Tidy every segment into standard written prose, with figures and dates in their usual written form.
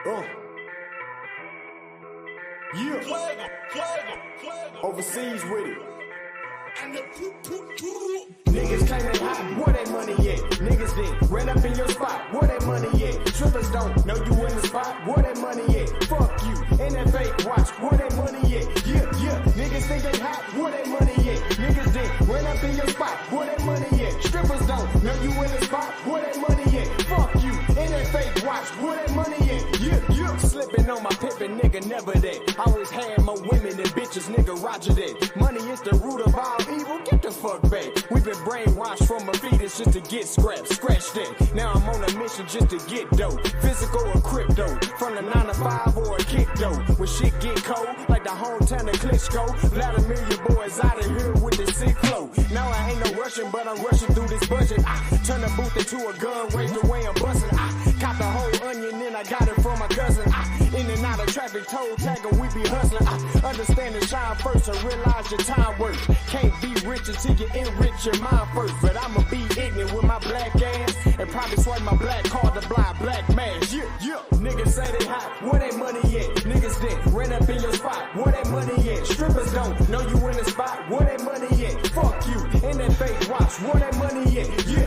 Yeah. Overseas with it. Niggas claim they hot, where that money at? Niggas then ran up in your spot, where that money at? Strippers don't know you in the spot, where that money at? Fuck you, and that fake watch, where that money at? Yeah, niggas think they hot, where that money at? Niggas then ran up in your spot, where that money at? Strippers don't know you in the spot, where that money at? Fuck you, and that fake watch, where that money at? Yeah. Slipping on my pimpin', nigga, never that. Always had more women than bitches, nigga, roger that. Money is the root of all evil, get the fuck back. We been brainwashed from a fetus just to get scraps, scratch that. Now I'm on a mission just to get dope, physical or crypto, from the 9 to 5 or a kick dope. When shit get cold, like the hometown of Klitschko, Vladimir, your boys out of here with the sick flow. Now I ain't no rushing, but I'm rushing through this budget. I turn the booth into a gun, wave the way I'm busting. I caught the whole onion and I got it from my cousin. In and out of traffic, toe tagger, we be hustling. I understand and shine first and realize your time worth. Can't be rich until you enrich your mind first. But I'ma be ignorant with my black ass and probably swipe my black card to blind black mask. Yeah. Niggas say they hot, where that money at? Niggas then ran up in your spot, where that money at? Strippers don't know you in the spot, where that money at? Fuck you, and that fake watch, where that money at? Yeah.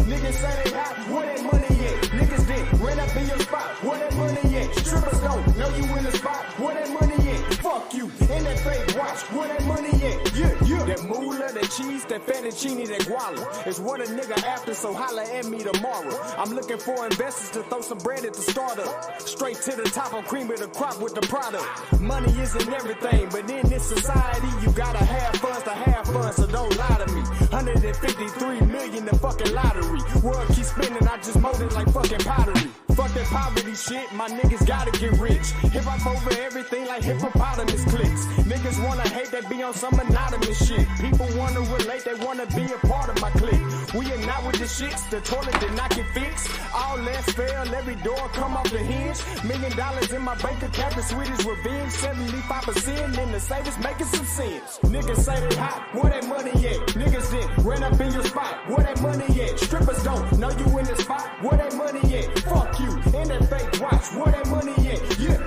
Niggas say they hot, where that money at? Niggas then ran up in your spot, where that money at? Strippers don't know you in the spot, where that money at? Fuck you, and that fake watch, where that money at? Yeah. That moolah, that cheese, that fettuccine, that guala is what a nigga after, so holla at me tomorrow. I'm looking for investors to throw some bread at the startup. Straight to the top, I'm cream of the crop with the product. Money isn't everything, but in this society, you gotta have funds to have fun, so don't lie to me. 153 million the fucking lottery. World keeps spinning, I just mold it like fucking pottery. Fuck that poverty shit, my niggas gotta get rich. Hip hop over everything like hippopotamus clicks. Niggas wanna hate, that be on some anonymous shit. People wanna relate, they wanna be a part of my clique. We are not with the shits, the toilet did not get fixed. All less fail, every door come off the hinge. $1 million in my bank account, the sweetest revenge. 75% in the savings, making some sense. Niggas say they hot, where that money at? Niggas then ran up in your spot, where that money at? Strippers don't know you in the spot, where that money at? Fuck you, and that fake watch, where that money at? Yeah.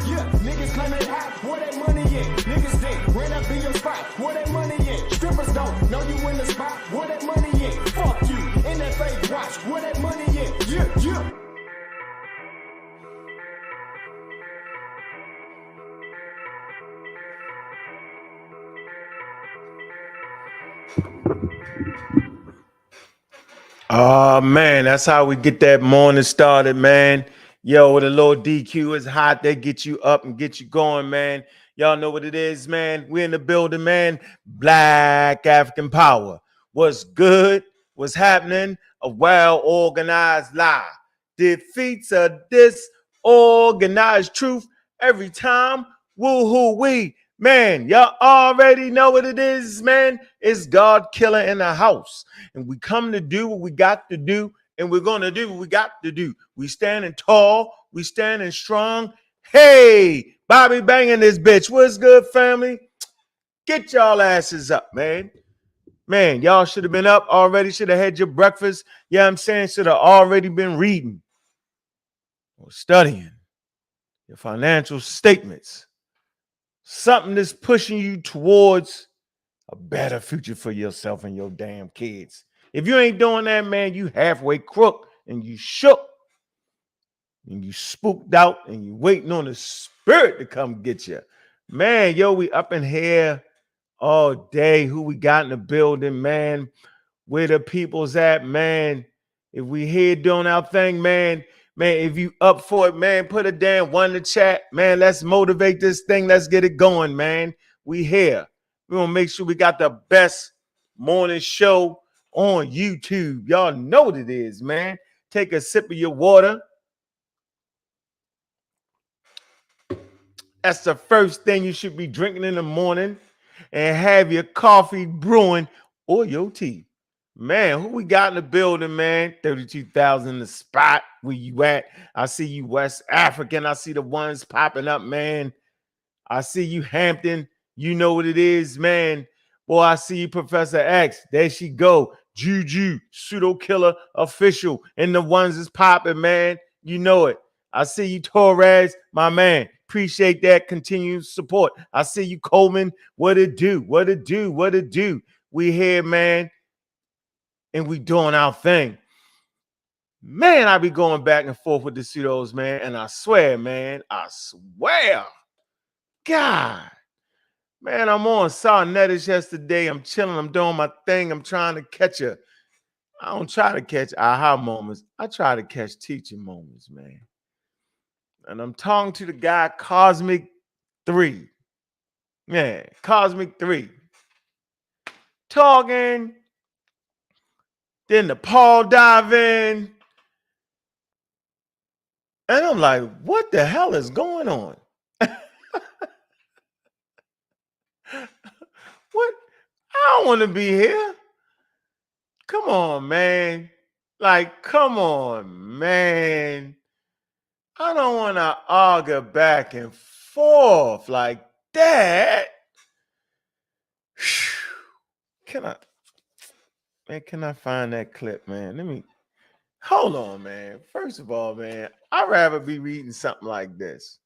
Niggas claim they hot, where that money at? Niggas then ran up in your spot, where that money at? Strippers don't know you in the spot, where that money at? Fuck you, and that fake watch, where that money at? Yeah. Oh, man, that's how we get that morning started, man. Yo, with a little DQ is hot. They get you up and get you going, man. Y'all know what it is, man. We in the building, man. Black African power. What's good? What's happening? A well-organized lie defeats a disorganized truth every time. Woo-hoo-wee. Man, y'all already know what it is, man. It's God killer in the house. And we come to do what we got to do, and we're going to do what we got to do. We standing tall. We standing strong. Hey, Bobby banging this bitch. What's good, family? Get y'all asses up, man. Man, y'all should have been up already. Should have had your breakfast. Yeah, I'm saying should have already been reading or studying your financial statements. Something that's pushing you towards a better future for yourself and your damn kids. If you ain't doing that, man, you halfway crook and you shook and you spooked out and you waiting on the spirit to come get you. Man, yo, we up in here all day. Who we got in the building, man? Where the people's at, man? If we here doing our thing, man, if you up for it, man, put a damn one in the chat. Man, let's motivate this thing. Let's get it going, man. We here. We're going to make sure we got the best morning show on YouTube. Y'all know what it is, man. Take a sip of your water. That's the first thing you should be drinking in the morning. And have your coffee brewing or your tea. Man, who we got in the building, man? 32,000 the spot. Where you at? I see you West African. I see the ones popping up, man. I see you Hampton. You know what it is, man. Boy, I see you Professor X. There she go. Juju, pseudo killer official. And the ones is popping, man. You know it. I see you, Torres, my man. Appreciate that continued support. I see you, Coleman. What it do? What it do? What it do? We here, man, and we doing our thing. Man, I be going back and forth with the Pseudos, man, and I swear, man, God, man, I'm on Sarnettish yesterday. I'm chilling. I'm doing my thing. I'm trying to catch I don't try to catch aha moments. I try to catch teaching moments, man. And I'm talking to the guy, Cosmic 3. Yeah, Cosmic 3. Talking. Then the Paul dive in. And I'm like, what the hell is going on? What? I don't want to be here. Come on, man. Like, come on, man. I don't want to argue back and forth like that. Can I find that clip, man? Hold on, man. First of all, man, I'd rather be reading something like this.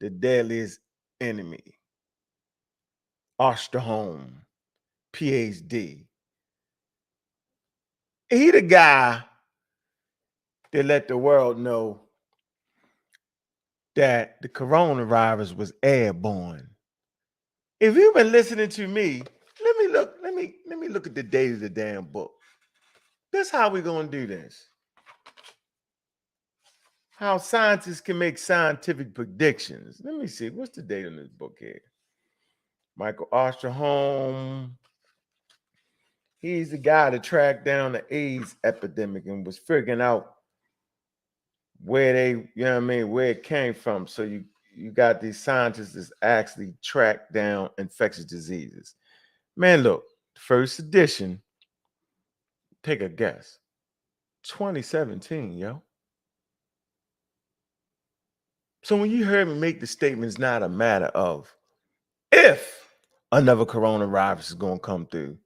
The Deadliest Enemy. Osterholm, PhD. He the guy that let the world know that the coronavirus was airborne. If you've been listening to me, let me look at the date of the damn book. That's how we're gonna do this. How scientists can make scientific predictions. Let me see. What's the date on this book here? Michael Osterholm. He's the guy that tracked down the AIDS epidemic and was figuring out where where it came from. So you got these scientists that actually track down infectious diseases. Man, look, first edition, take a guess. 2017, yo. So when you heard me make the statement, it's not a matter of if another coronavirus is going to come through.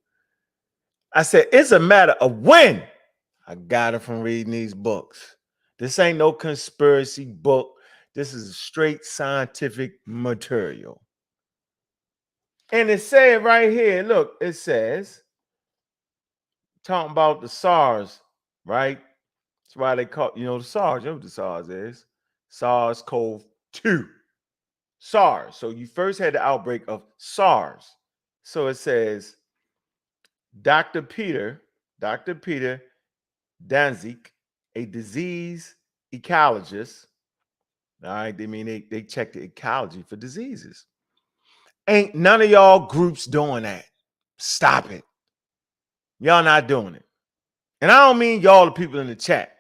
I said, it's a matter of when. I got it from reading these books. This ain't no conspiracy book. This is straight scientific material. And it said right here, look, it says, talking about the SARS, right? That's why they call, the SARS. You know what the SARS is? SARS-CoV-2. SARS. So you first had the outbreak of SARS. So it says, Dr. Peter Danzig, a disease ecologist. All right, they check the ecology for diseases. Ain't none of y'all groups doing that. Stop it. Y'all not doing it. And I don't mean y'all, the people in the chat.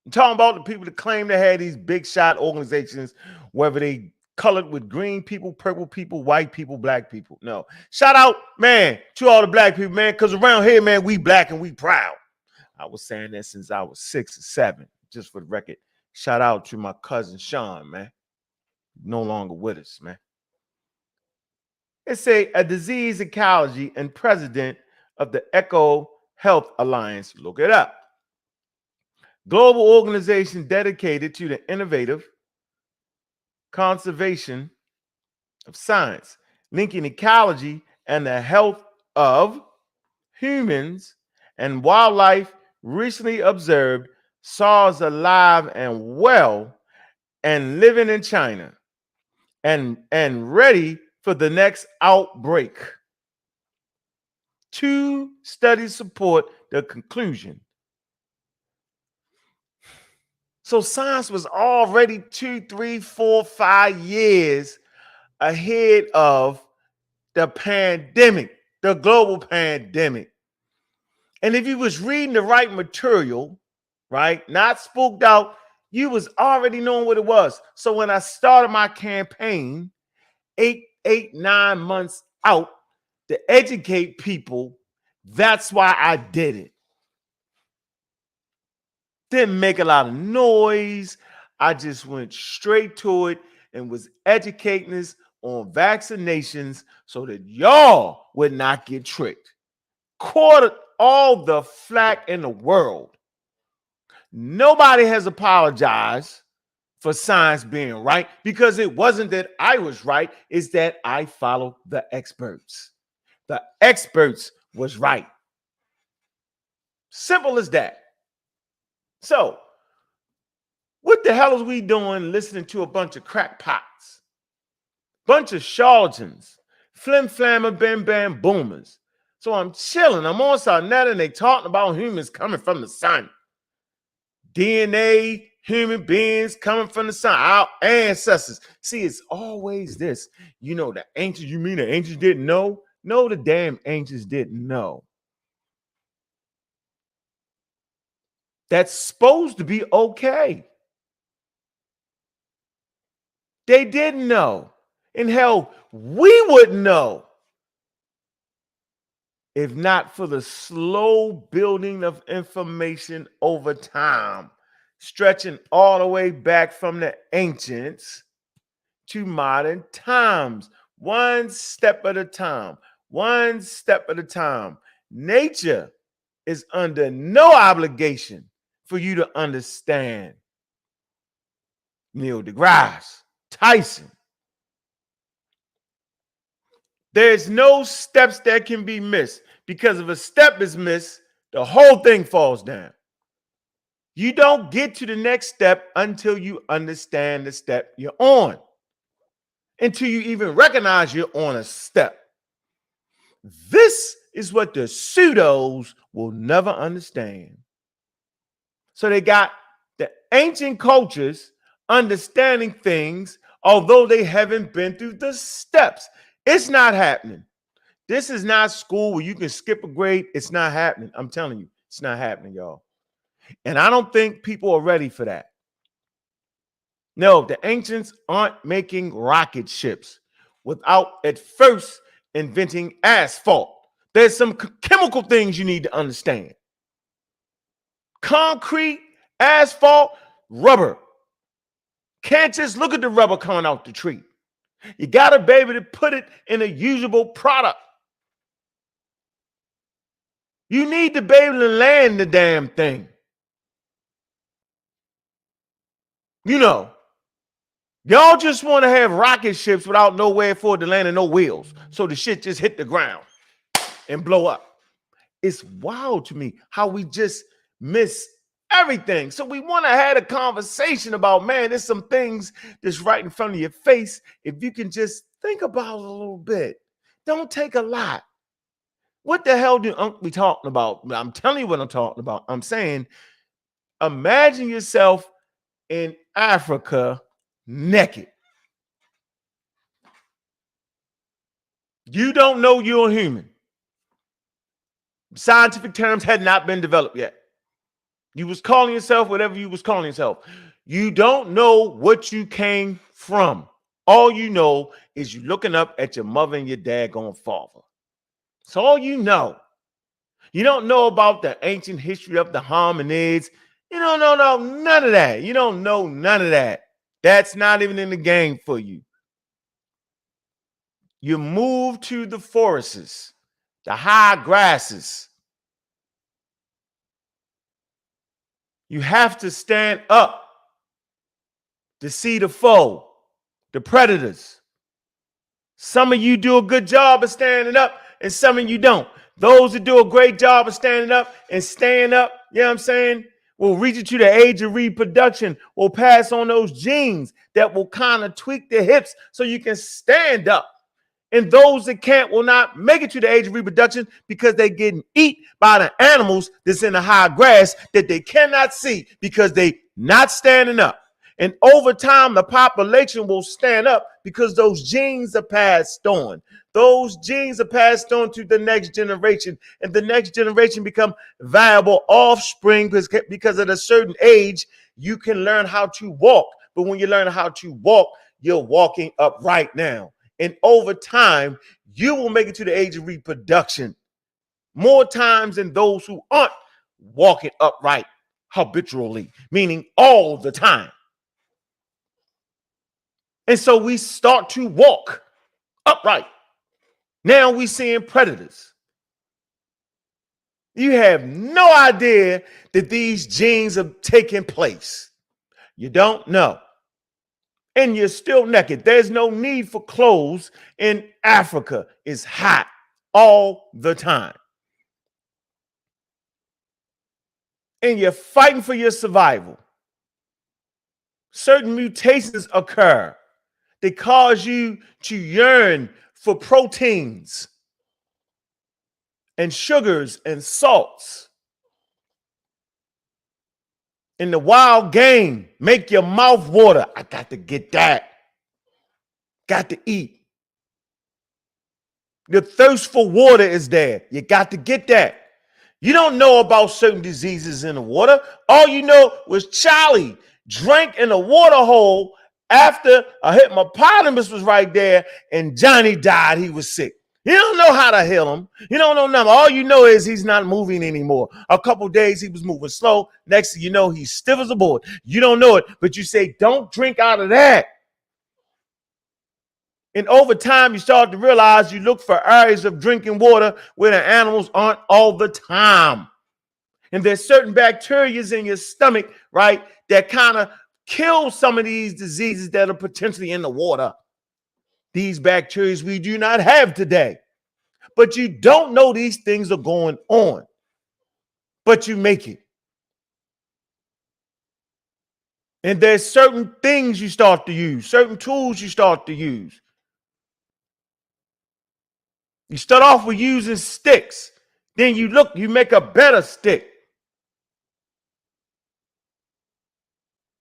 I'm talking about the people that claim they had these big shot organizations, whether they colored with green people, purple people, white people, black people. No. Shout out, man, to all the black people, man, because around here, man, we black and we proud. I was saying that since I was 6 or 7, just for the record. Shout out to my cousin Sean, man. No longer with us, man. It's a disease ecology and president of the Eco Health Alliance. Look it up. Global organization dedicated to the innovative conservation of science, linking ecology and the health of humans and wildlife. Recently observed SARS alive and well and living in China and ready for the next outbreak. 2 studies support the conclusion. So science was already 2, 3, 4, 5 years ahead of the pandemic, the global pandemic. And if you was reading the right material, right, not spooked out, you was already knowing what it was. So when I started my campaign 9 months out to educate people, that's why I did it. Didn't make a lot of noise. I just went straight to it and was educating us on vaccinations so that y'all would not get tricked. Caught all the flack in the world. Nobody has apologized for science being right, because it wasn't that I was right, it's that I followed the experts. The experts was right. Simple as that. So, what the hell is we doing listening to a bunch of crackpots, bunch of charlatans, flim flammer, bam bam boomers? So I'm chilling. I'm on Sarnet and they talking about humans coming from the sun. DNA, human beings coming from the sun, our ancestors. See, it's always this. You know, the ancients, you mean the ancients didn't know? No, the damn ancients didn't know. That's supposed to be okay. They didn't know. And hell, we wouldn't know if not for the slow building of information over time, stretching all the way back from the ancients to modern times, one step at a time, one step at a time. Nature is under no obligation for you to understand. Neil deGrasse Tyson. There's no steps that can be missed, because if a step is missed, the whole thing falls down. You don't get to the next step until you understand the step you're on, until you even recognize you're on a step. This is what the pseudos will never understand. So they got the ancient cultures understanding things, although they haven't been through the steps. It's not happening. This is not school where you can skip a grade. It's not happening. I'm telling you, it's not happening, y'all. And I don't think people are ready for that. No, the ancients aren't making rocket ships without at first inventing asphalt. There's some chemical things you need to understand. Concrete, asphalt, rubber. Can't just look at the rubber coming out the tree. You got to be able to put it in a usable product. You need to be able to land the damn thing. You know, y'all just want to have rocket ships without nowhere for it to land and no wheels. So the shit just hit the ground and blow up. It's wild to me how we just miss everything. So we want to have a conversation about, man, there's some things that's right in front of your face. If you can just think about it a little bit, don't take a lot. What the hell do Unc be talking about? I'm telling you what I'm talking about. I'm saying, imagine yourself in Africa naked. You don't know you're a human. Scientific terms had not been developed yet. You was calling yourself whatever you was calling yourself. You don't know what you came from. All you know is you looking up at your mother and your daggone father. That's all you know. You don't know about the ancient history of the hominids. You don't know none of that. You don't know none of that. That's not even in the game for you. You move to the forests, the high grasses. You have to stand up to see the foe, the predators. Some of you do a good job of standing up, and some of you don't. Those that do a great job of standing up and staying up, you know what I'm saying, will reach you to the age of reproduction, will pass on those genes that will kind of tweak the hips so you can stand up. And those that can't will not make it to the age of reproduction because they're getting eat by the animals that's in the high grass that they cannot see because they not standing up. And over time, the population will stand up because those genes are passed on. Those genes are passed on to the next generation, and the next generation become viable offspring because at a certain age, you can learn how to walk. But when you learn how to walk, you're walking upright now. And over time, you will make it to the age of reproduction more times than those who aren't walking upright habitually, meaning all the time. And so we start to walk upright. Now we're seeing predators. You have no idea that these genes are taking place. You don't know. and you're still naked. There's no need for clothes in Africa. It's hot all the time. And you're fighting for your survival. Certain mutations occur. They cause you to yearn for proteins and sugars and salts. And the wild game make your mouth water. I got to get that. Got to eat. The thirst for water is there. You got to get that. You don't know about certain diseases in the water. All you know was Charlie drank in a water hole after a hippopotamus was right there and Johnny died. He was sick. You don't know how to heal him. You don't know nothing. All you know is he's not moving anymore. A couple days he was moving slow. Next thing you know, he's stiff as a board. You don't know it, but you say, don't drink out of that. And over time, you start to realize you look for areas of drinking water where the animals aren't all the time. And there's certain bacteria in your stomach, right, that kind of kill some of these diseases that are potentially in the water. These bacteria we do not have today. But you don't know these things are going on. But you make it. And there's certain things you start to use, certain tools you start to use. You start off with using sticks. Then you make a better stick.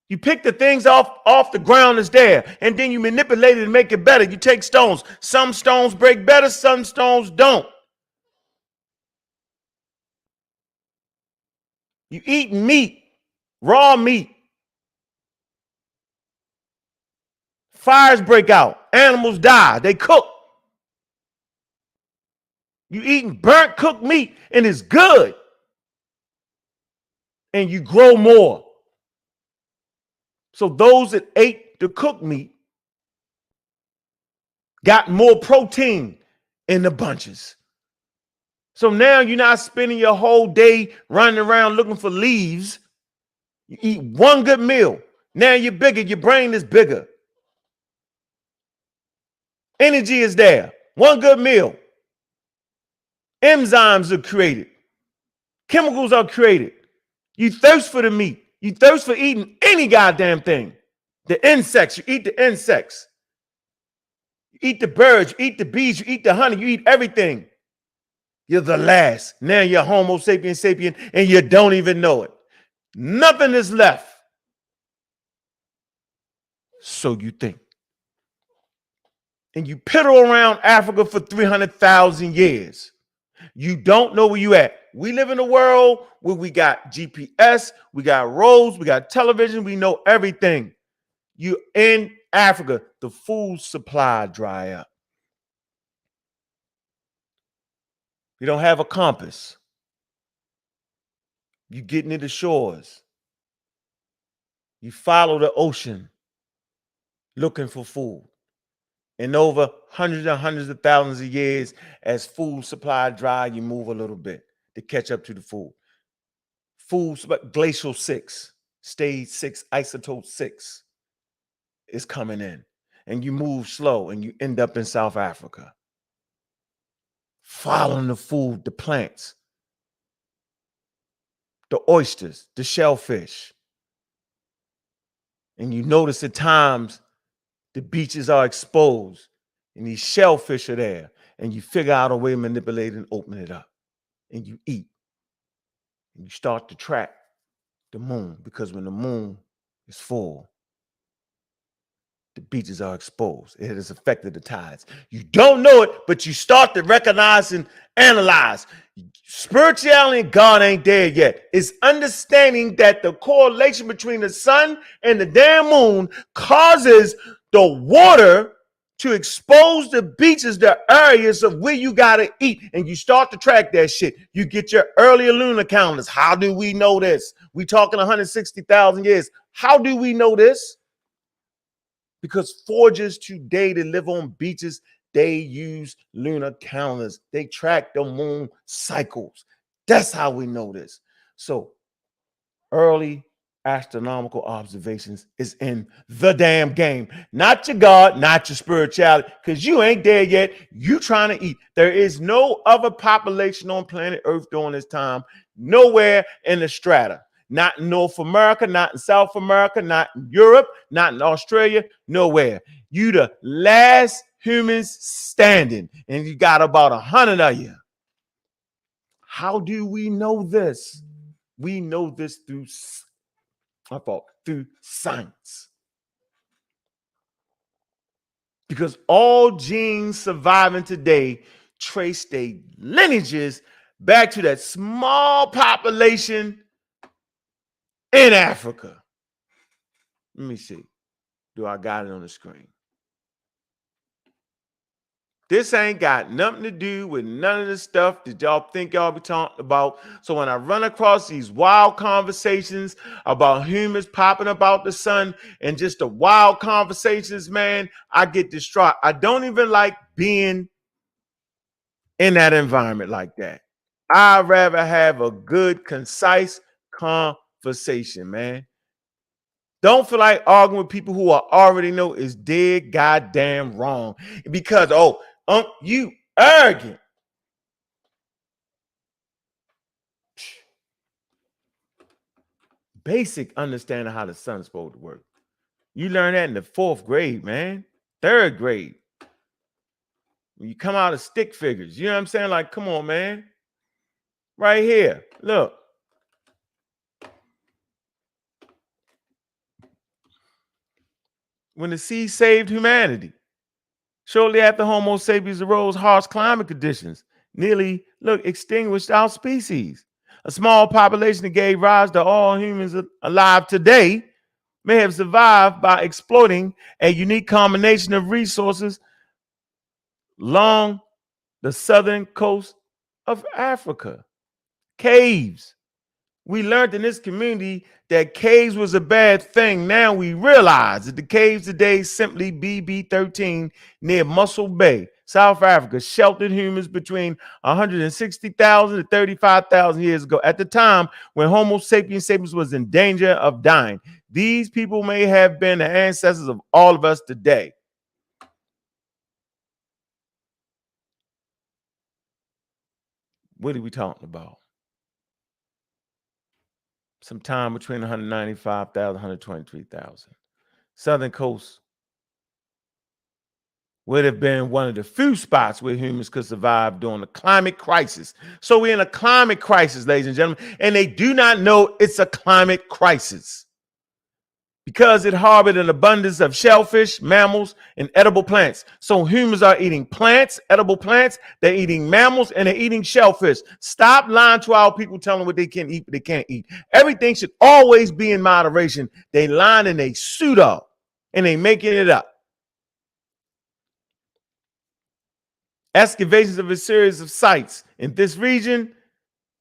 You pick the things off the ground that's there, and then you manipulate it and make it better. You take stones. Some stones break better, some stones don't. You eat meat, raw meat. Fires break out. Animals die. They cook. You eating burnt cooked meat, and it's good. And you grow more. So those that ate the cooked meat got more protein in the bunches. So now you're not spending your whole day running around looking for leaves. You eat one good meal. Now you're bigger. Your brain is bigger. Energy is there. One good meal. Enzymes are created. Chemicals are created. You thirst for the meat. You thirst for eating any goddamn thing. The insects, you eat the insects. You eat the birds, you eat the bees, you eat the honey, you eat everything. You're the last. Now you're Homo sapien sapien and you don't even know it. Nothing is left. So you think. And you piddle around Africa for 300,000 years. You don't know where you at. We live in a world where we got GPS, we got roads, we got television, we know everything. You in Africa, the food supply dry up. You don't have a compass. You getting to the shores. You follow the ocean looking for food. And over hundreds and hundreds of thousands of years, as food supply dry, you move a little bit to catch up to the food. Food, glacial 6, stage 6, isotope 6 is coming in. And you move slow and you end up in South Africa. Following the food, the plants, the oysters, the shellfish. And you notice at times the beaches are exposed and these shellfish are there. And you figure out a way to manipulate and open it up. And you eat. And you start to track the moon, because when the moon is full, the beaches are exposed. It has affected the tides. You don't know it, but you start to recognize and analyze. Spirituality and God ain't there yet. It's understanding that the correlation between the sun and the damn moon causes the water to expose the beaches, the areas of where you got to eat. And you start to track that shit. You get your earlier lunar calendars. How do we know this? We talking 160,000 years. How do we know this? Because foragers today that live on beaches, they use lunar calendars. They track the moon cycles. That's how we know this. So early astronomical observations is in the damn game. Not your God, not your spirituality, because you ain't there yet. You trying to eat. There is no other population on planet Earth during this time, nowhere in the strata. Not in North America, not in South America, not in Europe, not in Australia, nowhere. You the last humans standing, and you got about 100 of you. How do we know this? We know this through science. Because all genes surviving today trace their lineages back to that small population in Africa. Let me see. Do I got it on the screen? This ain't got nothing to do with none of the stuff that y'all think y'all be talking about. So when I run across these wild conversations about humans popping about the sun and just the wild conversations, man, I get distraught. I don't even like being in that environment like that. I'd rather have a good, concise conversation, man. Don't feel like arguing with people who I already know is dead goddamn wrong because, you arrogant. Basic understanding how the sun's supposed to work. You learn that in the 4th grade, man. 3rd grade. When you come out of stick figures, you know what I'm saying? Like, come on, man. Right here. Look. When the sea saved humanity. Shortly after Homo sapiens arose, harsh climate conditions nearly, extinguished our species. A small population that gave rise to all humans alive today may have survived by exploiting a unique combination of resources along the southern coast of Africa. Caves. We learned in this community that caves was a bad thing. Now we realize that the caves today simply BB13 near Mussel Bay, South Africa, sheltered humans between 160,000 to 35,000 years ago. At the time when Homo sapiens sapiens was in danger of dying, these people may have been the ancestors of all of us today. What are we talking about? Sometime between 195,000 and 123,000. Southern coast would have been one of the few spots where humans could survive during a climate crisis. So we're in a climate crisis, ladies and gentlemen, and they do not know it's a climate crisis because it harbored an abundance of shellfish, mammals, and edible plants. So humans are eating plants, edible plants, they're eating mammals, and they're eating shellfish. Stop lying to our people telling what they can eat, but they can't eat. Everything should always be in moderation. They lying and they pseudo, and they making it up. Excavations of a series of sites in this region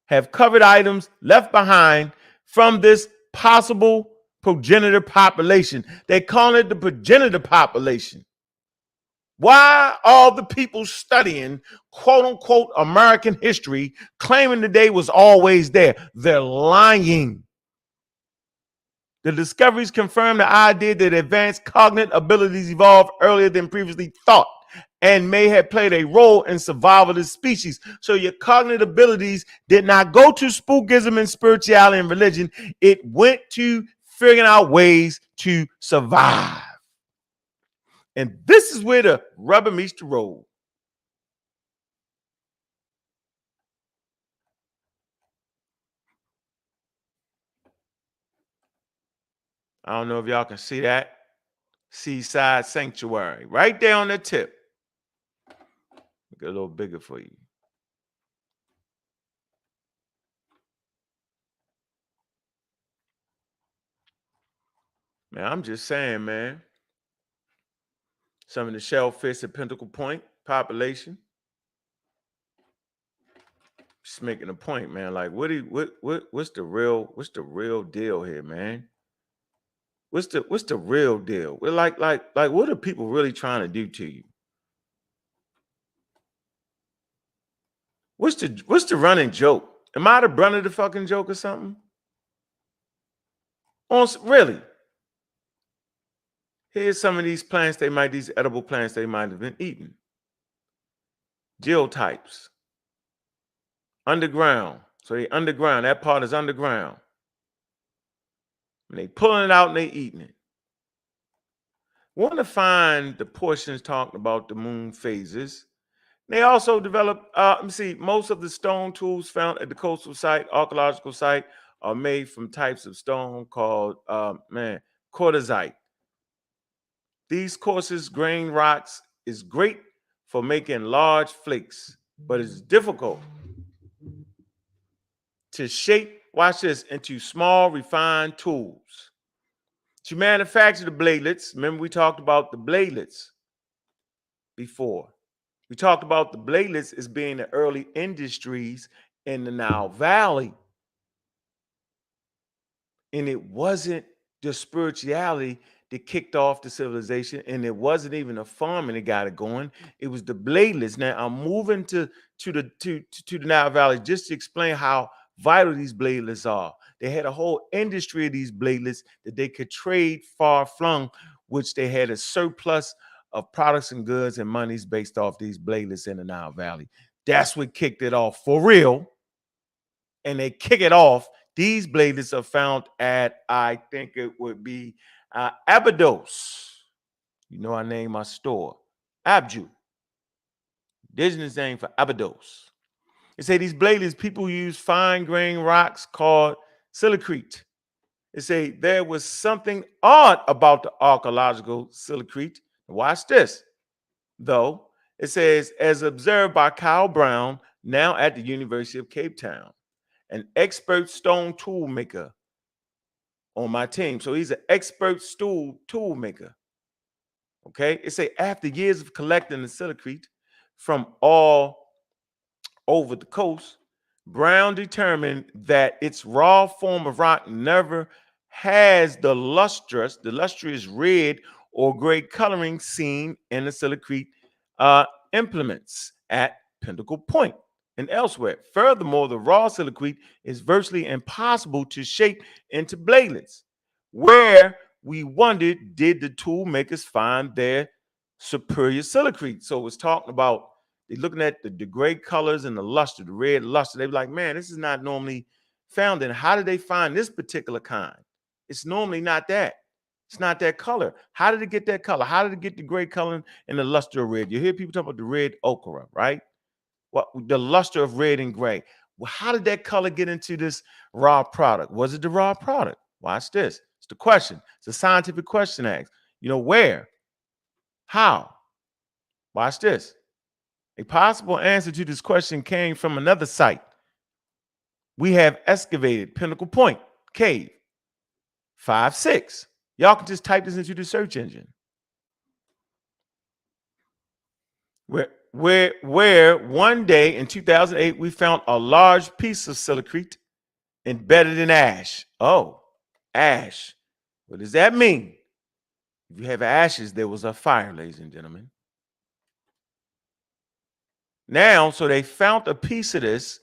have covered items left behind from this possible progenitor population. They call it the progenitor population. Why all the people studying quote unquote American history claiming the day was always there? They're lying. The discoveries confirm the idea that advanced cognitive abilities evolved earlier than previously thought and may have played a role in survival of the species. So your cognitive abilities did not go to spookism and spirituality and religion. It went to figuring out ways to survive. And this is where the rubber meets the road. I don't know if y'all can see that. Seaside Sanctuary, right there on the tip. Make it a little bigger for you. Man, I'm just saying, man. Some of the shellfish at Pinnacle Point population. Just making a point, man. Like, what's the real deal here, man? What's the real deal? We're like, what are people really trying to do to you? What's the running joke? Am I the brunt of the fucking joke or something? Really, here's some of these plants these edible plants they might have been eating. Geotypes. Underground. So they underground. That part is underground. And they pulling it out and they eating it. Want to find the portions talking about the moon phases. They also developed, let me see, most of the stone tools found at the coastal site, archaeological site, are made from types of stone called, quartzite. These coarse grain rocks is great for making large flakes, but it's difficult to shape, watch this, into small refined tools. To manufacture the bladelets, remember we talked about the bladelets before. We talked about the bladelets as being the early industries in the Nile Valley. And it wasn't the spirituality that kicked off the civilization, and it wasn't even a farming that got it going. It was the bladelets. Now I'm moving to the Nile Valley just to explain how vital these bladelets are. They had a whole industry of these bladelets that they could trade far flung, which they had a surplus of products and goods and monies based off these bladelets in the Nile Valley. That's what kicked it off for real. And they kick it off. These bladelets are found at, I think it would be Abydos. You know, I named my store Abju. Indigenous name for Abydos. They say these bladelets, people use fine grain rocks called silicrete. They say there was something odd about the archaeological silicrete. Watch this, though. It says, as observed by Kyle Brown, now at the University of Cape Town, an expert stone tool maker on my team. So he's an expert tool maker. Okay. It say after years of collecting the silicrete from all over the coast, Brown determined that its raw form of rock never has the lustrous red or gray coloring seen in the silicrete implements at Pinnacle Point and elsewhere. Furthermore, the raw silicrete is virtually impossible to shape into bladelets. Where we wondered, did the tool makers find their superior silicrete? So it's talking about, they're looking at the gray colors and the luster, the red luster. They were like, man, this is not normally found. And how did they find this particular kind? It's normally not that. It's not that color. How did it get that color? How did it get the gray color and the luster of red? You hear people talk about the red ochre, right? What the luster of red and gray. Well, how did that color get into this raw product? Was it the raw product? Watch this. It's the question. It's a scientific question asked. You know, where? How? Watch this. A possible answer to this question came from another site. We have excavated Pinnacle Point Cave 5-6. Y'all can just type this into the search engine. Where one day in 2008 we found a large piece of silicrete embedded in ash. Oh, ash. What does that mean? If you have ashes, there was a fire, ladies and gentlemen. Now, so they found a piece of this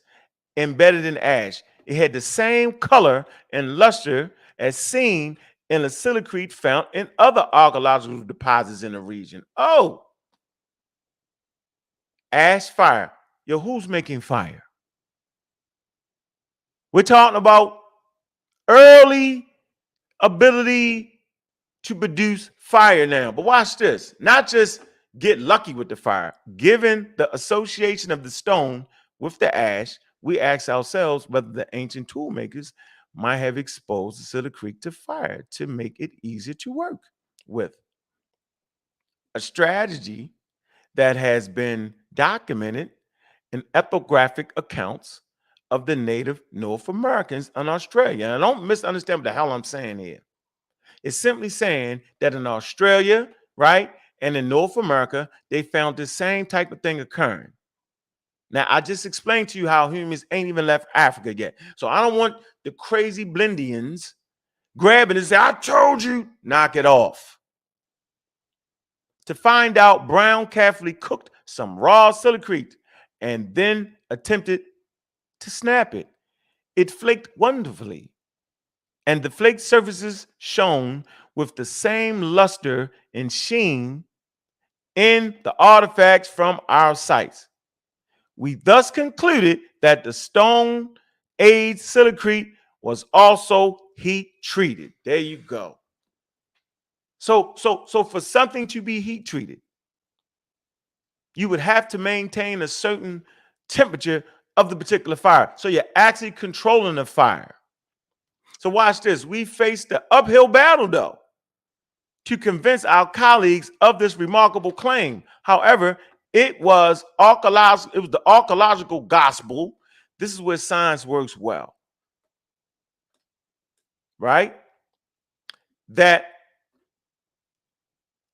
embedded in ash. It had the same color and luster as seen in the silicrete found in other archaeological deposits in the region. Oh, ash fire. Yo, who's making fire? We're talking about early ability to produce fire now. But watch this. Not just get lucky with the fire. Given the association of the stone with the ash, we ask ourselves whether the ancient tool makers might have exposed the silicrete to fire to make it easier to work with. A strategy that has been documented in ethnographic accounts of the native North Americans in Australia. And I don't misunderstand what the hell I'm saying here. It's simply saying that in Australia, right, and in North America, they found the same type of thing occurring. Now, I just explained to you how humans ain't even left Africa yet. So I don't want the crazy Blindians grabbing and say, I told you, knock it off. To find out, Brown carefully cooked some raw silicrete and then attempted to snap it. It flaked wonderfully. and the flake surfaces shone with the same luster and sheen in the artifacts from our sites. We thus concluded that the Stone Age silicrete was also heat treated. There you go. So for something to be heat treated, you would have to maintain a certain temperature of the particular fire. So you're actually controlling the fire. So watch this. We faced the uphill battle, though, to convince our colleagues of this remarkable claim. However, it was the archaeological gospel. This is where science works well, right? That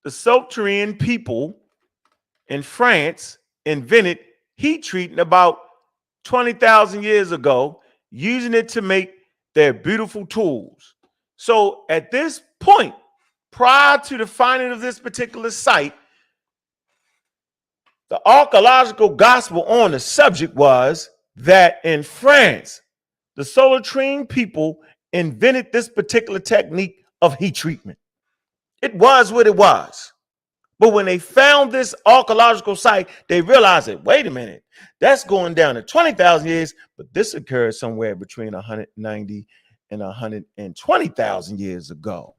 the Celturian people in France invented heat treating about 20,000 years ago, using it to make their beautiful tools. So at this point, prior to the finding of this particular site, the archaeological gospel on the subject was that in France, the Celturian people invented this particular technique of heat treatment. It was what it was. But when they found this archaeological site, they realized that, wait a minute, that's going down to 20,000 years, but this occurred somewhere between 190 and 120,000 years ago.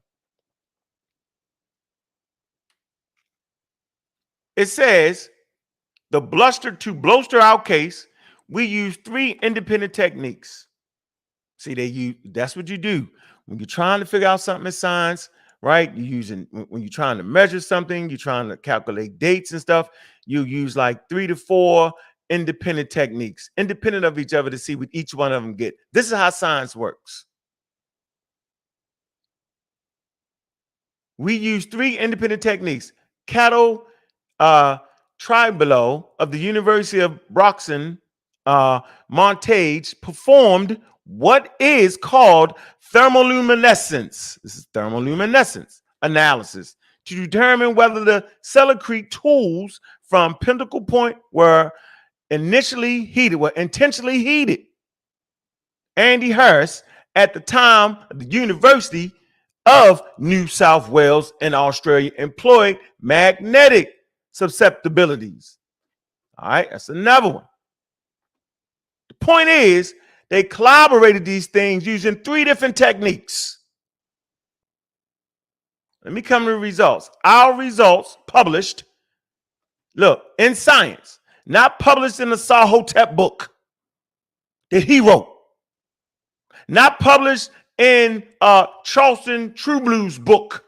It says, to bolster our case, we use 3 independent techniques. See, that's what you do. When you're trying to figure out something in science, right? When you're trying to measure something, you're trying to calculate dates and stuff, you use like 3 to 4 independent techniques, independent of each other, to see what each one of them get. This is how science works. We use 3 independent techniques. Cato Tribolo of the University of Broxton, Montage, performed what is called thermoluminescence. This is thermoluminescence analysis to determine whether the silicrete tools from Pinnacle Point were intentionally heated. Andy Harris, at the time of the University of New South Wales in Australia, employed magnetic susceptibilities. All right, that's another one. The point is, they collaborated these things using 3 different techniques. Let me come to the results. Our results published, look, in Science, not published in the Sahotep book that he wrote, not published in Charleston Trueblue's book.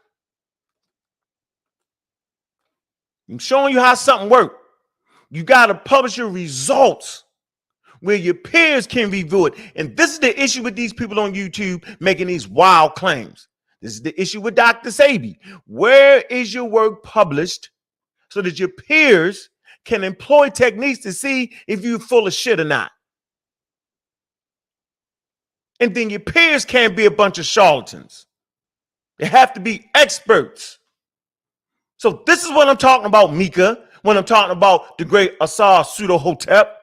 I'm showing you how something works. You got to publish your results where your peers can review it. And this is the issue with these people on YouTube making these wild claims. This is the issue with Dr. Sabi. Where is your work published so that your peers can employ techniques to see if you're full of shit or not? And then your peers can't be a bunch of charlatans. They have to be experts. So this is what I'm talking about, Mika, when I'm talking about the great Asar Pseudo-Hotep.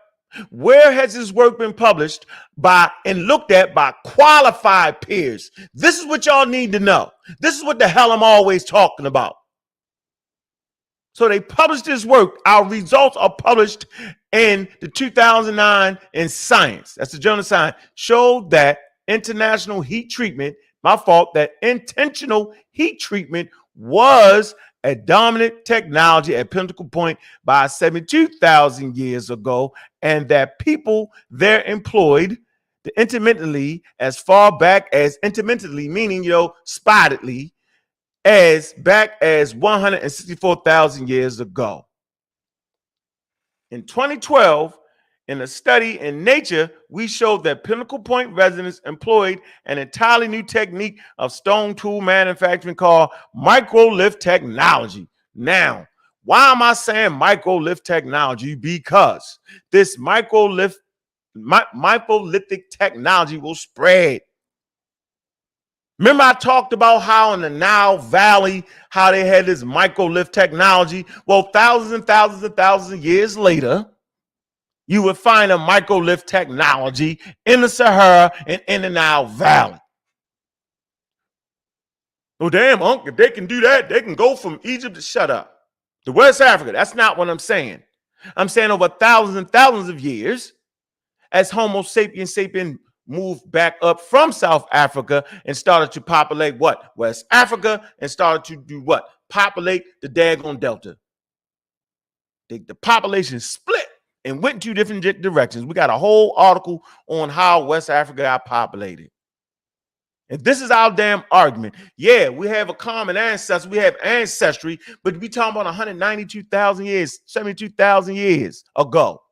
Where has his work been published by and looked at by qualified peers? This is what y'all need to know. This is what the hell I'm always talking about. So they published this work. Our results are published in the 2009 in Science. That's the journal of Science. Showed that international heat treatment, that intentional heat treatment was a dominant technology at Pinnacle Point by 72,000 years ago, and that people there employed the intermittently as far back as intermittently, meaning, spottedly, as back as 164,000 years ago. In 2012, in a study in Nature, we showed that Pinnacle Point residents employed an entirely new technique of stone tool manufacturing called microlith technology. Now, why am I saying microlith technology? Because this microlithic technology will spread. Remember I talked about how in the Nile Valley, how they had this microlith technology? Well, thousands and thousands and thousands of years later, you would find a microlith technology in the Sahara and in the Nile Valley. Oh, damn, Unc, if they can do that, they can go from Egypt to shut up. To West Africa. That's not what I'm saying. I'm saying over thousands and thousands of years, as Homo sapiens sapien moved back up from South Africa and started to populate what? West Africa, and started to do what? Populate the daggone Delta. The population split and went in two different directions. We got a whole article on how West Africa got populated. And this is our damn argument. Yeah, we have a common ancestor. We have ancestry, but we talking about 192,000 years, 72,000 years ago.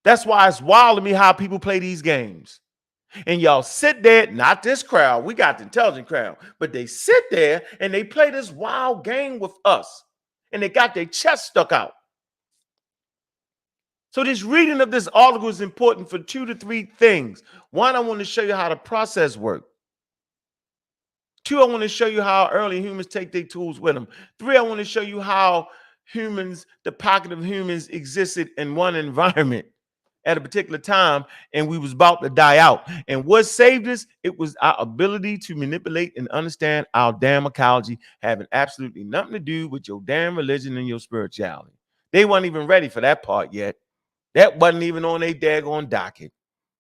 That's why it's wild to me how people play these games. And y'all sit there, not this crowd, we got the intelligent crowd, but they sit there and they play this wild game with us. And they got their chest stuck out. So this reading of this article is important for 2 to 3 things. 1, I want to show you how the process works. 2, I want to show you how early humans take their tools with them. 3, I want to show you how humans, the pocket of humans existed in one environment at a particular time, and we was about to die out. And what saved us? It was our ability to manipulate and understand our damn ecology, having absolutely nothing to do with your damn religion and your spirituality. They weren't even ready for that part yet. That wasn't even on their daggone docket.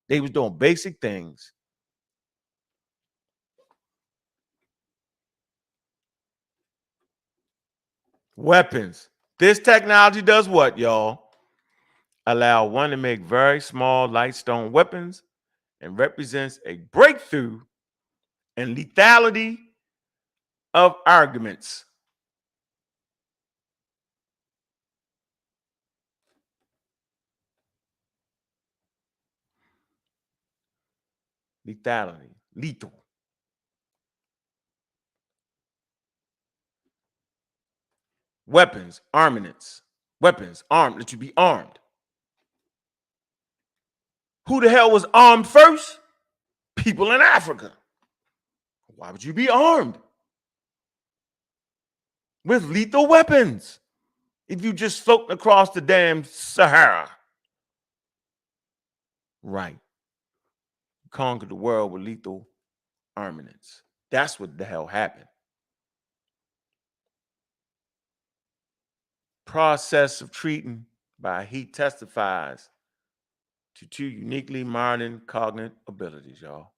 They was doing basic things. Weapons. This technology does what, y'all? Allow one to make very small light stone weapons and represents a breakthrough in lethality of arguments. Lethality. Lethal. Weapons, armaments. Weapons, armed, that you be armed. Who the hell was armed first? People in Africa. Why would you be armed with lethal weapons if you just floating across the damn Sahara? Right. Conquered the world with lethal armaments. That's what the hell happened. Process of treating by heat testifies to 2 uniquely modern cognitive abilities, y'all.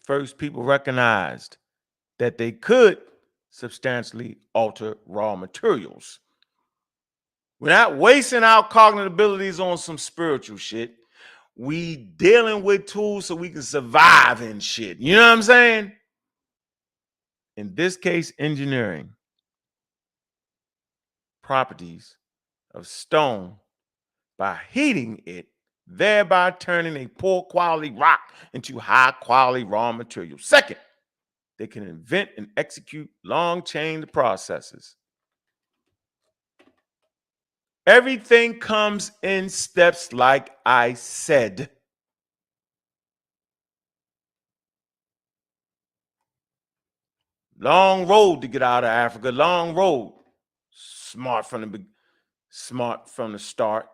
First, people recognized that they could substantially alter raw materials. We're not wasting our cognitive abilities on some spiritual shit. We dealing with tools so we can survive in shit. You know what I'm saying? In this case, engineering properties of stone by heating it, thereby turning a poor quality rock into high quality raw material. Second, they can invent and execute long chain processes. Everything comes in steps, like I said. Long road to get out of Africa. Long road. Smart from the start.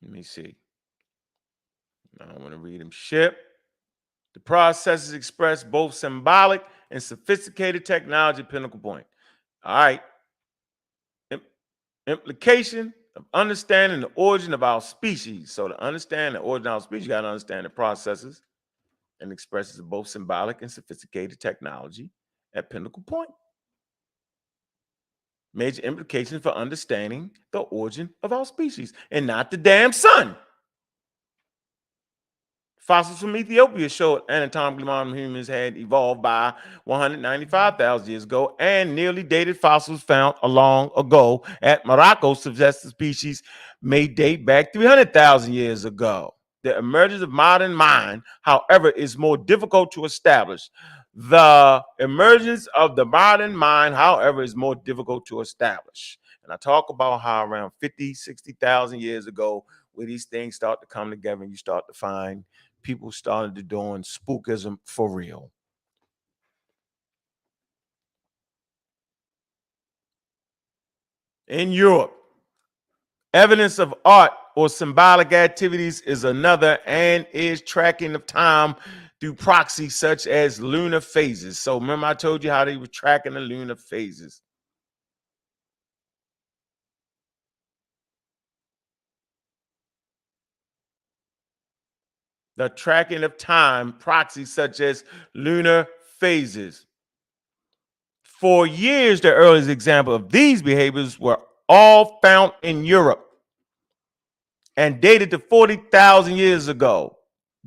Let me see. Now I want to read them ship. The processes express both symbolic and sophisticated technology at pinnacle point. All right. Implication of understanding the origin of our species. So to understand the origin of our species, you got to understand the processes and expresses of both symbolic and sophisticated technology at pinnacle point. Major implications for understanding the origin of our species and not the damn sun. Fossils from Ethiopia showed anatomically modern humans had evolved by 195,000 years ago, and nearly dated fossils found long ago at Morocco suggest the species may date back 300,000 years ago. The emergence of modern mind, however, is more difficult to establish. The emergence of the modern mind, however, is more difficult to establish. And I talk about how around 50, 60,000 years ago, where these things start to come together and you start to find people started to doing spookism for real. In Europe, Evidence of art or symbolic activities is another, and is tracking of time through proxies such as lunar phases. So remember I told you how they were tracking the lunar phases. The tracking of time, proxies such as lunar phases. For years, the earliest example of these behaviors were all found in Europe and dated to 40,000 years ago.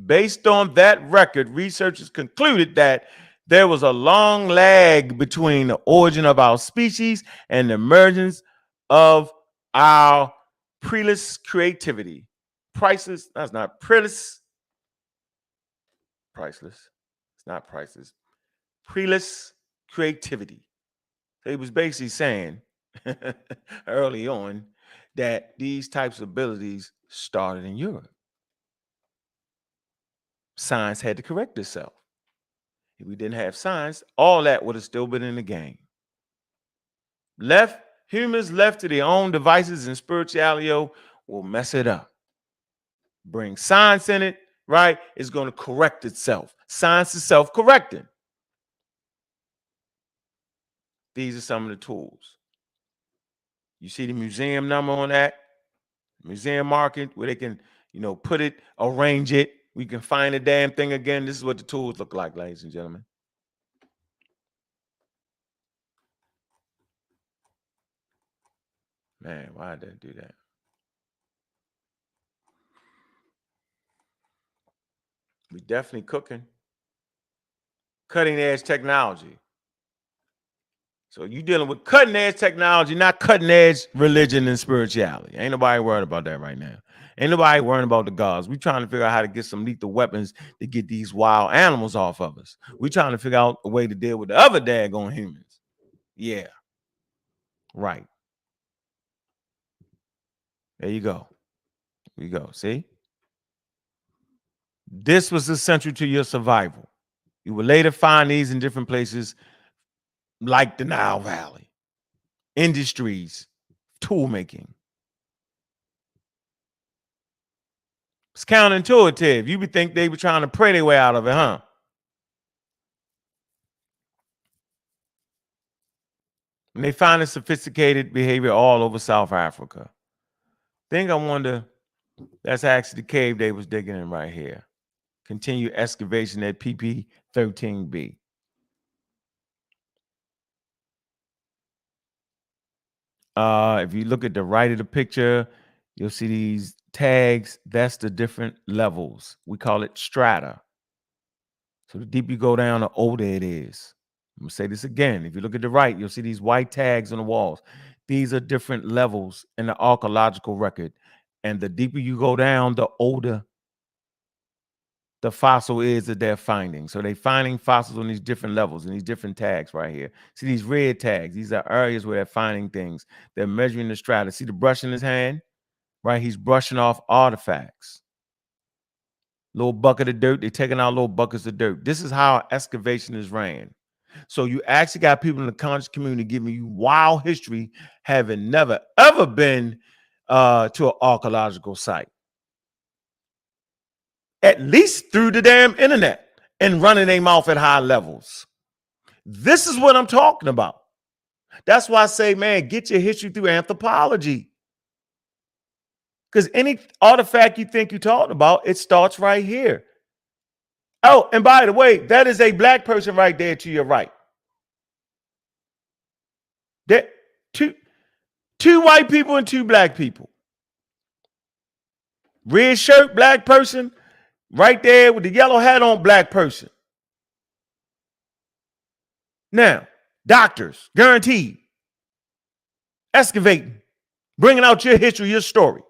Based on that record, researchers concluded that there was a long lag between the origin of our species and the emergence of our priceless creativity. Priceless, that's not priceless. Priceless. It's not priceless. Priceless creativity. So he was basically saying early on that these types of abilities started in Europe. Science had to correct itself. If we didn't have science, all that would have still been in the game. Humans left to their own devices and spirituality will mess it up. Bring science in it, right? It's going to correct itself. Science is self-correcting. These are some of the tools. You see the museum number on that? Museum market where they can, put it, arrange it. We can find the damn thing again. This is what the tools look like, ladies and gentlemen. Man, why did they do that? We definitely cooking. Cutting edge technology. So you dealing with cutting edge technology, not cutting edge religion and spirituality. Ain't nobody worried about that right now. Ain't nobody worrying about the gods. We trying to figure out how to get some lethal weapons to get these wild animals off of us. We trying to figure out a way to deal with the other daggone humans. Yeah. Right. There you go. There you go. See? This was essential to your survival. You will later find these in different places like the Nile Valley, industries, tool making. It's counterintuitive. You would think they were trying to pray their way out of it, huh? And they find a sophisticated behavior all over South Africa. I wonder, that's actually the cave they was digging in right here. Continue excavation at PP13B. If you look at the right of the picture, you'll see these tags. That's the different levels. We call it strata. So the deeper you go down, the older it is. I'm gonna say this again. If you look at the right, you'll see these white tags on the walls. These are different levels in the archaeological record. And the deeper you go down, the older the fossil is that they're finding. So they're finding fossils on these different levels and these different tags right here. See these red tags? These are areas where they're finding things. They're measuring the strata. See the brush in his hand? Right? He's brushing off artifacts. Little bucket of dirt. They're taking out little buckets of dirt. This is how excavation is ran. So you actually got people in the conscious community giving you wild history, having never, ever been to an archaeological site. At least through the damn internet and running their mouth at high levels. This is what I'm talking about. That's why I say, man, get your history through anthropology. Because any artifact you think you're talking about, it starts right here. Oh, and by the way, that is a black person right there to your right. That two white people and two black people. Red shirt, black person, right there with the yellow hat on, black person. Now, doctors, guaranteed, excavating, bringing out your history, your story.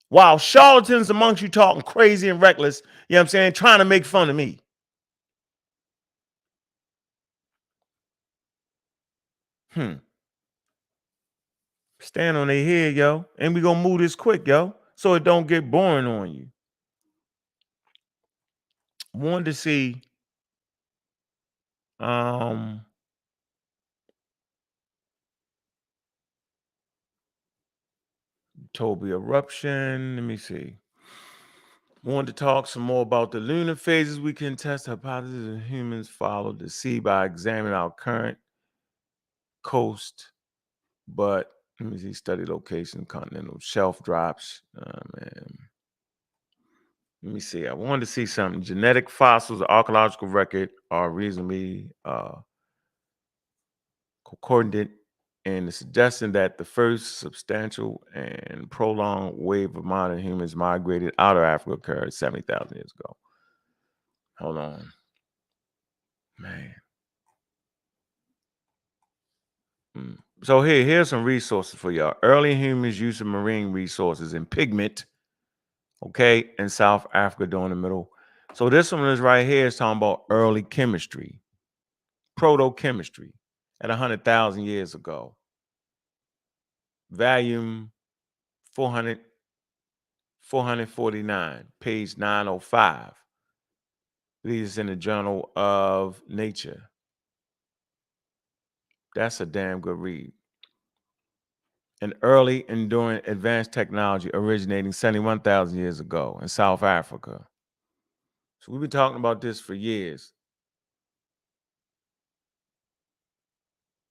While charlatans amongst you talking crazy and reckless, you know what I'm saying, trying to make fun of me. Stand on their head, yo. And we gonna move this quick, yo, so it don't get boring on you. Wanted to see Toby eruption. Let me see. Want to talk some more about the lunar phases? We can test the hypothesis of humans follow the sea by examining our current coast. But let me see. Study location, continental shelf drops. Man. Let me see. I wanted to see something. Genetic fossils, archaeological record are reasonably concordant in the suggestion that the first substantial and prolonged wave of modern humans migrated out of Africa occurred 70,000 years ago. Hold on. Man. So here's some resources for y'all. Early humans used marine resources and pigment, okay, in South Africa during the middle. So this one is right here is talking about early chemistry, proto-chemistry at 100,000 years ago. Volume 449, page 905. These in the Journal of Nature. That's a damn good read. An early enduring advanced technology originating 71,000 years ago in South Africa. So we've been talking about this for years.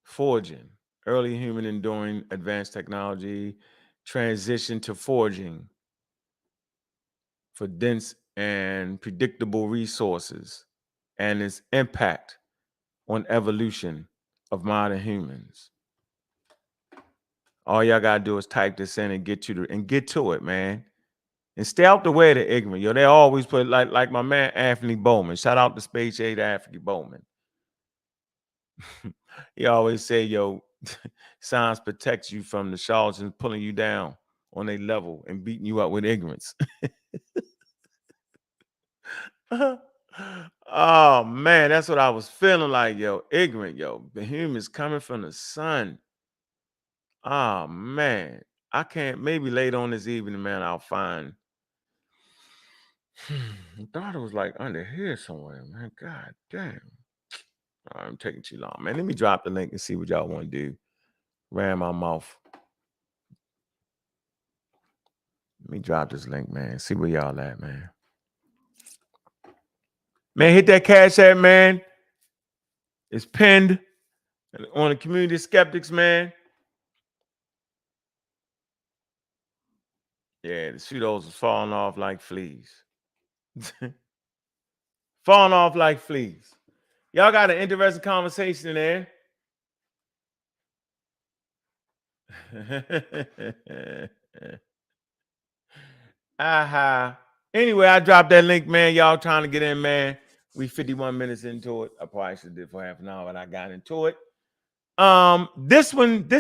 Forging, early human enduring advanced technology, transition to forging for dense and predictable resources and its impact on evolution of modern humans. All y'all gotta do is type this in and get to it, man. And stay out the way of the ignorant. Yo, they always put like my man Anthony Bowman. Shout out to Space Age Anthony Bowman. He always say, yo, science protects you from the charlatans pulling you down on a level and beating you up with ignorance. Oh man, that's what I was feeling like, yo. Ignorant, yo. The humans coming from the sun. Oh man, I can't. Maybe later on this evening, man, I'll find. I thought it was like under here somewhere, man. God damn. All right, I'm taking too long, man. Let me drop the link and see what y'all want to do. Ran my mouth. Let me drop this link, man. See where y'all at, man. Man, hit that Cash App, man. It's pinned on the Community Skeptics, man. Yeah, the pseudos is falling off like fleas. Falling off like fleas. Y'all got an interesting conversation there. Aha. Anyway, I dropped that link, man. Y'all trying to get in, man. We 51 minutes into it. I probably should do it for half an hour, but I got into it. This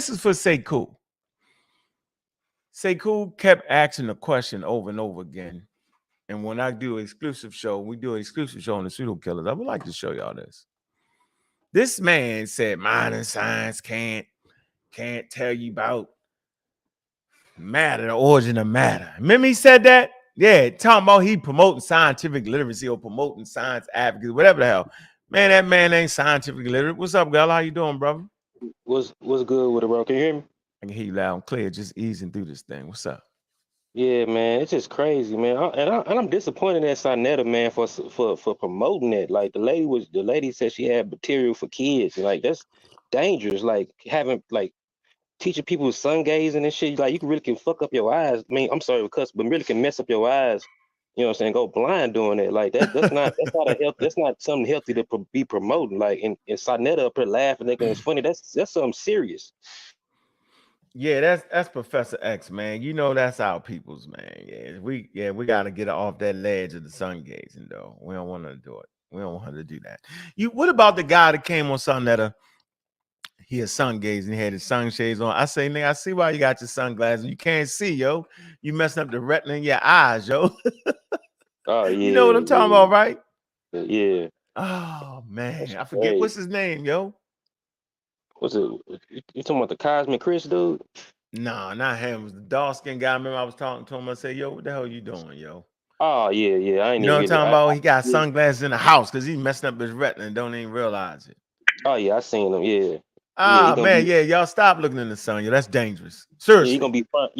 is for Sekou. Sekou kept asking the question over and over again. And when I do an exclusive show, we do an exclusive show on the pseudo killers. I would like to show y'all this. This man said modern science can't tell you about matter, the origin of matter. Remember he said that? Yeah, talking about he promoting scientific literacy or promoting science advocacy, whatever the hell. Man, that man ain't scientific literate. What's up, girl? How you doing, brother? What's good with it, bro? Can you hear me? I can hear you loud and clear, just easing through this thing. What's up? Yeah, man, it's just crazy, man. I'm disappointed at Sinetta, man, for promoting it. Like the lady said she had material for kids, and like that's dangerous. Like having teaching people sun gazing and shit. Like you really can fuck up your eyes. I mean, I'm sorry because, but really can mess up your eyes. You know what I'm saying? Go blind doing that. Like that's not that's not something healthy to be promoting. Like and Sinetta up here laughing, thinking it's funny. That's something serious. Yeah, that's Professor X, man. You know that's our people's, man. Yeah, we gotta get off that ledge of the sun gazing, though. We don't want to do it. We don't want her to do that. What about the guy that came on Sunetta? He is sun gazing, he had his sunshades on. I say, nigga, I see why you got your sunglasses. You can't see, yo. You messing up the retina in your eyes, yo. Oh yeah, you know what I'm talking about, right? Yeah. Oh man, I forget what's his name, yo. What's it? You talking about the Cosmic Chris dude? Nah, not him. It was the dark skinned guy. I remember I was talking to him. I said, yo, what the hell you doing, yo? Oh yeah. I ain't you know even what I'm talking about? He got sunglasses in the house because he's messing up his retina and don't even realize it. Oh yeah, I seen him. Yeah. Ah, man, yeah, y'all stop looking in the sun. Yeah, that's dangerous. Seriously. You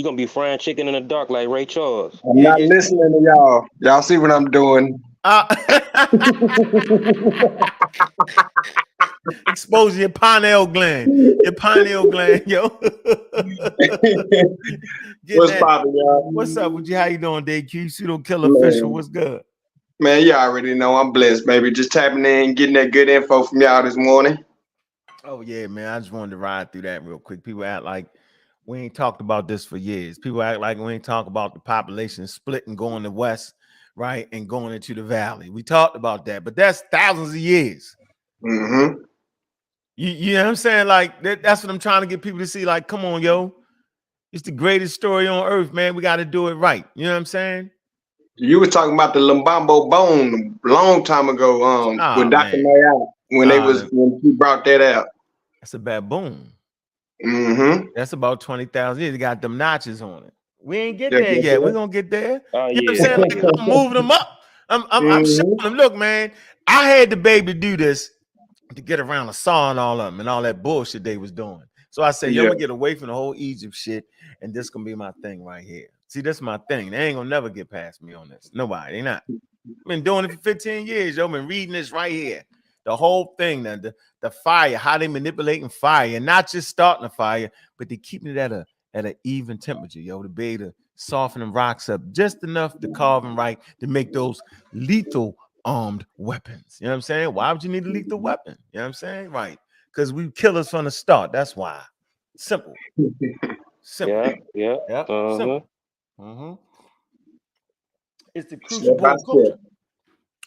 gonna be frying chicken in the dark like Ray Charles. I'm not listening to y'all. Y'all see what I'm doing? Exposing your pineal gland. Your pineal gland, yo. What's poppin', y'all? What's up with you? How you doing, DQ? Pseudo Killer Official. What's good? Man, you already know I'm blessed, baby. Just tapping in, getting that good info from y'all this morning. Oh, yeah, man. I just wanted to ride through that real quick. People act like we ain't talked about this for years. People act like we ain't talked about the population splitting, going to west, right, and going into the valley. We talked about that, but that's thousands of years. Mm-hmm. You know what I'm saying? Like, that's what I'm trying to get people to see. Like, come on, yo. It's the greatest story on earth, man. We got to do it right. You know what I'm saying? You were talking about the Lumbambo bone a long time ago, with Dr. Mayat, when he brought that out. That's a baboon. Mm-hmm. That's about 20,000 years. It got them notches on it. We ain't get there yet. We're gonna get there. You know what I'm saying? Like, I'm moving them up. I'm showing them. Look, man, I had the baby do this to get around the saw and all of them and all that bullshit they was doing. So I said, yo, I'm gonna get away from the whole Egypt shit, and this gonna be my thing right here. See, this is my thing. They ain't gonna never get past me on this. Nobody, they not. I've been doing it for 15 years, yo. Been reading this right here. The whole thing, the fire, how they manipulating fire, and not just starting a fire, but they keeping it at an even temperature, yo, to be able to soften them rocks up just enough to carve them right to make those lethal armed weapons. You know what I'm saying? Why would you need a lethal weapon? You know what I'm saying? Right. Because we kill us from the start. That's why. Simple. Simple. Yeah. Simple. Mm-hmm. It's the crucible culture.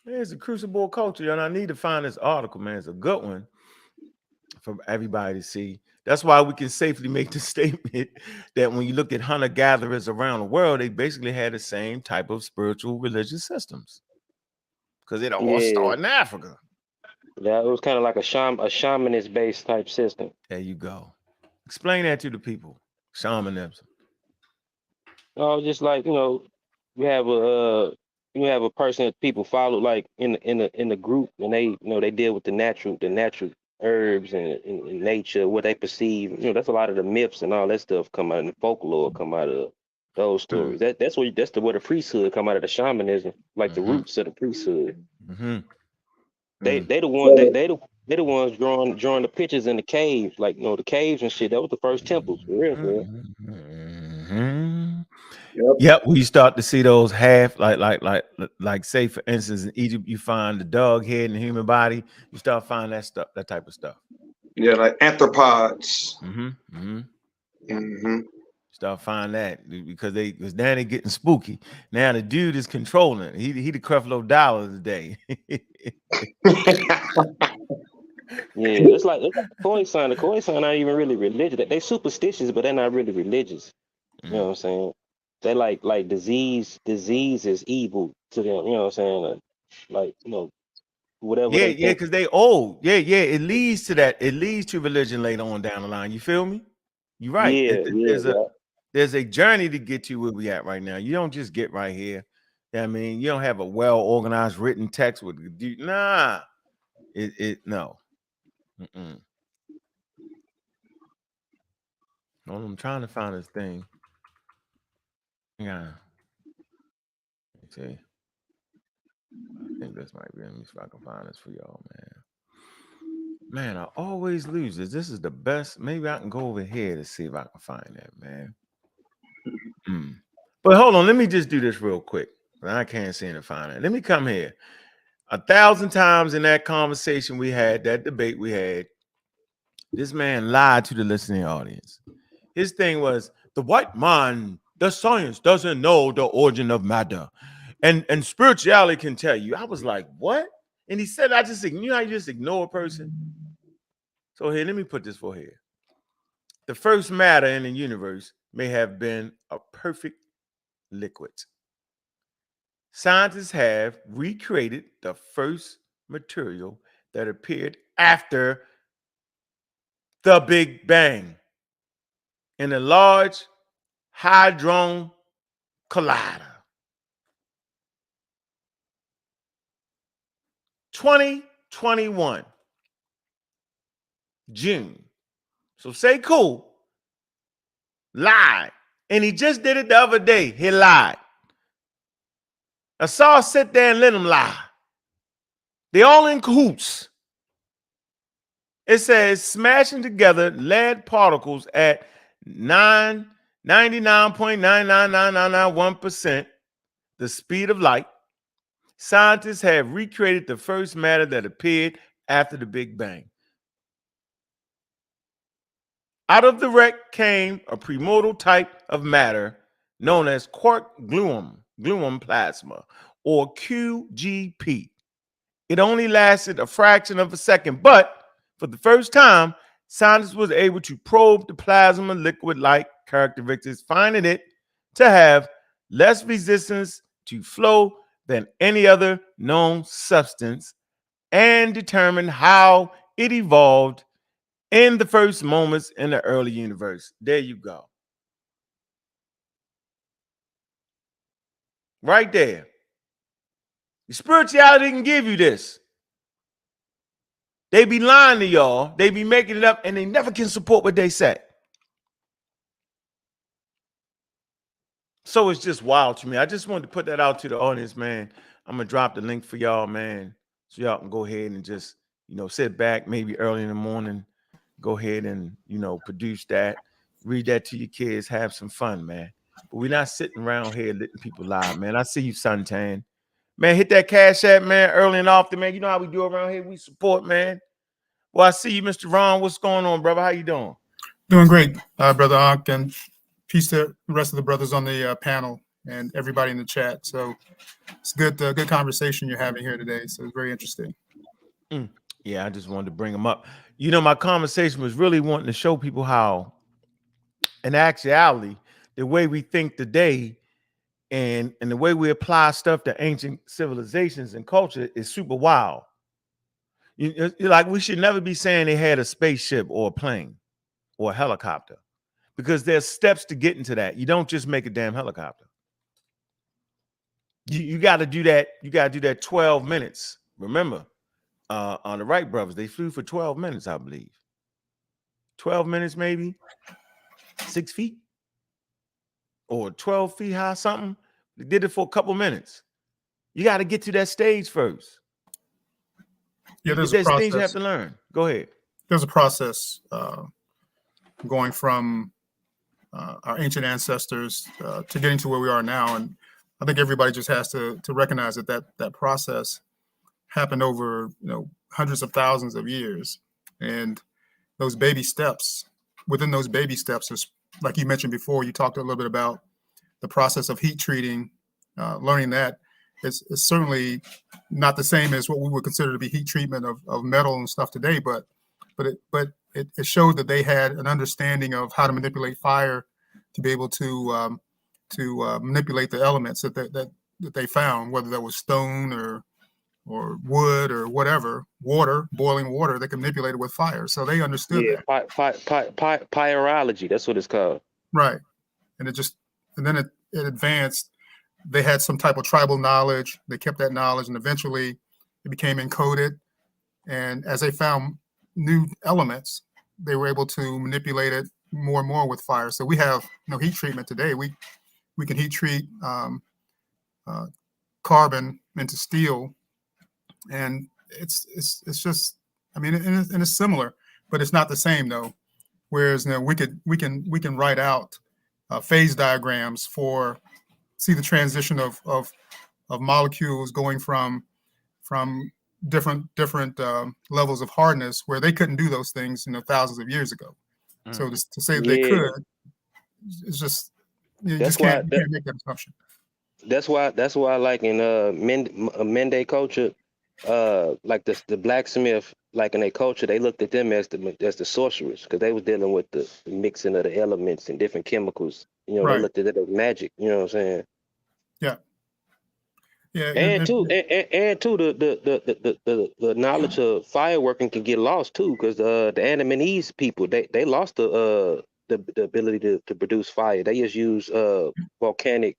It's a crucible culture, and I need to find this article, man. It's a good one for everybody to see. That's why we can safely make the statement that when you look at hunter-gatherers around the world, they basically had the same type of spiritual religious systems because it all started in Africa. Yeah, it was kind of like a shamanist-based type system. There you go. Explain that to the people. Shamanism. Oh, just like, you have a person that people follow, like in the group, and they deal with the natural herbs and nature, what they perceive. That's a lot of the myths and all that stuff come out, and the folklore come out of those stories. That's where the priesthood come out of, the shamanism, like the roots of the priesthood. They the ones drawing the pictures in the caves, like the caves and shit. That was the first temples, for real. Yep, we start to see those half like say for instance in Egypt you find the dog head in the human body. You start finding that type of stuff. Yeah, like arthropods. Start finding that because now they're getting spooky. Now the dude is controlling. He the Creflo Dollar today. Yeah, it's like the koi sign. The koi sign not even really religious. They superstitious, but they're not really religious. You know what I'm saying? They like disease is evil to them. You know what I'm saying? Like whatever. Yeah, because they old. Yeah, it leads to that. It leads to religion later on down the line. You feel me? You're right. There's a journey to get to where we at right now. You don't just get right here. I mean, you don't have a well organized written text with nah. No. I'm trying to find this thing. Yeah. Let's see. I think this might be. Let me see if I can find this for y'all, man. Man, I always lose this. This is the best. Maybe I can go over here to see if I can find that, man. But hold on, let me just do this real quick. I can't seem to find it. Let me come here. 1,000 times in that conversation we had, that debate we had, this man lied to the listening audience. His thing was the white man, the science doesn't know the origin of matter. And spirituality can tell you. I was like, what? And he said, how you just ignore a person? So here, let me put this for here. The first matter in the universe may have been a perfect liquid. Scientists have recreated the first material that appeared after the Big Bang in a large hadron collider. 2021, June. So Sekou lied. And he just did it the other day. He lied. I saw sit there and let him lie. They all in cahoots. It says smashing together lead particles at 99.9999991%, the speed of light. Scientists have recreated the first matter that appeared after the Big Bang. Out of the wreck came a primordial type of matter known as quark gluon plasma, or QGP. It only lasted a fraction of a second, but for the first time, scientists was able to probe the plasma liquid-like characteristics, finding it to have less resistance to flow than any other known substance, and determine how it evolved in the first moments in the early universe. There you go. Right there. The spirituality can give you this. They be lying to y'all. They be making it up, and they never can support what they say. So it's just wild to me. I just wanted to put that out to the audience, man. I'm going to drop the link for y'all, man, so y'all can go ahead and just, sit back maybe early in the morning, go ahead and, produce that, read that to your kids, have some fun, man. But we're not sitting around here letting people lie, man. I see you, Suntan. Man, hit that Cash App, man, early and often, man. You know how we do around here. We support, man. Well, I see you, Mr. Ron. What's going on, brother? How you doing? Doing great, Brother Ankh, and peace to the rest of the brothers on the panel and everybody in the chat. So it's good conversation you're having here today. So it's very interesting. Yeah, I just wanted to bring them up. My conversation was really wanting to show people how, in actuality, the way we think today and the way we apply stuff to ancient civilizations and culture is super wild. Like, we should never be saying they had a spaceship or a plane or a helicopter, because there's steps to get into that. You don't just make a damn helicopter. You got to do that. You got to do that 12 minutes. Remember, on the Wright brothers, they flew for 12 minutes, I believe. 12 minutes, maybe 6 feet or 12 feet high, something. They did it for a couple minutes. You got to get to that stage first. Yeah, there's a process. Things you have to learn. Go ahead. There's a process going from our ancient ancestors to getting to where we are now, and I think everybody just has to recognize that process happened over hundreds of thousands of years, and those baby steps. Within those baby steps, is like you mentioned before. You talked a little bit about the process of heat treating. Learning that is certainly not the same as what we would consider to be heat treatment of metal and stuff today, but it showed that they had an understanding of how to manipulate fire to be able to manipulate the elements that they found, whether that was stone or wood or whatever, boiling water. They can manipulate it with fire, so they understood that. Pyrology, that's what it's called. Right, and then it advanced. They had some type of tribal knowledge. They kept that knowledge, and eventually it became encoded. And as they found new elements, they were able to manipulate it more and more with fire. So we have heat treatment today. We can heat treat carbon into steel, and it's just, I mean, and it's similar, but it's not the same though. Whereas we can write out phase diagrams for see the transition of molecules going from different levels of hardness, where they couldn't do those things thousands of years ago. So to say they could, it's just you can't make that assumption. That's why like in Mende culture, like the blacksmith, like in their culture, they looked at them as the sorcerers, because they was dealing with the mixing of the elements and different chemicals. Right. They looked at it as magic. You know what I'm saying? Yeah. Yeah. And the knowledge of fireworking can get lost too, because the Andamanese people, they lost the ability to produce fire. They just use volcanic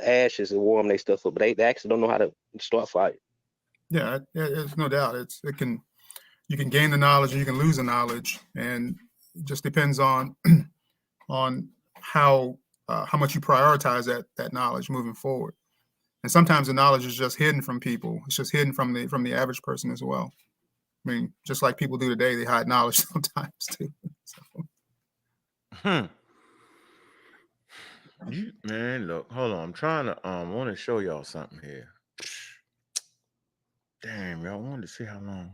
ashes and warm their stuff up, but they actually don't know how to start fire. Yeah, it's no doubt. You can gain the knowledge or you can lose the knowledge, and just depends on on how much you prioritize that knowledge moving forward. And sometimes the knowledge is just hidden from people. It's just hidden from the average person as well. I mean, just like people do today, they hide knowledge sometimes too. So. Man, look, hold on. I'm trying to want to show y'all something here. Damn, y'all wanted to see how long.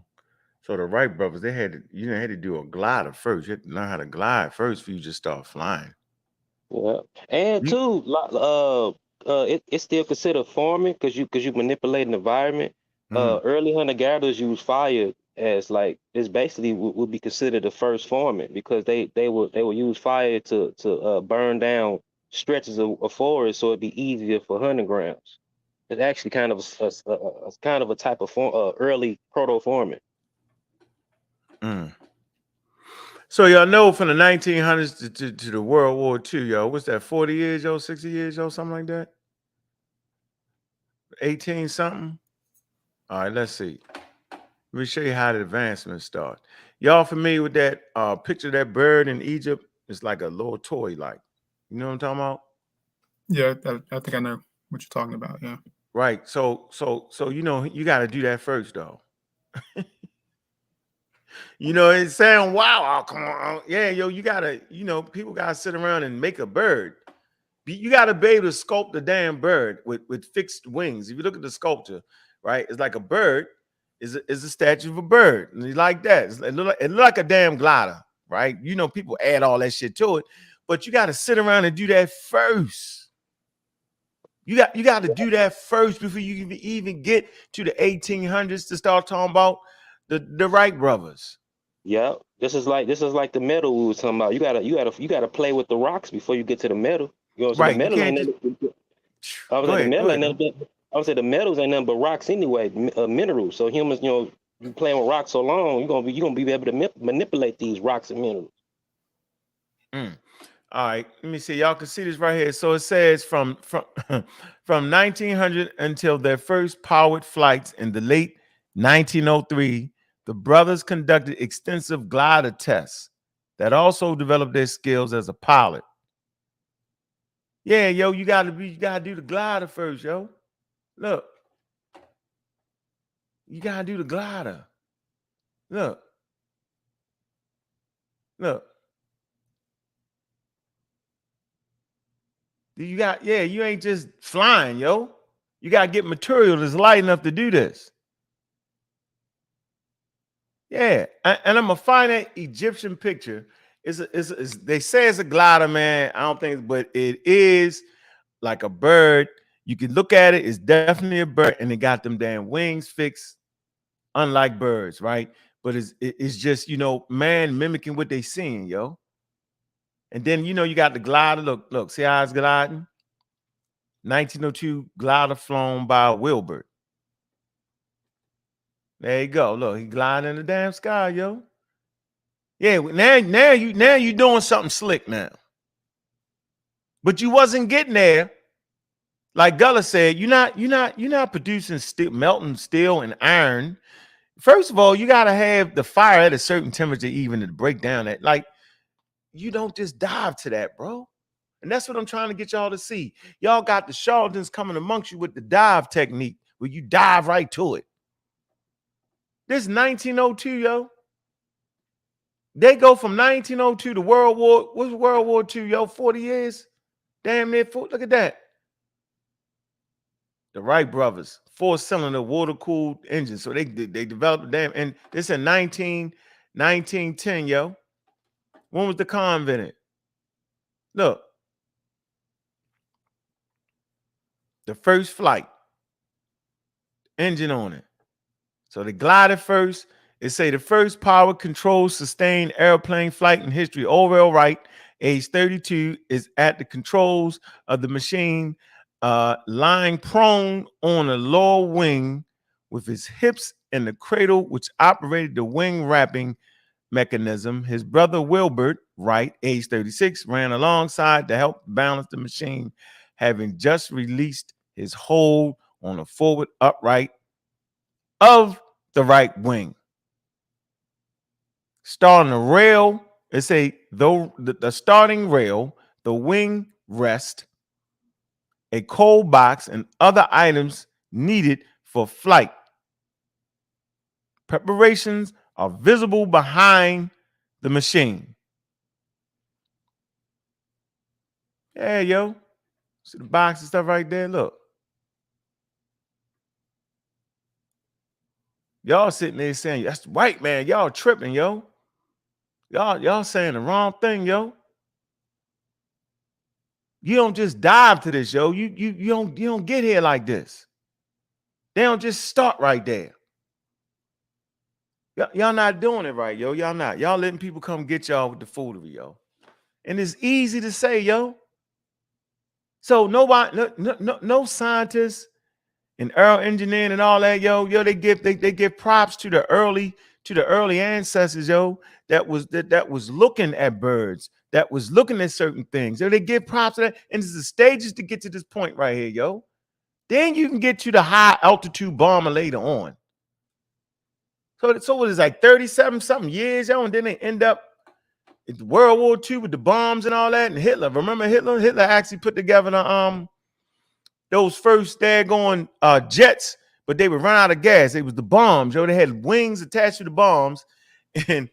So the Wright brothers, they had to do a glider first. You had to learn how to glide first before you just start flying. Yeah, and too, it's still considered farming because you manipulate an environment. Early hunter gatherers use fire as like it's basically would be considered the first farming because they will use fire to burn down stretches of forest so it'd be easier for hunting grounds. It's actually kind of a type of early proto farming. So y'all know from the 1900s to the World War II, yo, what's that? 40 years, yo, 60 years, yo, something like that. 18 something. All right, let's see. Let me show you how the advancements start. Y'all familiar with that picture of that bird in Egypt? It's like a little toy, like, you know what I'm talking about? Yeah, I think I know what you're talking about. Yeah. Right. So you know you got to do that first, though. You know, it sound wow. Oh, come on, yeah, yo, you gotta, people gotta sit around and make a bird. You gotta be able to sculpt the damn bird with fixed wings. If you look at the sculpture, right, it's like a bird is a statue of a bird, and you like that. It look like a damn glider, right? You know, people add all that shit to it, but you got to sit around and do that first. You got to do that first before you can even get to the 1800s to start talking about the Wright brothers. Yeah, this is like the metal we were talking about. You gotta play with the rocks before you get to the metal. You know, so Right, the metal ain't I would say the metals ain't nothing but rocks anyway, minerals. So humans, you playing with rocks so long, you're gonna be able to manipulate these rocks and minerals. All right, let me see. Y'all can see this right here. So it says from 1900 until their first powered flights in the late 1903, the brothers conducted extensive glider tests that also developed their skills as a pilot. Yeah, yo, you gotta do the glider first, yo. Look, you gotta do the glider. Look. You ain't just flying, yo. You gotta get material that's light enough to do this. Yeah, and I'm gonna find that Egyptian picture. They say it's a glider, man. I don't think, but it is like a bird. You can look at it. It's definitely a bird, and it got them damn wings fixed, unlike birds, right? But it's just man mimicking what they seeing, yo. And then you got the glider. Look, see how it's gliding. 1902 glider flown by Wilbert. There you go. Look, he gliding in the damn sky, yo. Yeah, now you doing something slick now. But you wasn't getting there. Like Gullah said, you're not producing melting steel and iron. First of all, you gotta have the fire at a certain temperature even to break down that. Like, you don't just dive to that, bro. And that's what I'm trying to get y'all to see. Y'all got the charlatans coming amongst you with the dive technique where you dive right to it. This 1902, yo. They go from 1902 to World War II, yo? 40 years? Damn near. Look at that. The Wright brothers, 4-cylinder water-cooled engine. So they developed damn, and this in 1910, yo. When was the car invented? Look. The first flight. Engine on it. So they glided first. It say the first power controlled sustained airplane flight in history. Orville Wright, age 32, is at the controls of the machine, lying prone on a lower wing with his hips in the cradle, which operated the wing wrapping mechanism. His brother Wilbert Wright, age 36, ran alongside to help balance the machine, having just released his hold on a forward upright of the right wing. Starting a rail It say though the starting rail, the wing rest, a cold box, and other items needed for flight. Preparations are visible behind the machine. Yeah, yo. See the box and stuff right there? Look. Y'all sitting there saying, that's right, man. Y'all tripping, yo. Y'all saying the wrong thing, yo. You don't just dive to this, yo. You don't get here like this. They don't just start right there. Y'all not doing it right, yo. Y'all not. Y'all letting people come get y'all with the foolery, yo. And it's easy to say, yo. So nobody, no scientists and aero engineering and all that, yo. They give props to the early ancestors, yo. That was looking at birds, that was looking at certain things. So they give props to that, and it's the stages to get to this point right here, yo. Then you can get to the high altitude bomber later on. So it is like 37 something years, yo, and then they end up in World War II with the bombs and all that. And Hitler, remember Hitler? Hitler actually put together those first daggone jets, but they would run out of gas. It was the bombs, yo. They had wings attached to the bombs, and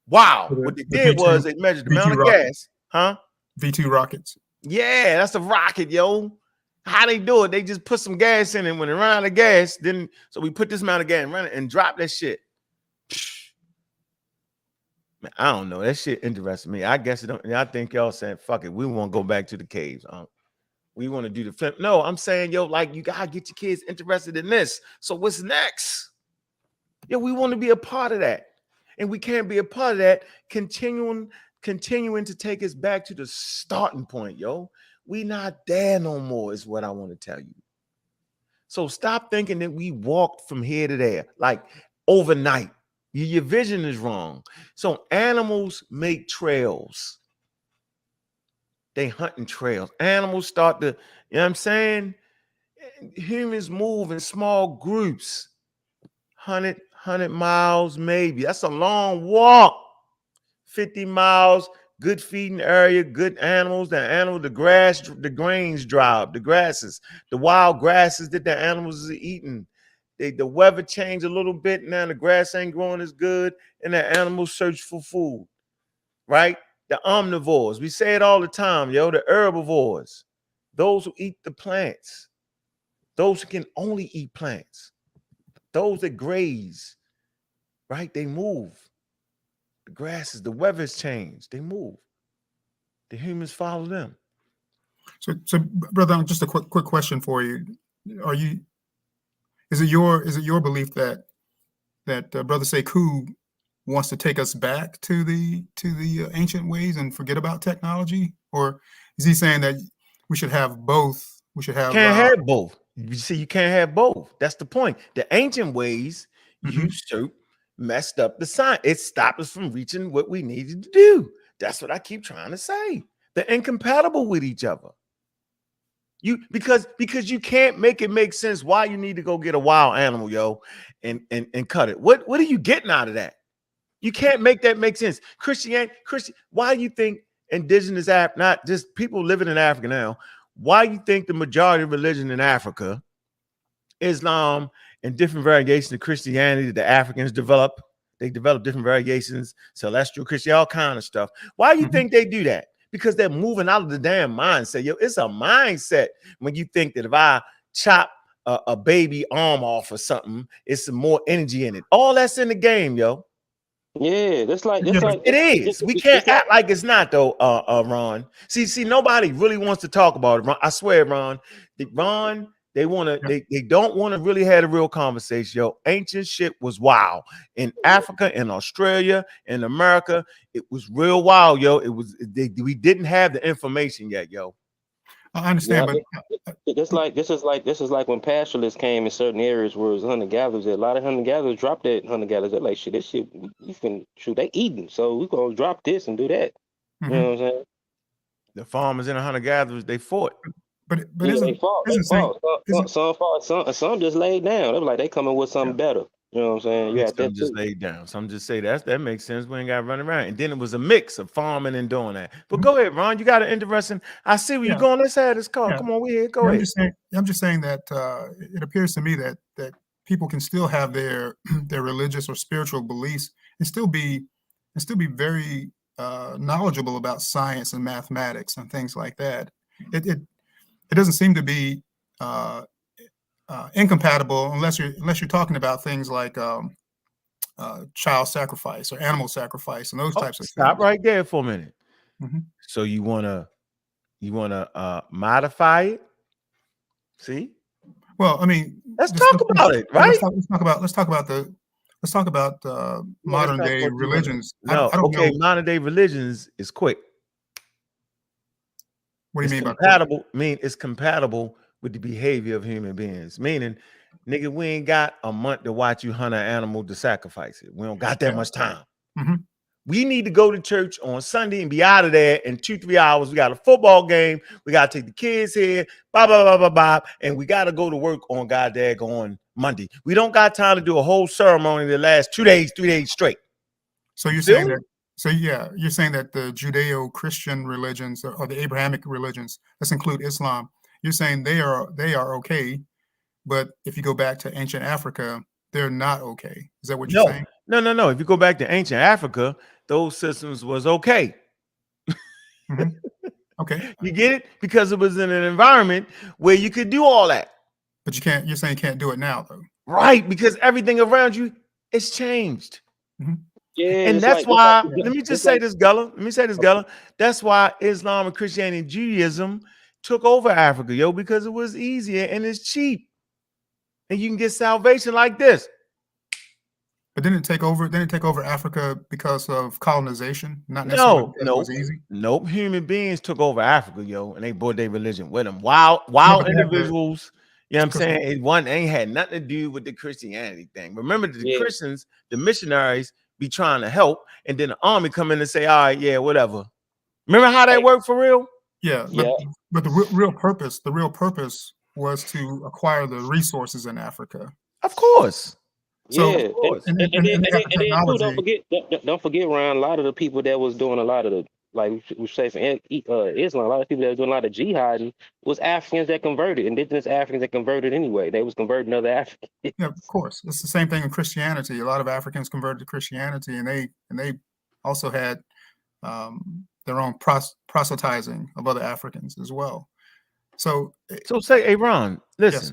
wow, what they did was they measured the amount of gas, huh? V2 rockets. Yeah, that's a rocket, yo. How they do it? They just put some gas in it. When they run out of gas, then so we put this amount of gas and run it and drop that shit. Man, I don't know. That shit interests me. I guess it don't. I think y'all saying fuck it. We want to go back to the caves. We want to do the flip. No, I'm saying, yo, like you gotta get your kids interested in this. So what's next? Yeah, we want to be a part of that, and we can't be a part of that. Continuing to take us back to the starting point, yo. We not there no more, is what I want to tell you. So stop thinking that we walked from here to there like overnight. Your vision is wrong. So animals make trails. They hunting trails. Animals start to, you know what I'm saying? Humans move in small groups. 100 miles maybe. That's a long walk. 50 miles, good feeding area, good animals. The grass, the grains drop, the grasses, the wild grasses that the animals are eating. The weather changed a little bit. Now the grass ain't growing as good, and the animals search for food, right? The omnivores, we say it all the time, yo. The herbivores, those who eat the plants, those who can only eat plants, those that graze, right? They move. The grasses, the weather's changed. They move. The humans follow them. So brother, just a quick question for you. Is it your belief that Brother Sekou wants to take us back to the ancient ways and forget about technology, or is he saying that we should have both? We should have have both. You see, you can't have both. That's the point. The ancient ways usurped, messed up the science. It stopped us from reaching what we needed to do. That's what I keep trying to say. They're incompatible with each other. Because you can't make it make sense why you need to go get a wild animal, yo, and cut it. What are you getting out of that? You can't make that make sense. Why do you think indigenous not just people living in Africa now, why do you think the majority of religion in Africa, Islam and different variations of Christianity that the Africans develop? They develop different variations, celestial Christianity, all kind of stuff. Why do you think they do that? Because they're moving out of the damn mindset. Yo, it's a mindset when you think that if I chop a baby arm off or something, it's some more energy in it. All that's in the game, yo. Yeah, it is. We can't act like it's not though, Ron. See, nobody really wants to talk about it, Ron. I swear, Ron. They don't want to really have a real conversation, yo. Ancient shit was wild in Africa, in Australia, in America. It was real wild, yo. We didn't have the information yet, yo. I understand, but this is like when pastoralists came in certain areas where it was hunter gatherers. A lot of hunter gatherers dropped that hunter gatherers. They're like, shit, this shit, you can shoot. They eating, so we gonna drop this and do that. You know what I'm saying? The farmers and the hunter gatherers, they fought. But they fought. Some just laid down. They were like, they coming with something better. You know what I'm saying? You had Some that just too. laid down. Some just say that makes sense. We ain't got to run around. And then it was a mix of farming and doing that. But go ahead, Ron. You got an interesting. I see where you're going. Let's have this call. Yeah. Come on, we here. Go ahead. I'm just saying that it appears to me that people can still have their religious or spiritual beliefs and still be very knowledgeable about science and mathematics and things like that. It doesn't seem to be incompatible unless you're talking about things like child sacrifice or animal sacrifice and those types of things. Stop right there for a minute. Mm-hmm. So you wanna modify it? See? Well, I mean, let's talk about it, right? Let's talk about modern day religions. No, I don't know. Modern day religions is quick. What do you mean compatible? By quick? It's compatible with the behavior of human beings. Meaning, nigga, we ain't got a month to watch you hunt an animal to sacrifice it. We don't got that much time. Mm-hmm. We need to go to church on Sunday and be out of there in 2-3 hours. We got a football game. We got to take the kids here, and we got to go to work on on Monday. We don't got time to do a whole ceremony that lasts 2 days, 3 days straight. So you're saying that? So you're saying that the Judeo-Christian religions or the Abrahamic religions, let's include Islam, you're saying they are okay, but if you go back to ancient Africa, they're not okay. Is that what you're saying? No. If you go back to ancient Africa, those systems was okay. Mm-hmm. Okay. You get it? Because it was in an environment where you could do all that. But you're saying you can't do it now, though. Right, because everything around you is changed. Mm-hmm. Yeah, and that's why, let me say this, Gullah. That's why Islam and Christianity and Judaism took over Africa, because it was easier and it's cheap. And you can get salvation like this. But didn't it take over Africa because of colonization? Not necessarily because it was easy. Nope. Human beings took over Africa, and they brought their religion with them. Wild individuals. You know what I'm saying? It ain't had nothing to do with the Christianity thing. Remember, the Christians, the missionaries, be trying to help, and then the army come in and say, all right, yeah, whatever. Remember how that worked for real? Yeah. But the real purpose was to acquire the resources in Africa. Of course. So, and don't forget, Ryan, a lot of the people that was doing a lot of the, like we say for Islam, a lot of people that was doing a lot of jihading was Africans that converted, indigenous Africans that converted anyway. They was converting other Africans. Yeah, of course. It's the same thing in Christianity. A lot of Africans converted to Christianity, and they also had their own proselytizing of other Africans as well. So say, hey, Ron, listen. Yes.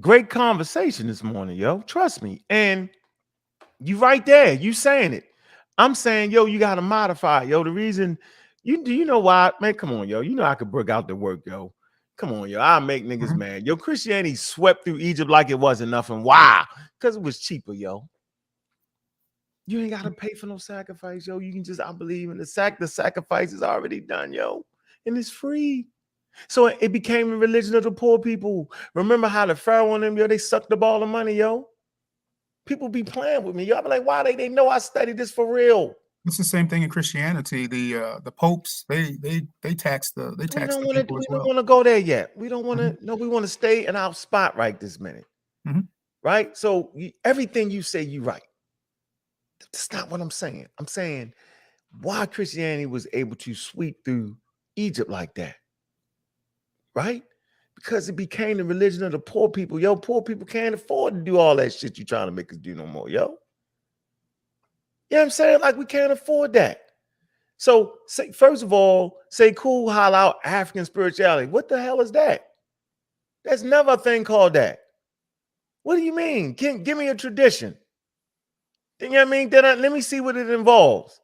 Great conversation this morning, trust me. And you right there, you saying it. I'm saying, you got to modify, the reason you know why, man, come on, I could break out the work, come on, I'll make niggas mad. Christianity swept through Egypt like it wasn't nothing. Why? Because it was cheaper, You ain't got to pay for no sacrifice, You can just, I believe in the sacrifice is already done, and it's free. So it became a religion of the poor people. Remember how the Pharaoh and them, they sucked up all the money, People be playing with me. Y'all be like, why they know I studied this for real? It's the same thing in Christianity. The popes, they tax the people as well. We don't want to go there yet. We don't want to. No, we want to stay in our spot right this minute. Right. So everything you say, you right. That's not what I'm saying. I'm saying why Christianity was able to sweep through Egypt like that. Right? Because it became the religion of the poor people. Poor people can't afford to do all that shit you trying to make us do no more, You know what I'm saying? Like, we can't afford that. So, first of all, cool, holler out African spirituality. What the hell is that? There's never a thing called that. What do you mean? Give me a tradition. You know what I mean? Then let me see what it involves.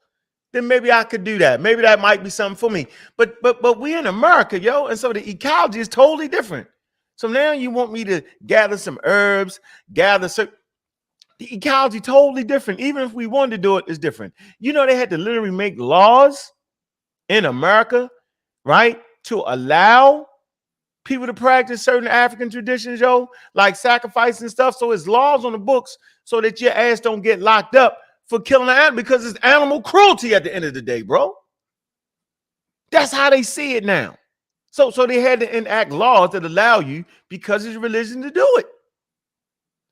Then maybe I could do that. Maybe that might be something for me. But we in America, and so the ecology is totally different. So now you want me to gather some herbs, the ecology totally different. Even if we wanted to do it, it's different. They had to literally make laws in America, right, to allow people to practice certain African traditions, like sacrifice and stuff. So it's laws on the books so that your ass don't get locked up for killing an animal, because it's animal cruelty at the end of the day, bro. That's how they see it now. So they had to enact laws that allow you, because it's religion, to do it.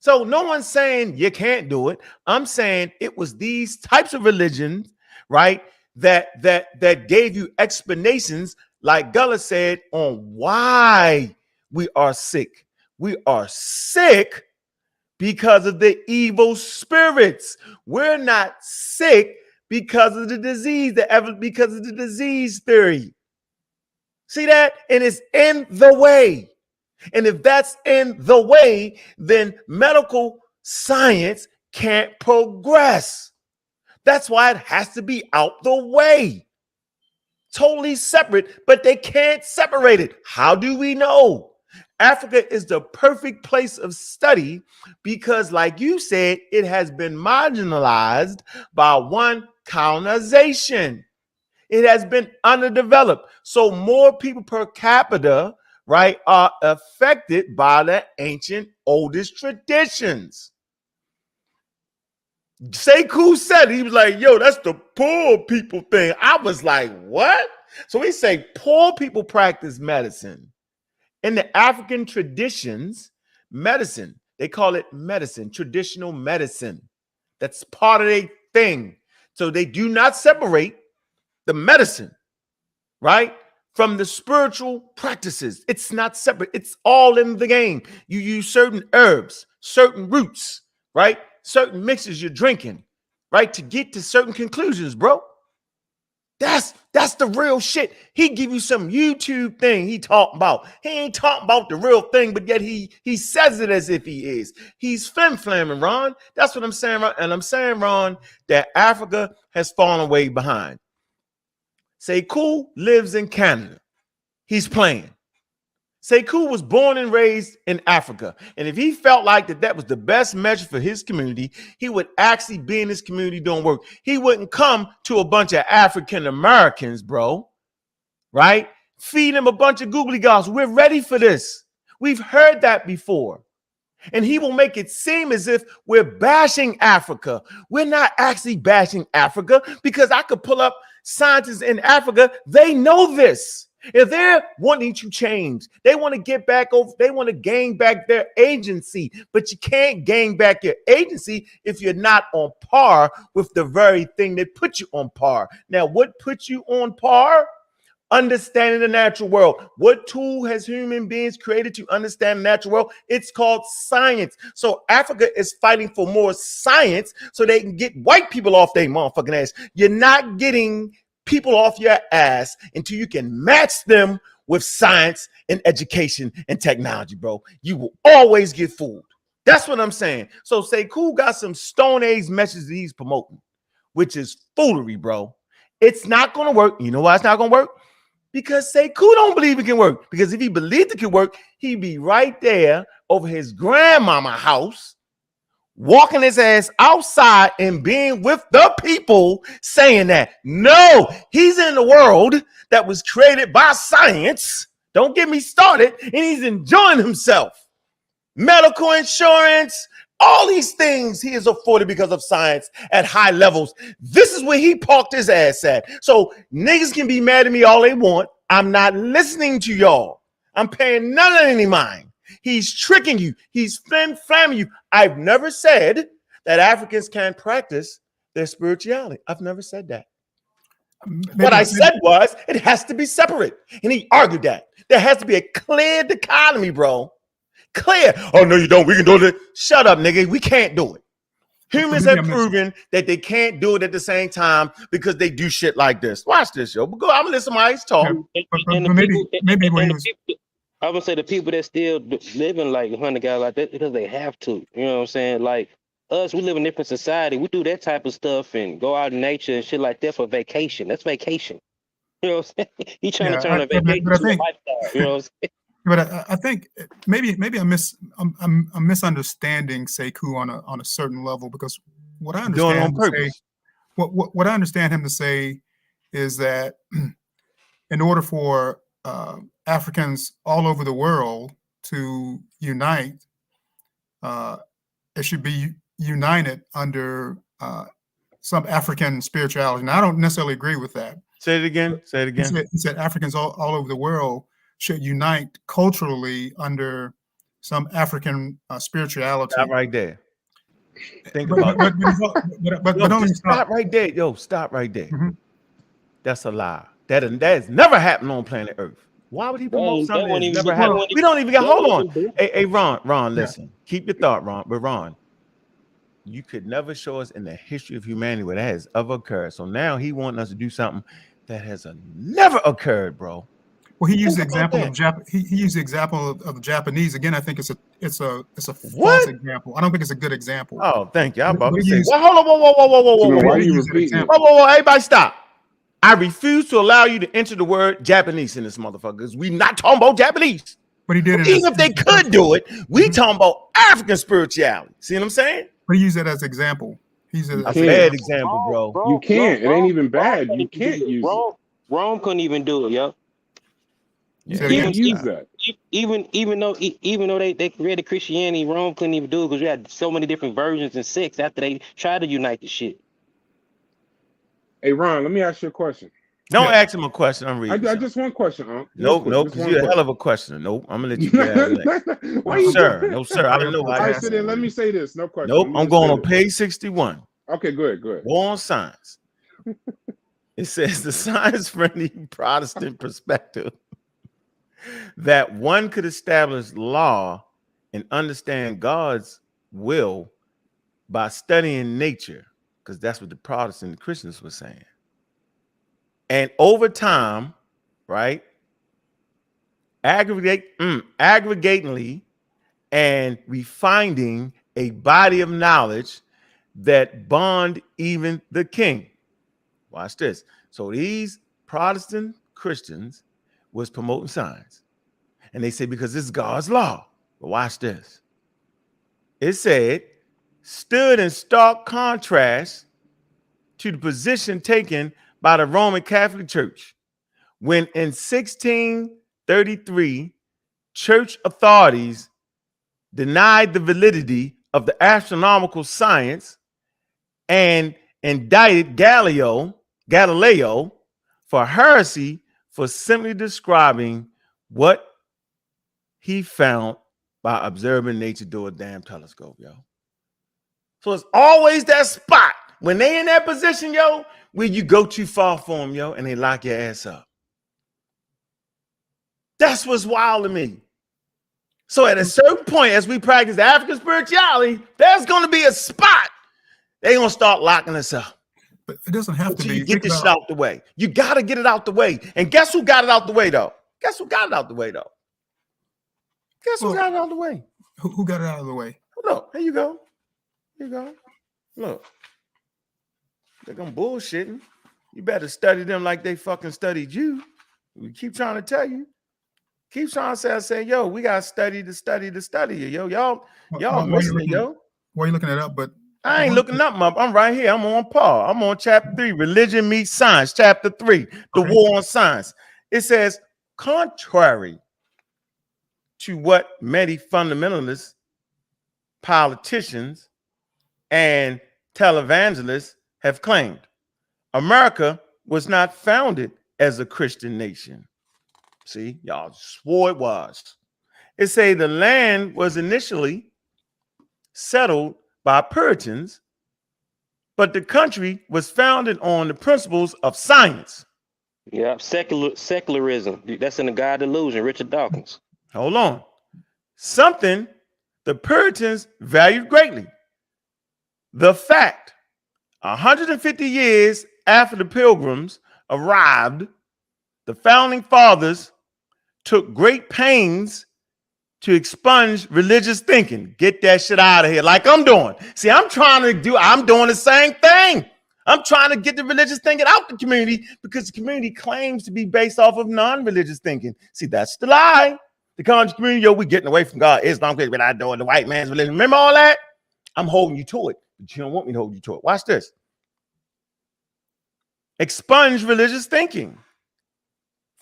So no one's saying you can't do it. I'm saying it was these types of religions, right, that gave you explanations, like Gullah said, on why we are sick. We are sick because of the evil spirits. We're not sick because of the disease, because of the disease theory. See that? And it's in the way. And if that's in the way, then medical science can't progress. That's why it has to be out the way. Totally separate, but they can't separate it. How do we know? Africa is the perfect place of study because, like you said, it has been marginalized by one colonization. It has been underdeveloped. So more people per capita, right, are affected by the ancient oldest traditions. Sekou said, he was like, yo, that's the poor people thing. I was like, what? So we say poor people practice medicine. In the African traditions, medicine, they call it medicine, traditional medicine. That's part of their thing. So they do not separate the medicine, right, from the spiritual practices. It's not separate. It's all in the game. You use certain herbs, certain roots, right, certain mixes you're drinking, right, to get to certain conclusions, bro. That's the real shit. He give you some YouTube thing he talking about. He ain't talking about the real thing, but yet he says it as if he is. He's flim-flamming, Ron. That's what I'm saying, Ron. And I'm saying, Ron, that Africa has fallen way behind. Sekou lives in Canada. He's playing. Sekou was born and raised in Africa. And if he felt like that was the best measure for his community, he would actually be in his community doing work. He wouldn't come to a bunch of African Americans, bro, right? Feed him a bunch of googly gobbs. We're ready for this. We've heard that before. And he will make it seem as if we're bashing Africa. We're not actually bashing Africa, because I could pull up scientists in Africa. They know this. If they're wanting to change, they want to get back over, they want to gain back their agency, but you can't gain back your agency if you're not on par with the very thing that put you on par. Now, what puts you on par? Understanding the natural world. What tool has human beings created to understand the natural world? It's called science. So Africa is fighting for more science so they can get white people off their motherfucking ass. You're not getting people off your ass until you can match them with science and education and technology, bro. You will always get fooled. That's what I'm saying. So Sekou got some Stone Age messages that he's promoting, which is foolery, bro. It's not going to work. You know why it's not going to work? Because Sekou don't believe it can work. Because if he believed it could work, he'd be right there over his grandmama house, walking his ass outside and being with the people saying that. No, he's in the world that was created by science. Don't get me started. And he's enjoying himself. Medical insurance, all these things he is afforded because of science at high levels. This is where he parked his ass at. So niggas can be mad at me all they want. I'm not listening to y'all. I'm paying none of any mind. He's tricking you. He's flamming you. I've never said that Africans can't practice their spirituality. I've never said that. What I said was it has to be separate. And he argued that. There has to be a clear dichotomy, bro. Clear. Oh, no, you don't. We can do it. Shut up, nigga. We can't do it. Humans have proven that they can't do it at the same time because they do shit like this. Watch this, yo. I'm going to listen to my eyes talk. Maybe when I would say the people that still living like 100 guys like that because they have to. You know what I'm saying? Like us, we live in a different society. We do that type of stuff and go out in nature and shit like that for vacation. That's vacation. You know what I'm saying? You trying to turn a vacation to a lifestyle. You know what I'm saying? But I think maybe I'm misunderstanding Sekou on a certain level, because what I understand what I understand him to say is that in order for Africans all over the world to unite, it should be united under some African spirituality. And I don't necessarily agree with that. Say it again. Say it again. He said Africans all over the world should unite culturally under some African spirituality. Stop right there. Think But about it. But only stop right there. Yo, stop right there. Mm-hmm. That's a lie. That has never happened on planet Earth. Why would he promote something that's never happened? We don't even get. Hold on. Hey, Ron, listen. Keep your thought, Ron. But Ron, you could never show us in the history of humanity where that has ever occurred. So now he wants us to do something that has never occurred, bro. Well, he used the example of he used the example of the Japanese. Again, I think it's a false example. I don't think it's a good example. Oh, thank you. I'm about to say, hold on, whoa. Why you repeating it? Whoa, everybody stop. I refuse to allow you to enter the word Japanese in this motherfucker, because we not talking about Japanese. But he did it. Even if they could do it, we talking about African spirituality. See what I'm saying? But he used it as example. He's a bad example, bro. You can't. It ain't even bad. You can't use it. Rome couldn't even do it, yo. Yeah, Even though they created Christianity, Rome couldn't even do it because we had so many different versions and sects after they tried to unite the shit. Hey Ron, let me ask you a question. Don't ask him a question. I'm reading. I just one question, huh? Nope, because you're a hell of a questioner. Nope, I'm gonna let you get out of that. No, sir. I don't know. All right, so then let me say this. No question. Nope, I'm going on page 61. Okay, good. War on science. It says the science-friendly Protestant perspective that one could establish law and understand God's will by studying nature, because that's what the Protestant and Christians were saying. And over time, right, aggregatingly and refining a body of knowledge that bond even the king. Watch this. So these Protestant Christians was promoting science. And they say, because this is God's law. But watch this. It said, stood in stark contrast to the position taken by the Roman Catholic Church when in 1633, church authorities denied the validity of the astronomical science and indicted Galileo for heresy for simply describing what he found by observing nature through a damn telescope, yo. So it's always that spot when they in that position, yo, where you go too far for them, yo, and they lock your ass up. That's what's wild to me. So at a certain point, as we practice African spirituality, there's going to be a spot they're going to start locking us up. But it doesn't have to be. Get this shit out the way. You got to get it out the way. And guess who got it out the way, though? Guess who got it out the way? Who got it out of the way? Who got it out of the way? Look, here you go. Look. They're going bullshitting. You better study them like they fucking studied you. We keep trying to tell you. Keep trying to say, yo, we got to study to study. Yo, y'all missing it, yo. Why are you looking it up? But I ain't looking up, I'm right here. I'm on Paul. I'm on chapter 3, religion meets science, chapter 3, the war on science. It says, contrary to what many fundamentalists, politicians, and televangelists have claimed, America was not founded as a Christian nation. See, y'all swore it was. It say the land was initially settled by Puritans, but the country was founded on the principles of science. Yeah, secularism. That's in The God Delusion, Richard Dawkins. Hold on. Something the Puritans valued greatly. The fact, 150 years after the Pilgrims arrived, the founding fathers took great pains to expunge religious thinking. Get that shit out of here, like I'm doing. See, I'm doing the same thing. I'm trying to get the religious thinking out the community because the community claims to be based off of non-religious thinking. See, that's the lie. The conscious community, yo, we getting away from God. Islam, we're not doing the white man's religion. Remember all that? I'm holding you to it, but you don't want me to hold you to it. Watch this. Expunge religious thinking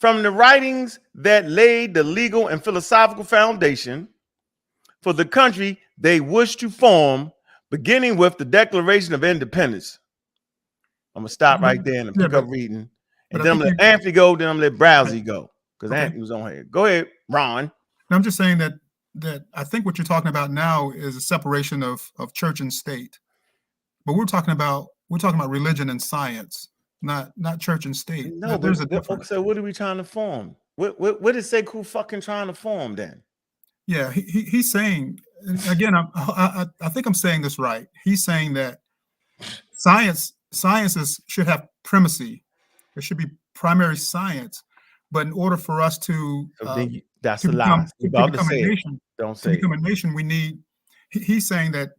from the writings that laid the legal and philosophical foundation for the country they wish to form, beginning with the Declaration of Independence. I'm going to stop right there and pick up reading. And then I'm going to let Anthony go, then I'm going to let Browsy go. Because Anthony was on here. Go ahead, Ron. I'm just saying that I think what you're talking about now is a separation of church and state. But we're talking about religion and science, not church and state. No, There's a difference. So what are we trying to form? What is Sekou fucking trying to form then? Yeah, he's saying, again, I think I'm saying this right. He's saying that sciences should have primacy. There should be primary science, but in order for us to that's a lie. To become a nation, don't say become a nation, we need. He's saying that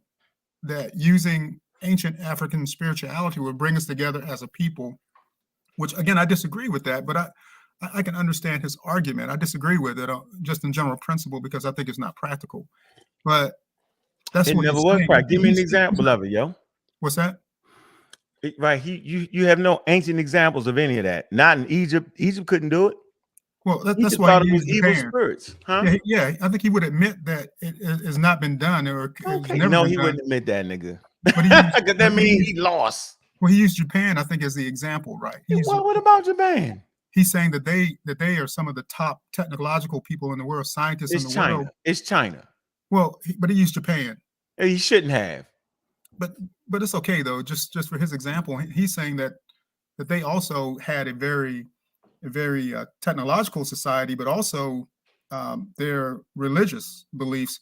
using ancient African spirituality would bring us together as a people. Which again, I disagree with that, but I can understand his argument. I disagree with it just in general principle because I think it's not practical. But that's what never was practical. Give me an example of it, yo. What's that? Right, you have no ancient examples of any of that. Not in Egypt. Egypt couldn't do it. Well, that's why he used evil Japan. Spirits, huh? Yeah, I think he would admit that it has not been done. Or okay. No, he wouldn't admit that, nigga. Because that means he lost. Well, he used Japan, I think, as the example, right? What about Japan? He's saying that they are some of the top technological people in the world, scientists in the world. It's China. Well, but he used Japan. He shouldn't have. But it's okay though. Just for his example, he's saying that they also had a very technological society, but also their religious beliefs.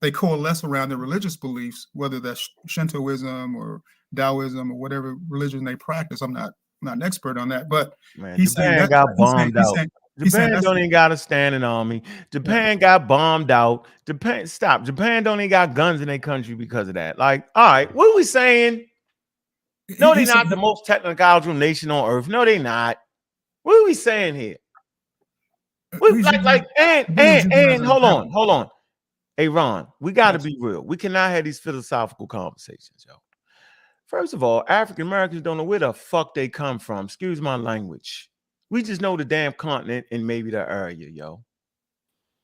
They coalesce around their religious beliefs, whether that's Shintoism or Taoism or whatever religion they practice. I'm not an expert on that, but he's Japan saying that got bombed out. Japan don't even got a standing army. Japan got bombed out. Japan don't even got guns in their country because of that. Like, all right, what are we saying? No, they're not the most technological nation on earth. No, they're not. What are we saying here? And hold on. Hey, Ron, we got to be real. We cannot have these philosophical conversations, yo. First of all, African Americans don't know where the fuck they come from. Excuse my language. We just know the damn continent and maybe the area, yo.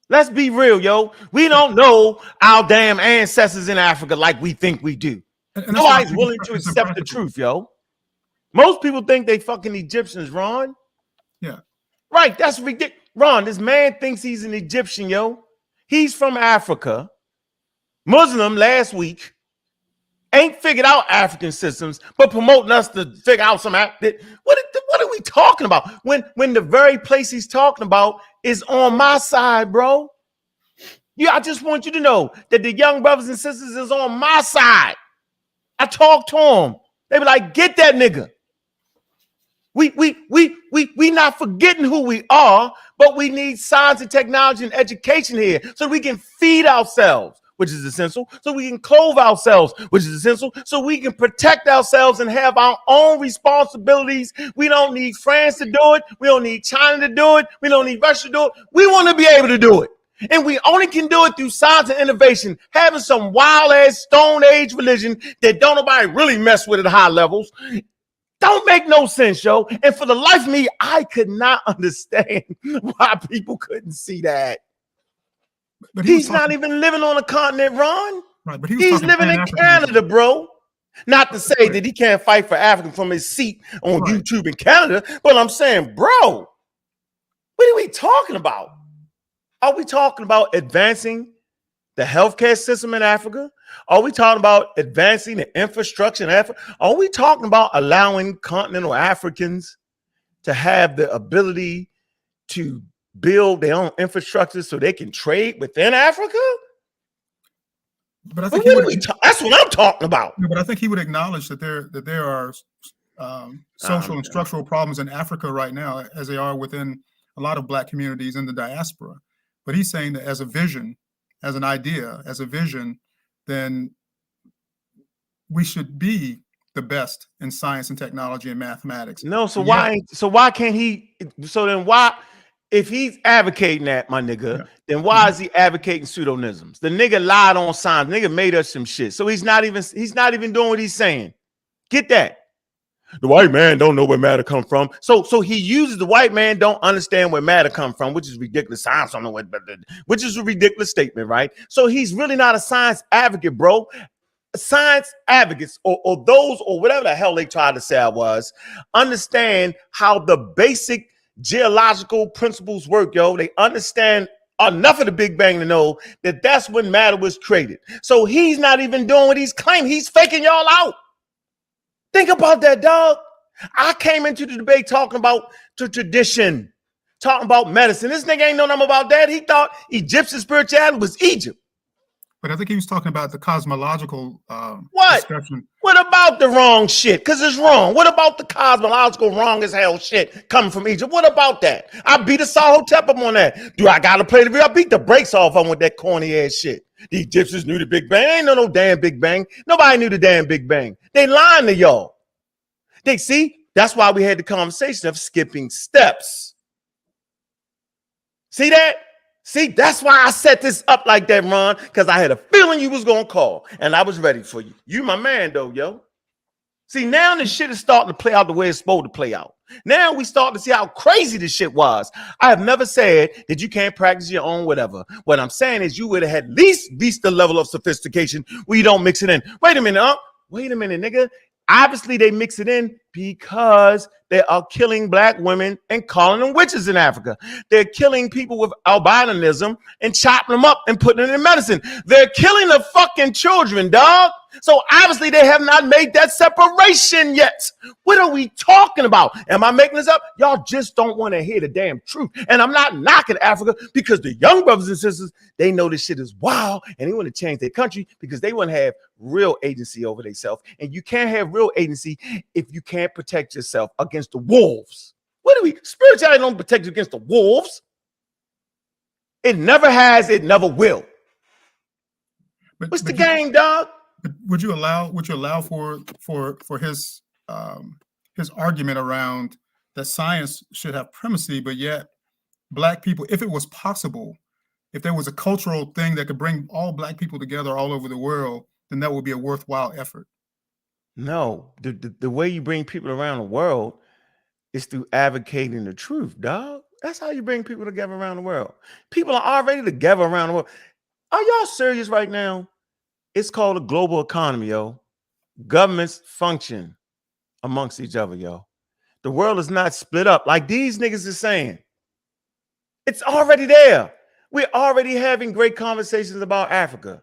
Let's be real, yo. We don't know our damn ancestors in Africa like we think we do. Nobody's willing to accept the truth, yo. Most people think they fucking Egyptians, Ron. Yeah. Right, that's ridiculous. Ron, this man thinks he's an Egyptian, yo. He's from Africa. Muslim last week. Ain't figured out African systems, but promoting us to figure out some. What are we talking about? When the very place he's talking about is on my side, bro. Yeah, I just want you to know that the young brothers and sisters is on my side. I talk to them. They be like, get that nigga. We not forgetting who we are, but we need science and technology and education here so we can feed ourselves, which is essential, so we can clothe ourselves, which is essential, so we can protect ourselves and have our own responsibilities. We don't need France to do it. We don't need China to do it. We don't need Russia to do it. We want to be able to do it. And we only can do it through science and innovation, having some wild-ass Stone Age religion that don't nobody really mess with at high levels. Don't make no sense, yo. And for the life of me, I could not understand why people couldn't see that. But he's not even living on a continent, Ron. Right, but he's living in Canada, bro. Not to say that he can't fight for Africa from his seat on YouTube in Canada, but I'm saying, bro, what are we talking about? Are we talking about advancing the healthcare system in Africa? Are we talking about advancing the infrastructure in Africa? Are we talking about allowing continental Africans to have the ability to build their own infrastructure so they can trade within Africa? But I think that's what I'm talking about. But I think he would acknowledge that there are social and structural problems in Africa right now, as they are within a lot of Black communities in the diaspora. But he's saying that as a vision, as an idea, as a vision, then we should be the best in science and technology and mathematics. No, why can't he? So then why, if he's advocating that, my nigga, then why is he advocating pseudonisms? The nigga lied on science. The nigga made us some shit. So he's not even doing what he's saying. Get that. The white man don't know where matter come from. So he uses the white man don't understand where matter come from, which is ridiculous. Science don't know which is a ridiculous statement, right? So he's really not a science advocate, bro. Science advocates or those or whatever the hell they tried to say I was, understand how the basic geological principles work, yo. They understand enough of the Big Bang to know that that's when matter was created. So he's not even doing what he's claiming. He's faking y'all out. Think about that, dog. I came into the debate talking about the tradition, talking about medicine. This nigga ain't know nothing about that. He thought Egyptian spirituality was Egypt. But I think he was talking about the cosmological discussion. What about the wrong shit? Because it's wrong. What about the cosmological wrong as hell shit coming from Egypt? What about that? I beat a Sahotep on that. Do I got to play the video? I beat the brakes off on with that corny ass shit. The Egyptians knew the Big Bang. Ain't no damn Big Bang. Nobody knew the damn Big Bang. They lying to y'all. They see, that's why we had the conversation of skipping steps. See that? See, that's why I set this up like that, Ron, because I had a feeling you was going to call, and I was ready for you. You my man, though, yo. See, now this shit is starting to play out the way it's supposed to play out. Now we start to see how crazy this shit was. I have never said that you can't practice your own whatever. What I'm saying is you would have at least reached the level of sophistication where you don't mix it in. Wait a minute, wait a minute, nigga. Obviously, they mix it in because they are killing black women and calling them witches in Africa. They're killing people with albinism and chopping them up and putting it in medicine. They're killing the fucking children, dog. So obviously, they have not made that separation yet. What are we talking about? Am I making this up? Y'all just don't want to hear the damn truth. And I'm not knocking Africa because the young brothers and sisters, they know this shit is wild and they want to change their country because they want to have real agency over themselves. And you can't have real agency if you can't protect yourself against the wolves. What do we? Spirituality don't protect you against the wolves. It never has, it never will. What's the game, dog? Would you allow for his argument around that science should have primacy, but yet black people, if it was possible, if there was a cultural thing that could bring all black people together all over the world, then that would be a worthwhile effort? No, the way you bring people around the world is through advocating the truth, dog. That's how you bring people together around the world. People are already together around the world. Are y'all serious right now? It's called a global economy, yo. Governments function amongst each other, yo. The world is not split up like these niggas are saying. It's already there. We're already having great conversations about Africa.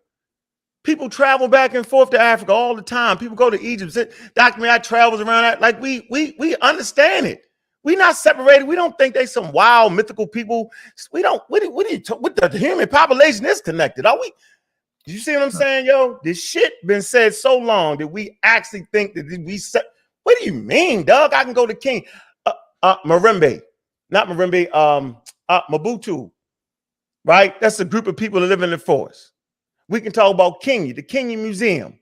People travel back and forth to Africa all the time. People go to Egypt. Dr. May, I travels around that. Like we understand it. We're not separated. We don't think they some wild mythical people. We don't. What do you talk, with the human population is connected? Are we? You see what I'm saying, yo? This shit been said so long that we actually think that we set. What do you mean, dog? I can go to King Marimbe, not Marimbe. Mabutu, right? That's a group of people that live in the forest. We can talk about Kenya, the Kenya Museum,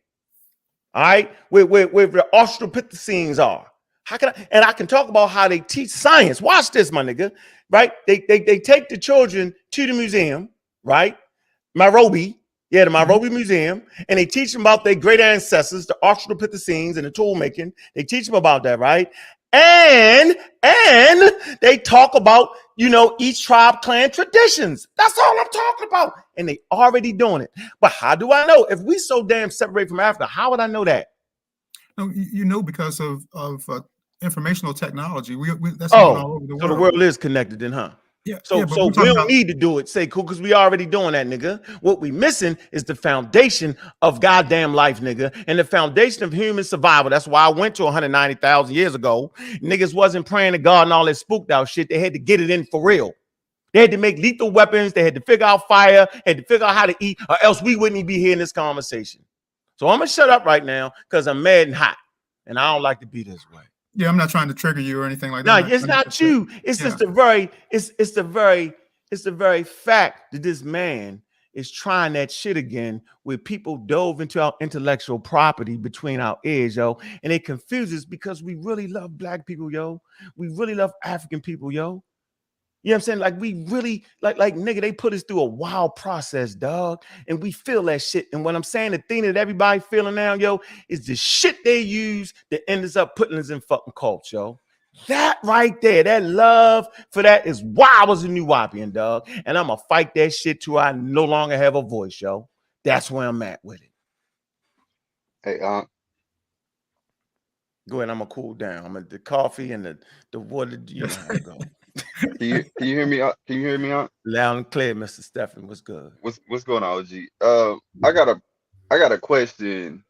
all right, where the Australopithecines are. How can I? And I can talk about how they teach science. Watch this, my nigga, right? They take the children to the museum, right? Nairobi, the Nairobi Museum, and they teach them about their great ancestors, the Australopithecines and the tool making. They teach them about that, right? And they talk about, each tribe, clan traditions. That's all I'm talking about. And they already doing it. But how do I know? If we so damn separate from Africa, how would I know that? No, because of informational technology. That's all over the world. So the world is connected then, huh? Yeah. So we don't need to do it. Say cool, because we already doing that, nigga. What we missing is the foundation of goddamn life, nigga, and the foundation of human survival. That's why I went to 190,000 years ago. Niggas wasn't praying to God and all that spooked out shit. They had to get it in for real. They had to make lethal weapons. They had to figure out fire. Had to figure out how to eat, or else we wouldn't even be here in this conversation. So I'm gonna shut up right now because I'm mad and hot, and I don't like to be this way. Yeah, I'm not trying to trigger you or anything like that. No, it's not you. It's just the very fact that this man is trying that shit again, where people dove into our intellectual property between our ears, yo, and it confuses because we really love black people, yo. We really love African people, yo. You know what I'm saying? Like we really like nigga, they put us through a wild process, dog. And we feel that shit. And what I'm saying, the thing that everybody feeling now, yo, is the shit they use that ends up putting us in fucking cult, yo. That right there, that love for that is why I was a New Wapian, dog. And I'm gonna fight that shit till I no longer have a voice, yo. That's where I'm at with it. Hey, go ahead, I'm gonna cool down. I'm gonna the coffee and the water, you know how to go. Can you hear me? Can you hear me on? Loud and clear, Mr. Stephen. What's good? What's going on, OG? I got a question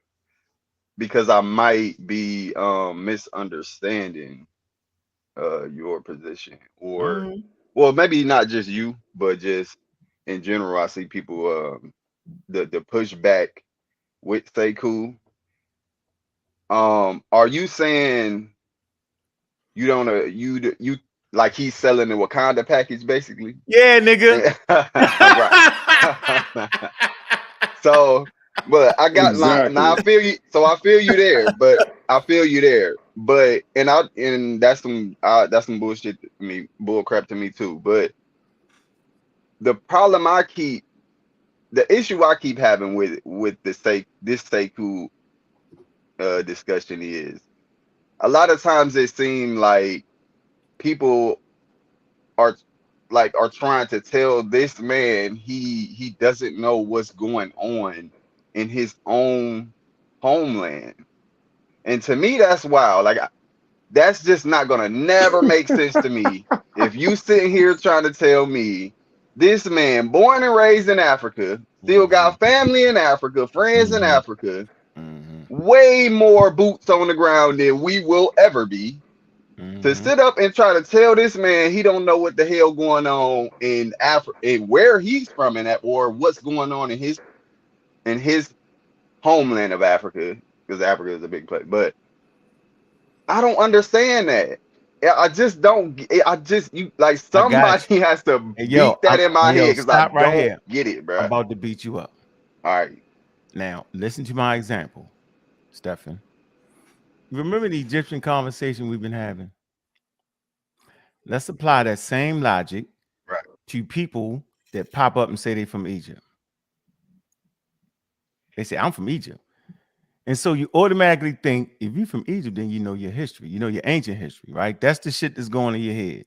because I might be misunderstanding your position, or well, maybe not just you, but just in general. I see people the pushback with Sekou. Are you saying you don't you like he's selling the Wakanda package basically? Yeah, nigga. Right. So, but I got Exactly. now I feel you. So I feel you there, but I feel you there. But and that's some bullshit to me, bull crap to me too. But the problem the issue I keep having with this Sekou discussion is a lot of times it seems like people are are trying to tell this man he doesn't know what's going on in his own homeland. And to me that's wild. Like that's just not gonna never make sense to me if you sitting here trying to tell me this man born and raised in Africa, still got family in Africa, friends in Africa, way more boots on the ground than we will ever be. To sit up and try to tell this man he don't know what the hell going on in Africa and where he's from or what's going on in his homeland of Africa, because Africa is a big place. But I don't understand that. I just don't. Somebody has to beat that in my head because I don't get it, bro. I'm about to beat you up. All right. Now listen to my example, Stephen. Remember the Egyptian conversation we've been having? Let's apply that same logic to people that pop up and say they're from Egypt. They say, I'm from Egypt. And so you automatically think if you're from Egypt, then you know your history, you know your ancient history, right? That's the shit that's going in your head,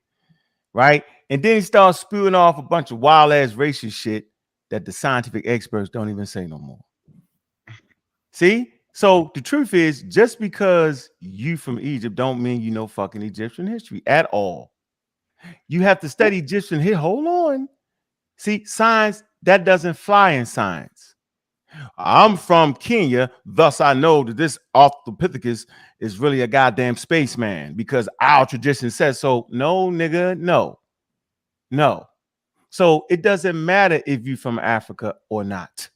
right? And then he starts spewing off a bunch of wild ass racist shit that the scientific experts don't even say no more. See? So the truth is, just because you from Egypt don't mean you know fucking Egyptian history at all. You have to study Egyptian here. Hold on. See, science, that doesn't fly in science. I'm from Kenya, thus I know that this Australopithecus is really a goddamn spaceman because our tradition says so. No, nigga, no. No. So it doesn't matter if you're from Africa or not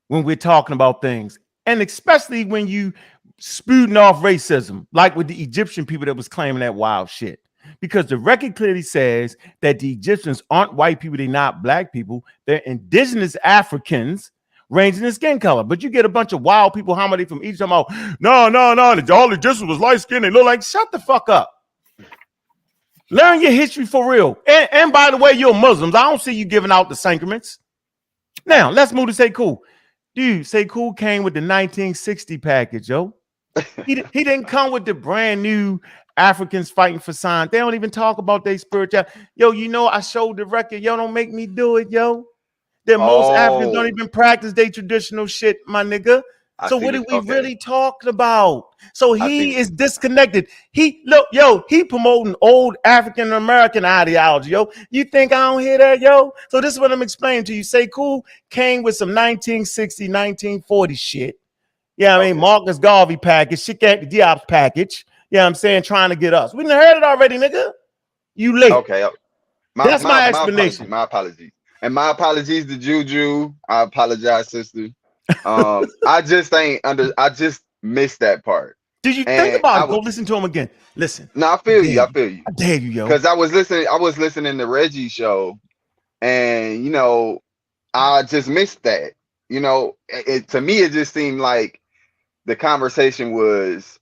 when we're talking about things. And especially when you spewing off racism, like with the Egyptian people that was claiming that wild shit. Because the record clearly says that the Egyptians aren't white people, they're not black people, they're indigenous Africans ranging in skin color. But you get a bunch of wild people, how many from Egypt? No, all the Egyptians was light skinned. They look like, shut the fuck up. Learn your history for real. And by the way, you're Muslims. I don't see you giving out the sacraments. Now, let's move to Sekou. Dude, Sekou came with the 1960 package, yo. He didn't come with the brand new Africans fighting for science. They don't even talk about their spirituality. Yo, you know, I showed the record. Yo, don't make me do it, yo. That most Africans don't even practice their traditional shit, my nigga. So what are we really talking about? So he is disconnected. He promoting old African American ideology, yo. You think I don't hear that, yo? So this is what I'm explaining to you. Sekou came with some 1960, 1940 shit. Yeah, I mean, Marcus Garvey package, Shikak Diop's package. Yeah, I'm saying trying to get us. We done heard it already, nigga. You late. Okay. That's my explanation. My apologies. And my apologies to Juju. I apologize, sister. I just missed that part. Did you think about it? Go listen to him again. Listen. No, I feel you. I dare you, yo. Because I was listening to Reggie's show, and you know, I just missed that. You know, to me it just seemed like the conversation was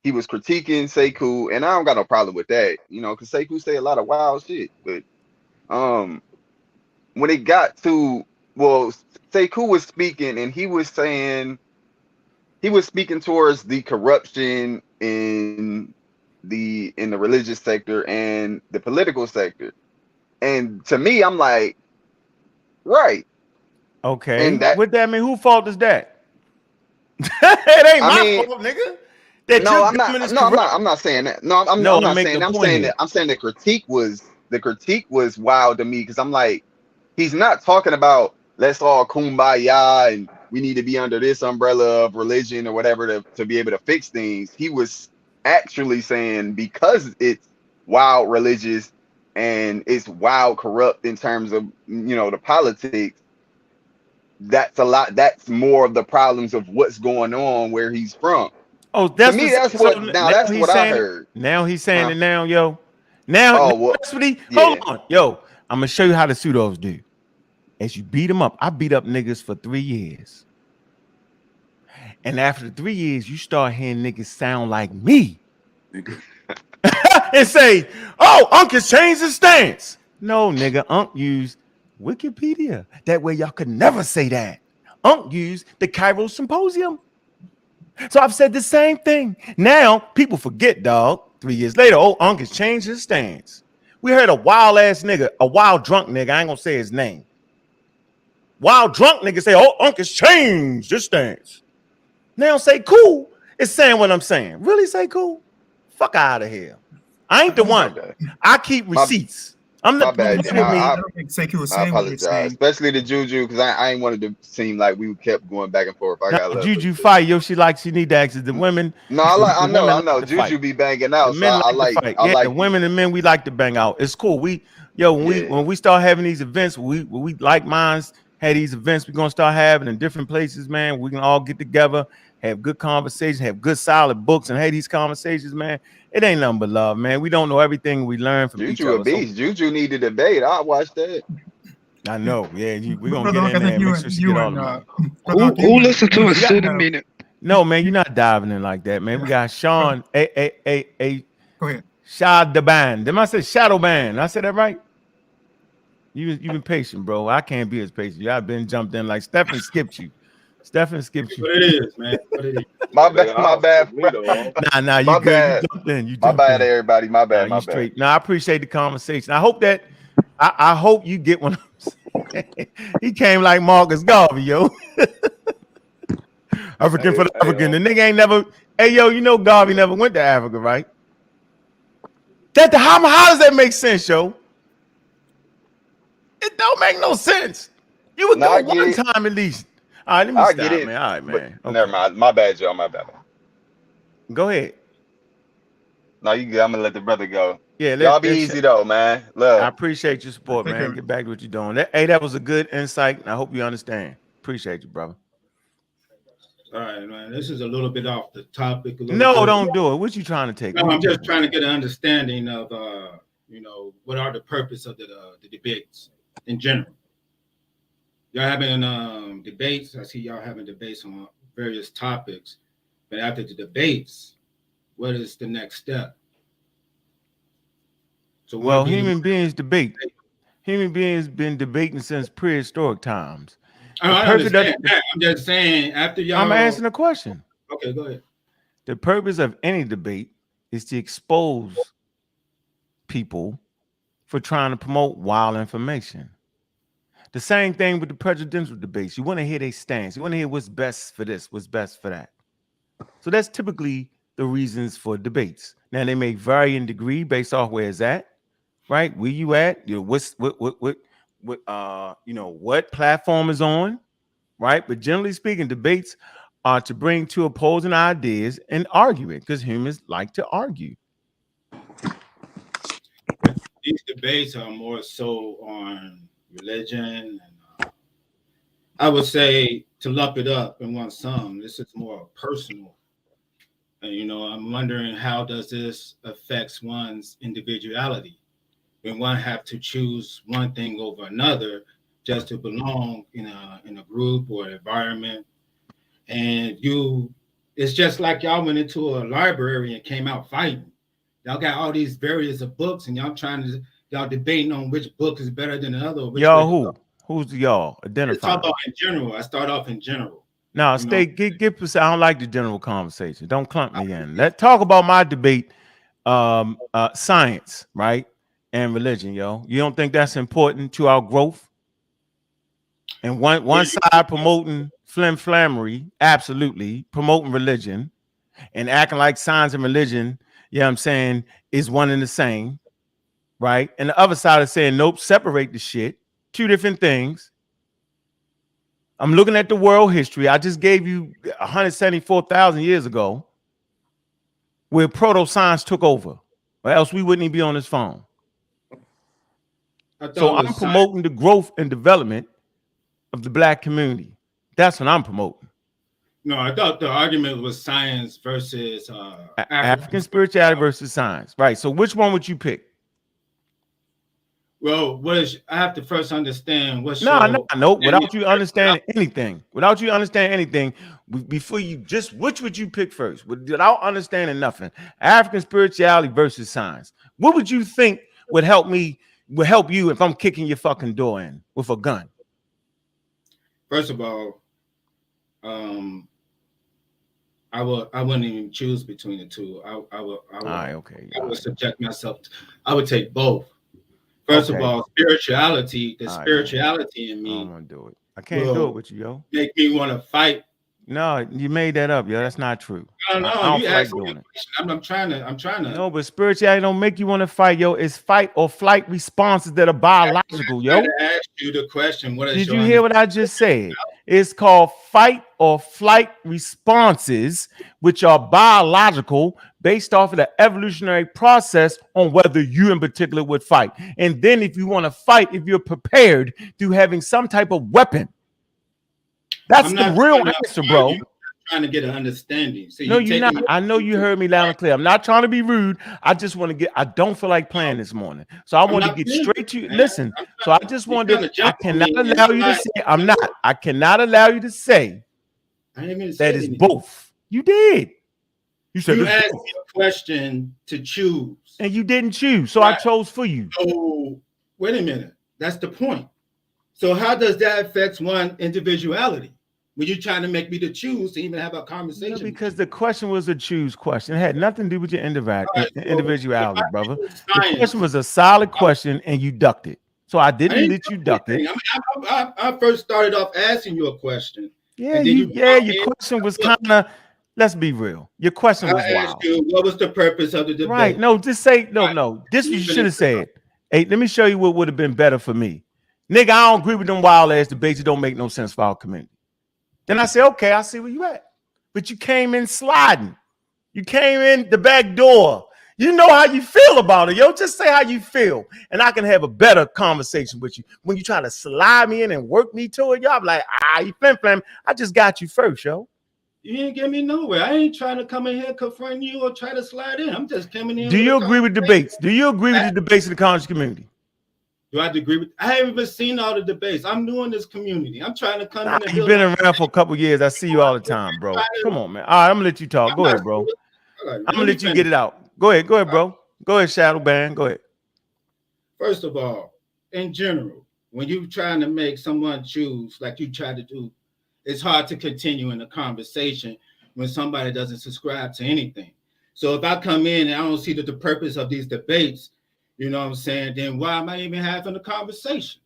he was critiquing Sekou, and I don't got no problem with that, you know, because Sekou say a lot of wild shit. But when it got to, well, Sekou was speaking, and he was speaking towards the corruption in the religious sector and the political sector. And to me, I'm like, right. Okay. And what that mean? Who fault is that? It ain't my fault, nigga. That No, your I'm not. government is No, I'm corrupt. not. I'm not saying that. No, I'm No, I'm not making saying a that. I'm point saying here. that. I'm saying the critique was wild to me because I'm like, he's not talking about let's all kumbaya and we need to be under this umbrella of religion or whatever to be able to fix things. He was actually saying because it's wild religious and it's wild corrupt in terms of the politics. That's more of the problems of what's going on where he's from. Oh, To that's me, what. So now that's he's what I saying it. heard. Now he's saying Huh? it. Now, yo. Now Oh well, that's what he. Hold yeah. on, yo. I'm gonna show you how the pseudos do. As you beat them up, I beat up niggas for 3 years, and after the 3 years, you start hearing niggas sound like me and say, "Oh, Unc has changed his stance." No, nigga, Unc used Wikipedia. That way, y'all could never say that. Unc used the Cairo Symposium. So I've said the same thing. Now people forget, dog. 3 years later, oh, Unc has changed his stance. We heard a wild ass nigga, a wild drunk nigga. I ain't gonna say his name. Wild drunk nigga say, oh, Unc has changed his stance. Now say cool. It's saying what I'm saying. Really say cool? Fuck out of here. I ain't the one. I keep receipts. I'm My the bad. I don't think Sekou was I saying what you're apologize, saying. especially the Juju, because I ain't wanted to seem like we kept going back and forth. I got love. Juju fight. Yo, she need to ask the women. No, I know. Juju be banging out, The so men I like to like. fight. I Yeah, like the women and men, we like to bang out. It's cool. When we start having these events, we like minds had these events we're gonna start having in different places, man. We can all get together, have good conversations, have good solid books, and have these conversations, man. It ain't nothing but love, man. We don't know everything we learn from each Juju a other. beast. Juju need to debate. I watched that. I know, yeah. We're gonna Brother get Unc, in I there think and you make and sure she you get all and the money. Brother Unc, Who you listen to and a Jack city have- meeting? No, man, you're not diving in like that, man. We got Sean, a Go ahead. Shadow Band. Did I say Shadow Band? Did I say that right? You've been patient, bro. I can't be as patient. Y'all been jumped in like Stephen skipped you. Stephen skipped you. What it is, man. What it is. My bad. My bad. Nah, you My good. bad. You jumped in. You My jumped bad, in. everybody. My bad. Nah, My you bad. straight. Nah, I appreciate the conversation. I hope that I hope you get one. He came like Marcus Garvey, yo. African for the African. The nigga ain't never. Hey, yo, you know Garvey never went to Africa, right? How does that make sense, yo? It don't make no sense. You would go one time at least. All right, let me I stop, get it, man. All right, man. Okay. Never mind. My bad, Joe. My bad. Go ahead. No, you good. I'm gonna let the brother go. Yeah, y'all be easy though, man. Love. I appreciate your support, man. Get back to what you're doing. That was a good insight, and I hope you understand. Appreciate you, brother. All right, man. This is a little bit off the topic. No, don't do it. What you trying to take? No, I'm just trying to get an understanding of, what are the purpose of the debates in general. Y'all having debates. I see y'all having debates on various topics, but after the debates, what is the next step? So, well, human beings debate. Human beings been debating since prehistoric times. I understand that. I'm just saying after y'all. I'm asking a question. Okay, go ahead. The purpose of any debate is to expose people for trying to promote wild information. The same thing with the presidential debates. You want to hear their stance. You want to hear what's best for this, what's best for that. So that's typically the reasons for debates. Now they may vary in degree based off where it's at, right? Where you at? You know, what platform is on, right? But generally speaking, debates are to bring two opposing ideas and argue it because humans like to argue. These debates are more so on religion, and I would say to lump it up in one sum. This is more personal, and I'm wondering how does this affect one's individuality when one have to choose one thing over another just to belong in a group or environment, and it's just like y'all went into a library and came out fighting. Y'all got all these various books, and y'all debating on which book is better than the other. Y'all who's the y'all? Identify. In general. I start off in general. No, get. I don't like the general conversation. Don't clump me in. Let's talk about my debate. Science, right, and religion, yo. You don't think that's important to our growth? And one side promoting flammery, absolutely promoting religion, and acting like science and religion, you know what I'm saying, is one and the same, right? And the other side is saying, nope, separate the shit. Two different things. I'm looking at the world history. I just gave you 174,000 years ago where proto-science took over, or else we wouldn't even be on this phone. So I'm promoting the growth and development of the black community. That's what I'm promoting. No, I thought the argument was science versus African spirituality versus science. Right. So which one would you pick? Well, I have to first understand what's no. Without you understanding anything, before you just which would you pick first? Without understanding nothing, African spirituality versus science. What would you think would help you if I'm kicking your fucking door in with a gun? First of all, I wouldn't even choose between the two. I would subject myself. I would take both. First of all, spirituality, spirituality in me. I'm gonna do it. I can't do it with you, yo. Make me want to fight. No, you made that up, yo. That's not true. No, you asked me a question. I'm trying to. No, but spirituality don't make you want to fight, yo. It's fight or flight responses that are biological, yo. I asked you the question. Did you hear what I just said? It's called fight or flight responses, which are biological based off of the evolutionary process on whether you in particular would fight. And then if you want to fight, if you're prepared through having some type of weapon. That's the real answer, bro. I'm trying to get an understanding. So no, you're not. I know you heard me loud and clear. I'm not trying to be rude. I just want to I don't feel like playing this morning. So I want to get straight to you. Listen. So I just wanted I cannot allow you to say, I cannot allow you to say that it's both. You did. You said you asked me a question to choose. And you didn't choose. So I chose for you. So wait a minute. That's the point. So how does that affect one individuality? When you're trying to make me to choose to even have a conversation? No, because the question was a choose question. It had nothing to do with your individuality, brother. The question was a solid question and you ducked it. So I didn't let you duck it. I first started off asking you a question. Yeah, your question was kind of, let's be real. Your question was wild. You, what was the purpose of the debate? Right. No, just say, no. This you should have said. Hey, let me show you what would have been better for me. Nigga, I don't agree with them wild ass debates. It don't make no sense for our community. Then I say, okay, I see where you at. But you came in sliding. You came in the back door. You know how you feel about it, yo. Just say how you feel. And I can have a better conversation with you. When you try to slide me in and work me to it, y'all be like, you flim. I just got you first, yo. You ain't get me nowhere. I ain't trying to come in here confront you or try to slide in. I'm just coming in. Do you agree with debates? Do you agree with the debates in the conscious community? Do I agree with? I haven't even seen all the debates. I'm new in this community. I'm trying to come in. You've been around for a couple years. I see you all the time, bro. Come on, man. All right, I'm gonna let you talk. Go ahead, bro. I'm gonna let you get it out. Go ahead, bro. Go ahead, Shadow Band. Go ahead. First of all, in general, when you're trying to make someone choose, like you try to do, it's hard to continue in a conversation when somebody doesn't subscribe to anything. So if I come in and I don't see the purpose of these debates, you know what I'm saying, then why am I even having a conversation?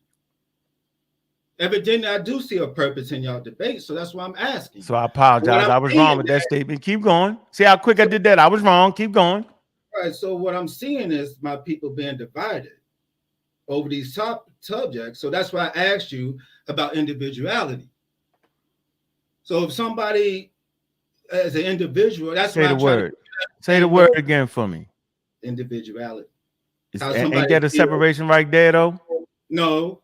Evidently, I do see a purpose in y'all debate, so that's why I'm asking. So I apologize. I was wrong with that statement. Keep going. See how quick I did that? I was wrong. Keep going. All right, so what I'm seeing is my people being divided over these top subjects. So that's why I asked you about individuality. So if somebody as an individual, that's say the word. Say the word again for me. Individuality. Ain't that a separation right there, though? No,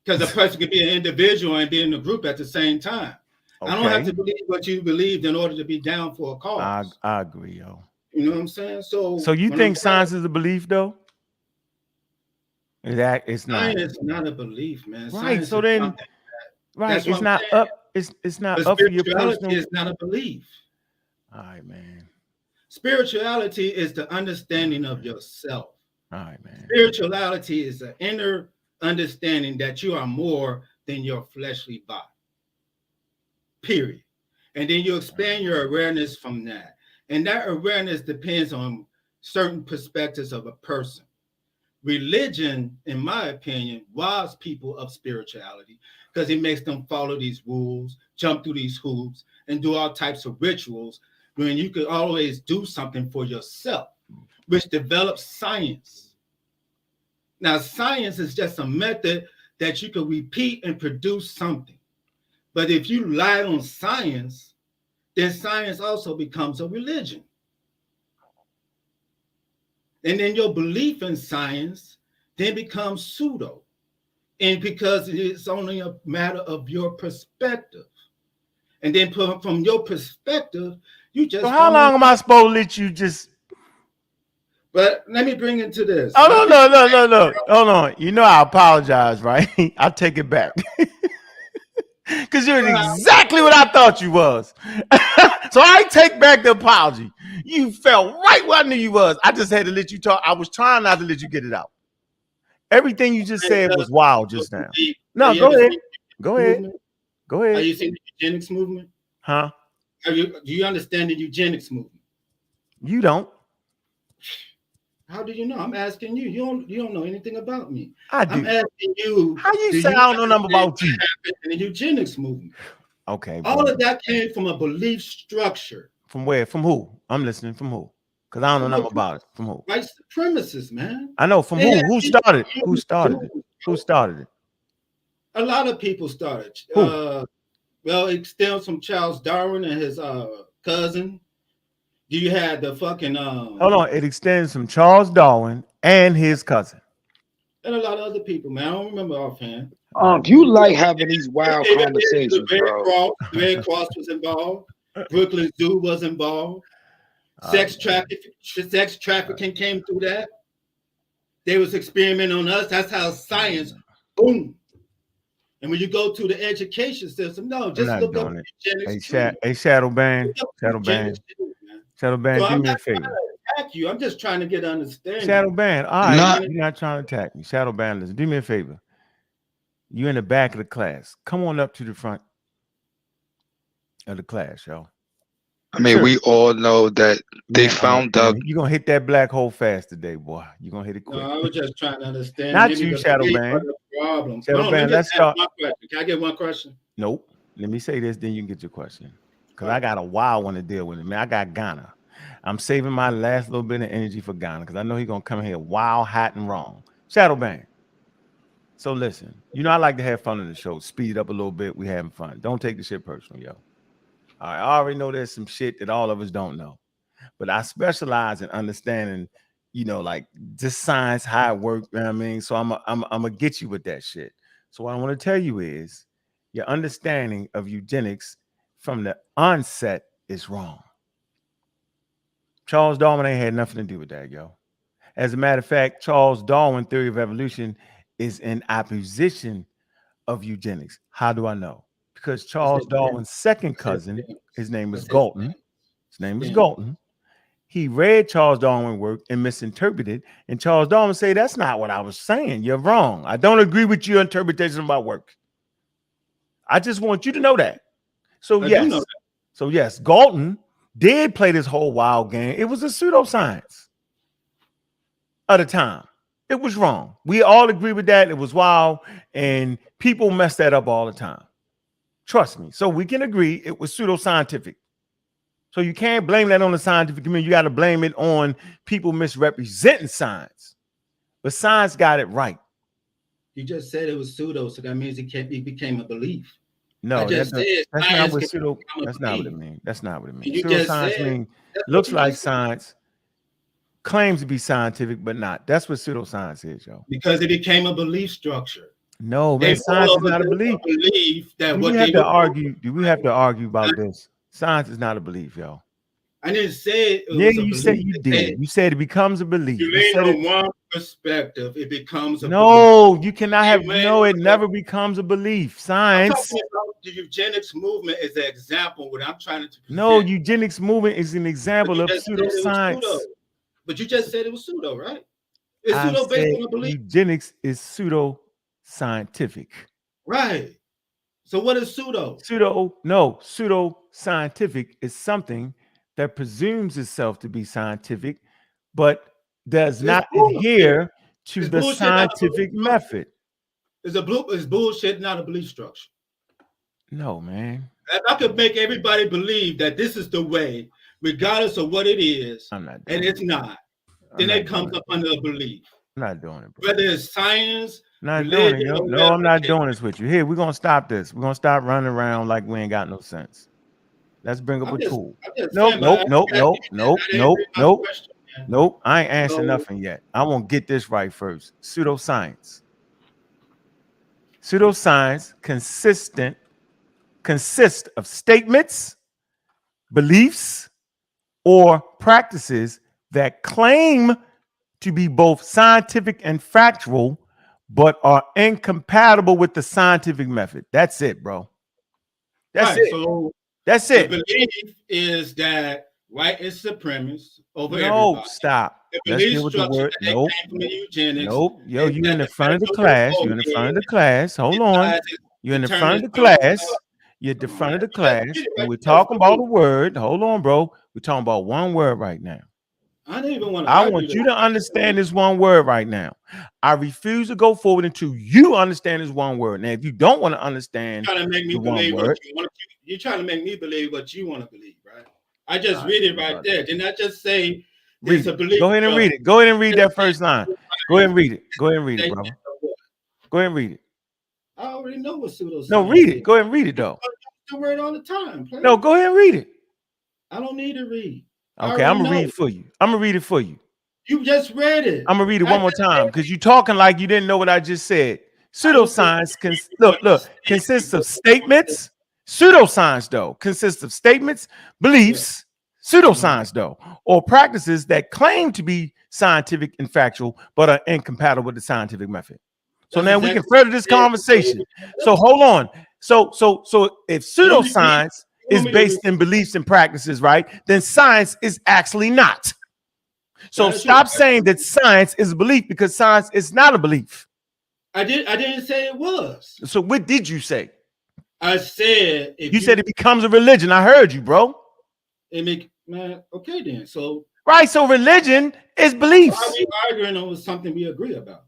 because a person could be an individual and be in a group at the same time. Okay. I don't have to believe what you believed in order to be down for a cause. I agree, yo. You know what I'm saying? So you think science is a belief, though? It's not. Science is not a belief, man. Right. Science so then, right? It's not up. It's not up for your personal. It's not a belief. All right, man. Spirituality is the understanding of yourself. All right, man. Spirituality is an inner understanding that you are more than your fleshly body. Period. And then you expand your awareness from that. And that awareness depends on certain perspectives of a person. Religion, in my opinion, robs people of spirituality because it makes them follow these rules, jump through these hoops, and do all types of rituals when you could always do something for yourself, which develops science. Now, science is just a method that you can repeat and produce something. But if you rely on science, then science also becomes a religion. And then your belief in science then becomes pseudo. And because it's only a matter of your perspective. And then from your perspective, you just... So how long am I supposed to let you just... But let me bring it to this. Oh, no. Hold on. You know I apologize, right? I'll take it back. Because you're exactly what I thought you was. So I take back the apology. You fell right where I knew you was. I just had to let you talk. I was trying not to let you get it out. Everything you just said was wild just now. No, go ahead. Go ahead. Go ahead. Are you seeing the eugenics movement? Huh? Do you understand the eugenics movement? You don't. How do you know? I'm asking you. You don't know anything about me. I do. I'm asking you. How you say I don't know nothing about you? In the eugenics movement. Okay. All of that came from a belief structure. From where? From who? I'm listening. From who? Because I don't know nothing about it. From who? White supremacists, man. I know. From who? Who started? Who started it? Who started it? A lot of people started. Who? Well, it stems from Charles Darwin and his cousin. You had the fucking hold on, it extends from Charles Darwin and his cousin. And a lot of other people, man. I don't remember offhand. You like having these wild conversations, bro. The Red Cross was involved. Brooklyn Zoo was involved. Sex trafficking came through that. They was experimenting on us. That's how science, boom. And when you go to the education system, no, just look up eugenics. Hey, Shadow Band. Shadow Band, do me a favor. Attack you. I'm just trying to get understanding. Shadow Band, all right. You're not trying to attack me. Shadow Band, listen, do me a favor. You're in the back of the class. Come on up to the front of the class, yo. I mean, we all know that they found out. You're going to hit that black hole fast today, boy. You're going to hit it quick. No, I was just trying to understand. Not you, Shadow Band. Shadow Band, let's start. Can I get one question? Nope. Let me say this, then you can get your question. Because I got a wild one to deal with. Man, I got Ghana. I'm saving my last little bit of energy for Ghana because I know he's going to come here wild, hot, and wrong. Shadow Band. So listen, you know I like to have fun on the show. Speed it up a little bit. We having fun. Don't take the shit personal, yo. All right, I already know there's some shit that all of us don't know. But I specialize in understanding, you know, like just science, how it works, you know what I mean? So I'm gonna get you with that shit. So what I want to tell you is your understanding of eugenics from the onset is wrong. Charles Darwin ain't had nothing to do with that, yo. As a matter of fact, Charles Darwin theory of evolution is in opposition of eugenics. How do I know? Because Charles Darwin's second cousin, his name was Galton. His name was Galton. He read Charles Darwin's work and misinterpreted. And Charles Darwin said, that's not what I was saying. You're wrong. I don't agree with your interpretation of my work. I just want you to know that. So yes, Galton did play this whole wild game. It was a pseudoscience at the time. It was wrong. We all agree with that. It was wild. And people mess that up all the time. Trust me. So we can agree it was pseudoscientific. So you can't blame that on the scientific community. You got to blame it on people misrepresenting science. But science got it right. You just said it was pseudo, so that means it became a belief. No, that's not what pseudo. That's not what it means. That's not what it means. Pseudoscience means looks like science, claims to be scientific, but not. That's what pseudoscience is, yo. Because it became a belief structure. No, man, science is not a belief. Do we have to argue about this? Science is not a belief, yo. I didn't say it. You said you did. You said it becomes a belief. You lean on one perspective, it becomes a belief. You cannot have it never becomes a belief. Science. I'm talking about the eugenics movement is an example. What I'm trying to present. No, eugenics movement is an example of pseudoscience. But you just said it was pseudo, right? It's pseudo based on a belief. Eugenics is pseudo scientific. Right. So what is pseudo? Pseudo scientific is something that presumes itself to be scientific, but does not adhere to the scientific method. It's bullshit, not a belief structure. No, man. If I could make everybody believe that this is the way regardless of what it is, I'm not and it's not, then it comes up under a belief. I'm not doing it, bro. Whether it's science, Not religion, doing it, yo. or No, I'm not whatever. doing this with you. Here, we're gonna stop this. We're gonna stop running around like we ain't got no sense. Let's bring up a tool. Nope, nope, nope, nope, nope, nope, nope, nope. I ain't answering nothing yet. I want to get this right first. Pseudoscience. Pseudoscience consists of statements, beliefs, or practices that claim to be both scientific and factual, but are incompatible with the scientific method. That's it, bro. That's it. So that's it. The belief is that white is supremacist over everybody. Stop. Let's deal with the word. Nope. Nope. Yo, you in the front of the class. You're in the front of the class. Hold on. You're in the front of the class. You're at the front of the class. And we're talking about a word. Hold on, bro. We're talking about one word right now. I don't even want to. I want you to understand this one word right now. I refuse to go forward until you understand this one word. Now, if you don't want to understand, you're trying to make me believe what you want. You're trying to make me believe what you want to believe, right? I just read it right there. Didn't I just say there's a belief? Go ahead and read it. Go ahead and read that first line. Go ahead and read it. Go ahead and read it, bro. Go ahead and read it. I already know what pseudoscience. No, read it. Go ahead and read it though. The word all the time. Please. No, go ahead and read it. I don't need to read. Okay, I'm gonna read it for you. I'm gonna read it for you. You just read it. I'm gonna read it one more time because you're talking like you didn't know what I just said. Pseudoscience consists of statements. Pseudoscience, though, consists of statements, beliefs, pseudoscience, though, or practices that claim to be scientific and factual, but are incompatible with the scientific method. So now we can further this conversation. So hold on. So if pseudoscience is based in beliefs and practices, right, then science is actually not. So stop saying that science is a belief because science is not a belief. I didn't say it was. So what did you say? I said you said it becomes a religion. I heard you, bro. Man, okay then. So right, so religion is beliefs. Why are we arguing over something we agree about?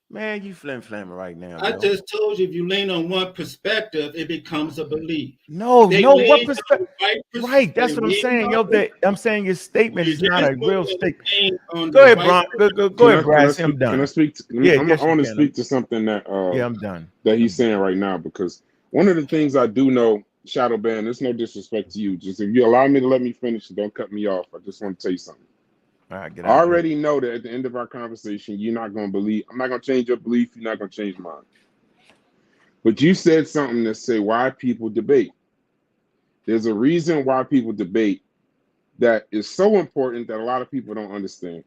Man, you flamming right now. I just told you if you lean on one perspective, it becomes a belief. No, what perspective? Right, that's what I'm saying. Yo, I'm saying your statement is not a real statement. Go ahead, Bron. Go ahead, Bryce. I'm done. Can I speak? I want to speak to something that I'm done. That he's saying right now, because one of the things I do know, Shadow Band, there's no disrespect to you. Just if you allow me to let me finish, don't cut me off. I just want to tell you something. All right, I already know that at the end of our conversation, you're not going to believe. I'm not going to change your belief. You're not going to change mine. But you said something that say why people debate. There's a reason why people debate that is so important that a lot of people don't understand.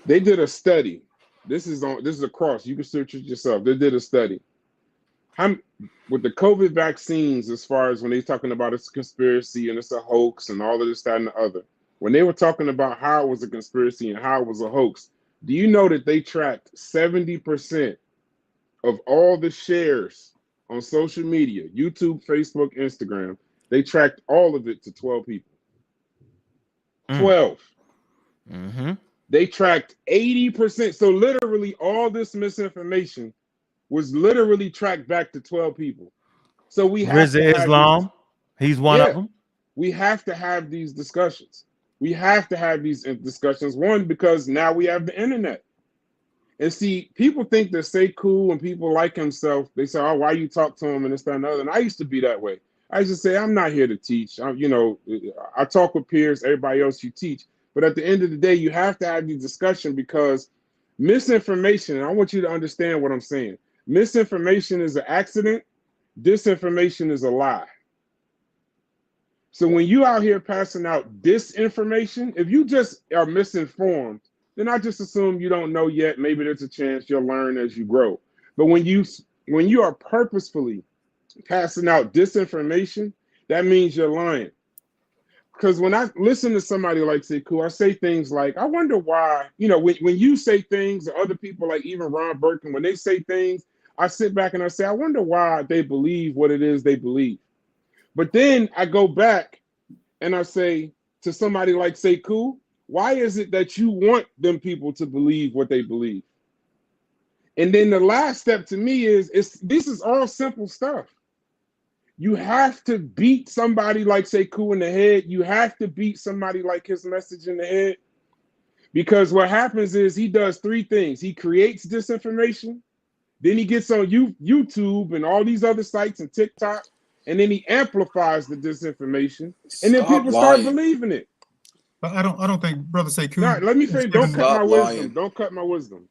They did a study. This is across. You can search it yourself. They did a study. With the COVID vaccines, as far as when they're talking about it's a conspiracy and it's a hoax and all of this, that, and the other. When they were talking about how it was a conspiracy and how it was a hoax, do you know that they tracked 70% of all the shares on social media, YouTube, Facebook, Instagram? They tracked all of it to 12 people. 12. Mm-hmm. They tracked 80%. So literally all this misinformation was literally tracked back to 12 people. So we have RZA Islam. He's one of them. We have to have these discussions. We have to have these discussions. One, because now we have the internet. And see, people think they're say cool and people like himself. They say, oh, why you talk to him and this, that, and other. And I used to be that way. I used to say, I'm not here to teach. I talk with peers, everybody else you teach. But at the end of the day, you have to have these discussions because misinformation, and I want you to understand what I'm saying. Misinformation is an accident. Disinformation is a lie. So when you out here passing out disinformation, if you just are misinformed, then I just assume you don't know yet. Maybe there's a chance you'll learn as you grow. But when you are purposefully passing out disinformation, that means you're lying. Because when I listen to somebody like Sekou, I say things like, I wonder why, when you say things, or other people like even Ron Burkin, when they say things, I sit back and I say, I wonder why they believe what it is they believe. But then I go back and I say to somebody like Sekou, why is it that you want them people to believe what they believe? And then the last step to me is this is all simple stuff. You have to beat somebody like Sekou in the head. You have to beat somebody like his message in the head. Because what happens is he does three things. He creates disinformation. Then he gets on YouTube and all these other sites and TikTok. And then he amplifies the disinformation. And then people start believing it. But I don't think Brother Sekou. No, let me finish. Don't cut my wisdom. Don't cut my wisdom.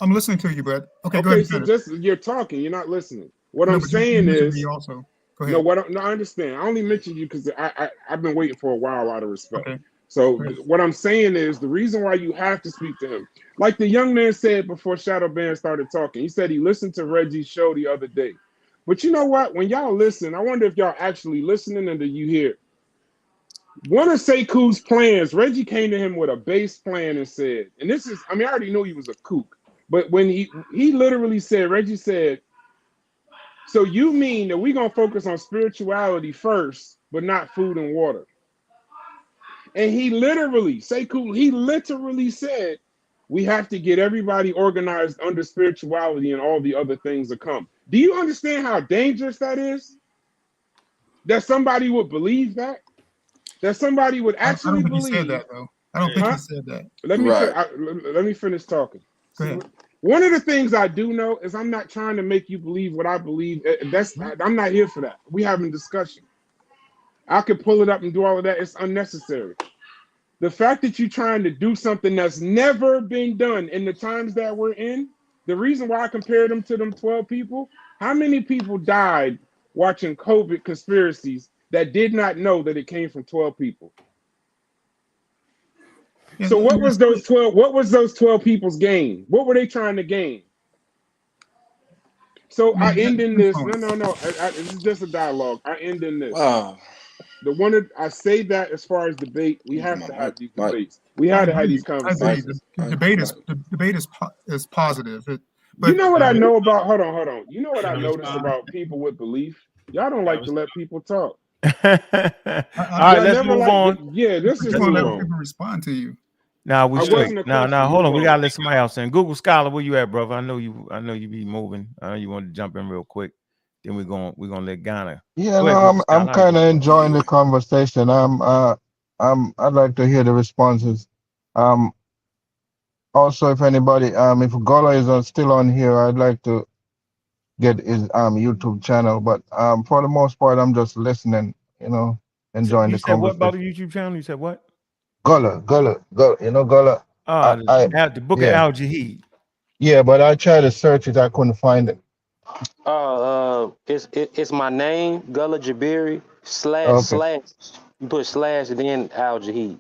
I'm listening to you, but okay, go ahead. So just you're talking, you're not listening. What I'm saying is, also. Go ahead. No, I understand. I only mentioned you because I've been waiting for a while out of respect. Okay. So what I'm saying is the reason why you have to speak to him, like the young man said before Shadow Band started talking. He said he listened to Reggie's show the other day. But you know what? When y'all listen, I wonder if y'all actually listening and do you hear. One of Sekou's plans, Reggie came to him with a base plan and said, and this is, I mean, I already knew he was a kook, but when he literally said, Reggie said, so you mean that we're going to focus on spirituality first, but not food and water? And he literally, Sekou, he literally said, we have to get everybody organized under spirituality and all the other things that come. Do you understand how dangerous that is? That somebody would believe that? That somebody would actually believe. He said that, though. I don't think he said that. Let me finish talking. Go ahead. One of the things I do know is I'm not trying to make you believe what I believe. I'm not here for that. We having discussion. I could pull it up and do all of that. It's unnecessary. The fact that you're trying to do something that's never been done in the times that we're in, the reason why I compared them to them 12 people, how many people died watching COVID conspiracies that did not know that it came from 12 people? So what was those 12 people's gain? What were they trying to gain? So I end in this. No. This is just a dialogue. I end in this. Wow. I say that as far as debate, we have to have these debates. We have to have these conversations. The debate is positive. But you know what I know about? Hold on. You know what I notice about people with belief? Y'all don't like to let people talk. All right, let's move on. Yeah, this is let people respond to you. Nah, we straight. Nah, hold on. We gotta let somebody else in. Google Scholar, where you at, brother? I know you be moving. I know you want to jump in real quick. Then we're gonna let Ghana. Yeah, no, I'm kind of enjoying the conversation. I'd like to hear the responses. Also, if anybody, if Gola is still on here, I'd like to get his YouTube channel. But for the most part, I'm just listening. Enjoying the conversation. You said what about the YouTube channel? You said what? Gola. Gola. The book of Al Jahid. Yeah, but I tried to search it. I couldn't find it. It's my name, Gullah Jabiri / you put slash and then Al Jahid.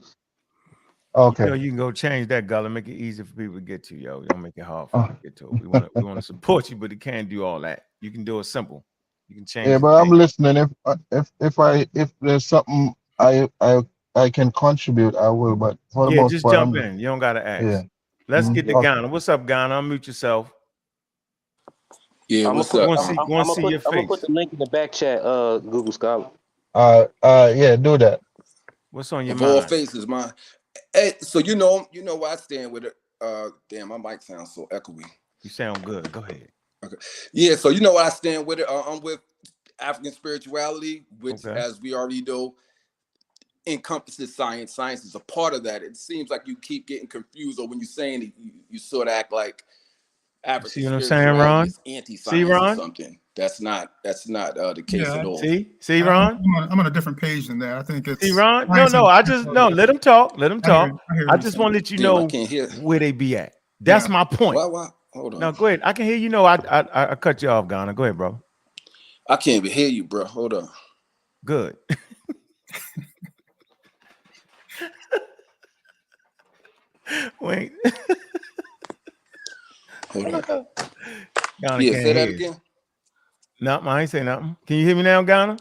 Okay. You can go change that, Gullah. Make it easy for people to get to, yo. Don't make it hard for them to get to it. We want to support you, but it can't do all that. You can do it simple. You can change. Yeah, but I'm listening. If there's something I can contribute, I will. But for the most just part, jump in. You don't gotta ask. Yeah. Let's get to Ghana. What's up, Ghana? Unmute yourself. Yeah, I'm gonna put the link in the back chat, Google Scholar. Yeah, do that. What's on your mind? All faces, mine. Hey, so you know where I stand with it. Damn, my mic sounds so echoey. You sound good. Go ahead. Okay. Yeah, so you know where I stand with it. I'm with African spirituality, which, as we already know, encompasses science. Science is a part of that. It seems like you keep getting confused, or when you're saying it, you sort of act like African See what I'm saying, Ron? Anti-science or something. That's not the case at all. See, Ron? I'm on a different page than that. I think it's. See, Ron? No. Let them talk. Let them talk. I just want to let you know where they be at. That's my point. Hold on. No, go ahead. I can hear you. No, I cut you off, Ghana. Go ahead, bro. I can't even hear you, bro. Hold on. Good. Wait. Hold on. Ghana say that again. No, I ain't say nothing. Can you hear me now, Ghana?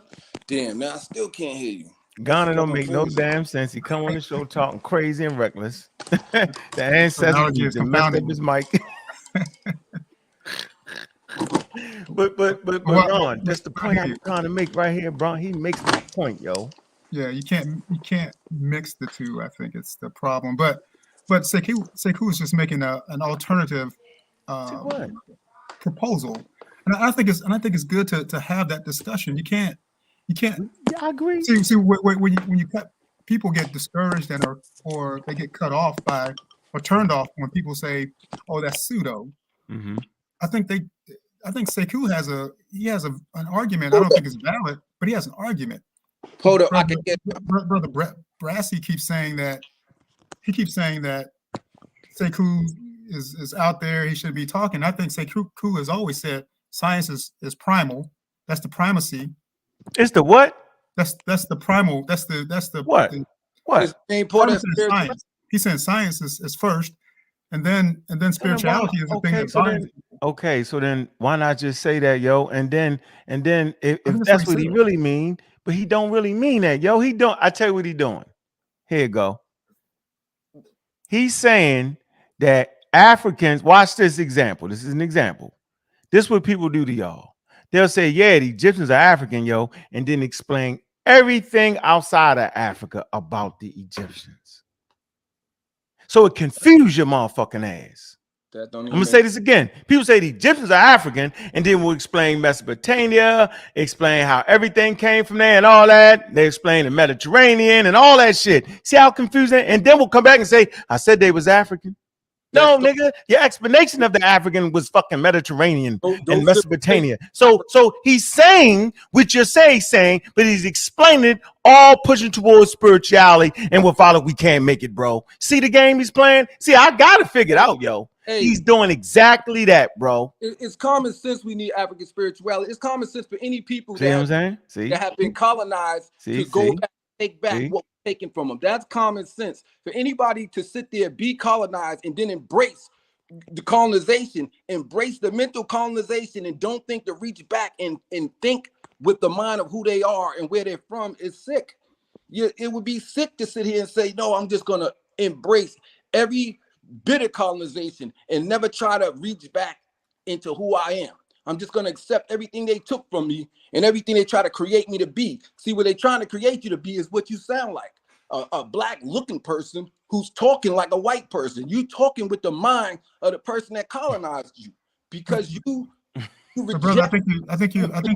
Damn, man, I still can't hear you. Ghana don't make no damn sense. He come on the show talking crazy and reckless. The ancestors messed up his mic. but Ron, that's the point I'm trying to make right here, bro. He makes the point, yo. Yeah, you can't mix the two. I think it's the problem. But Sekou is just making an alternative proposal, and I think it's good to have that discussion. You can't You can't. Yeah, I agree. See when you cut, people get discouraged or they get cut off by or turned off when people say, "Oh, that's pseudo." Mm-hmm. I think Sekou has an argument. I don't think it's valid, but he has an argument. Hold up, Brother Brassy keeps saying that. He keeps saying that Sekou is out there. He should be talking. I think Sekou has always said science is primal. That's the primacy. It's the what? That's the primal. That's the what? What? Science. He said science is first, and then spirituality is the thing that binds. Okay, so then why not just say that, yo? And then if that's what he really mean, but he don't really mean that, yo. He don't. I tell you what he doing. Here you go. He's saying that Africans. Watch this example. This is an example. This is what people do to y'all. They'll say, yeah, the Egyptians are African, yo, and then explain everything outside of Africa about the Egyptians. So it confuse your motherfucking ass. I'm gonna say this again. People say the Egyptians are African, and then we'll explain Mesopotamia, explain how everything came from there and all that. They explain the Mediterranean and all that shit. See how confusing? And then we'll come back and say, I said they was African. No, nigga, your explanation of the African was fucking Mediterranean and Mesopotamia. So he's saying what you're saying, but he's explaining it all pushing towards spirituality, and without it, we can't make it, bro. See the game he's playing? See, I gotta figure it out, yo. Hey, he's doing exactly that, bro. It's common sense. We need African spirituality. It's common sense for any people that have been colonized to go back, take back what was taken from them. That's common sense. For anybody to sit there, be colonized, and then embrace the colonization, embrace the mental colonization, and don't think to reach back and think with the mind of who they are and where they're from is sick. It would be sick to sit here and say, no, I'm just going to embrace every bit of colonization and never try to reach back into who I am. I'm just going to accept everything they took from me and everything they try to create me to be. See, what they're trying to create you to be is what you sound like. A black looking person who's talking like a white person. You talking with the mind of the person that colonized you, because you brother, I think you're going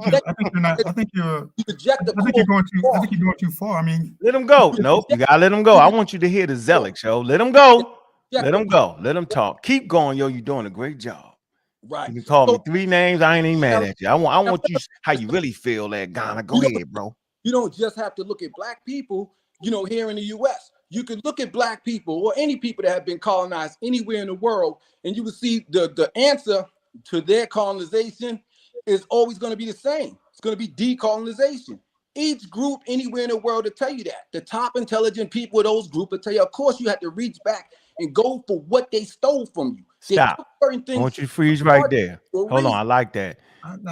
too far. I mean, let him go. Nope, you gotta let him go. I want you to hear the zealot, yo. Let him go. Let him go. Let him talk. Keep going, yo. You're doing a great job. Right. You can call me 3 names. I ain't even mad at you. I want you how you really feel there, Ghana. Go ahead, bro. You don't just have to look at black people, here in the U.S. You can look at black people or any people that have been colonized anywhere in the world, and you will see the answer to their colonization is always going to be the same. It's going to be decolonization. Each group anywhere in the world will tell you that. The top intelligent people of those groups will tell you, of course, you have to reach back and go for what they stole from you. Stop. I want you to freeze right there. Hold on. I like that.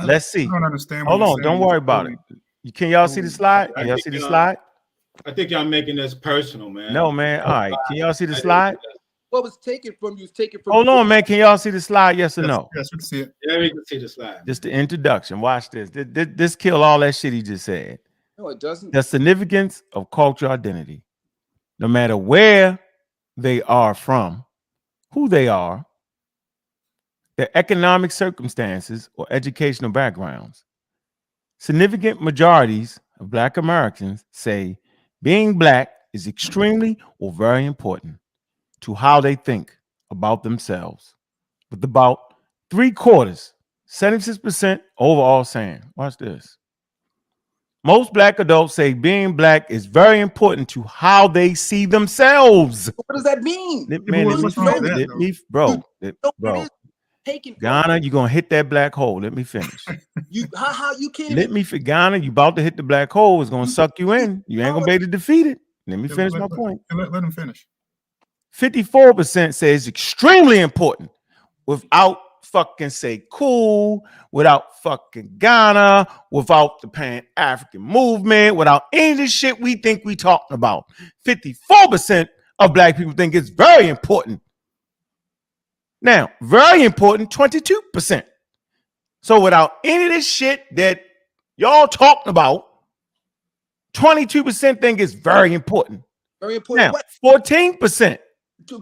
Let's see. I don't understand. Hold on. Don't worry about it. Can y'all see the slide? Can y'all see the slide? I think y'all making this personal, man. No, man. All right. Can y'all see the slide? What was taken from you is taken from Hold on, man. Can y'all see the slide? Yes or no? Yes, we can see it. Yeah, we can see the slide. Just the introduction. Watch this. This kill all that shit he just said. No, it doesn't. The significance of cultural identity. No matter where they are from, who they are, their economic circumstances or educational backgrounds. Significant majorities of Black Americans say being Black is extremely or very important to how they think about themselves, with about 3/4, 76% overall saying, watch this. Most Black adults say being Black is very important to how they see themselves. What does that mean? Bro. Ghana, you're gonna hit that black hole. Let me finish. How you can't let me for Ghana, you about to hit the black hole. It's gonna suck you in. You ain't gonna be able to defeat it. Let me finish my point. Let him finish. 54% say it's extremely important without fucking Sekou, without fucking Ghana, without the Pan-African movement, without any of the shit we think we talking about. 54% of Black people think it's very important. Now, very important, 22%. So without any of this shit that y'all talking about, 22% think it's very important. Very important. Now, 14%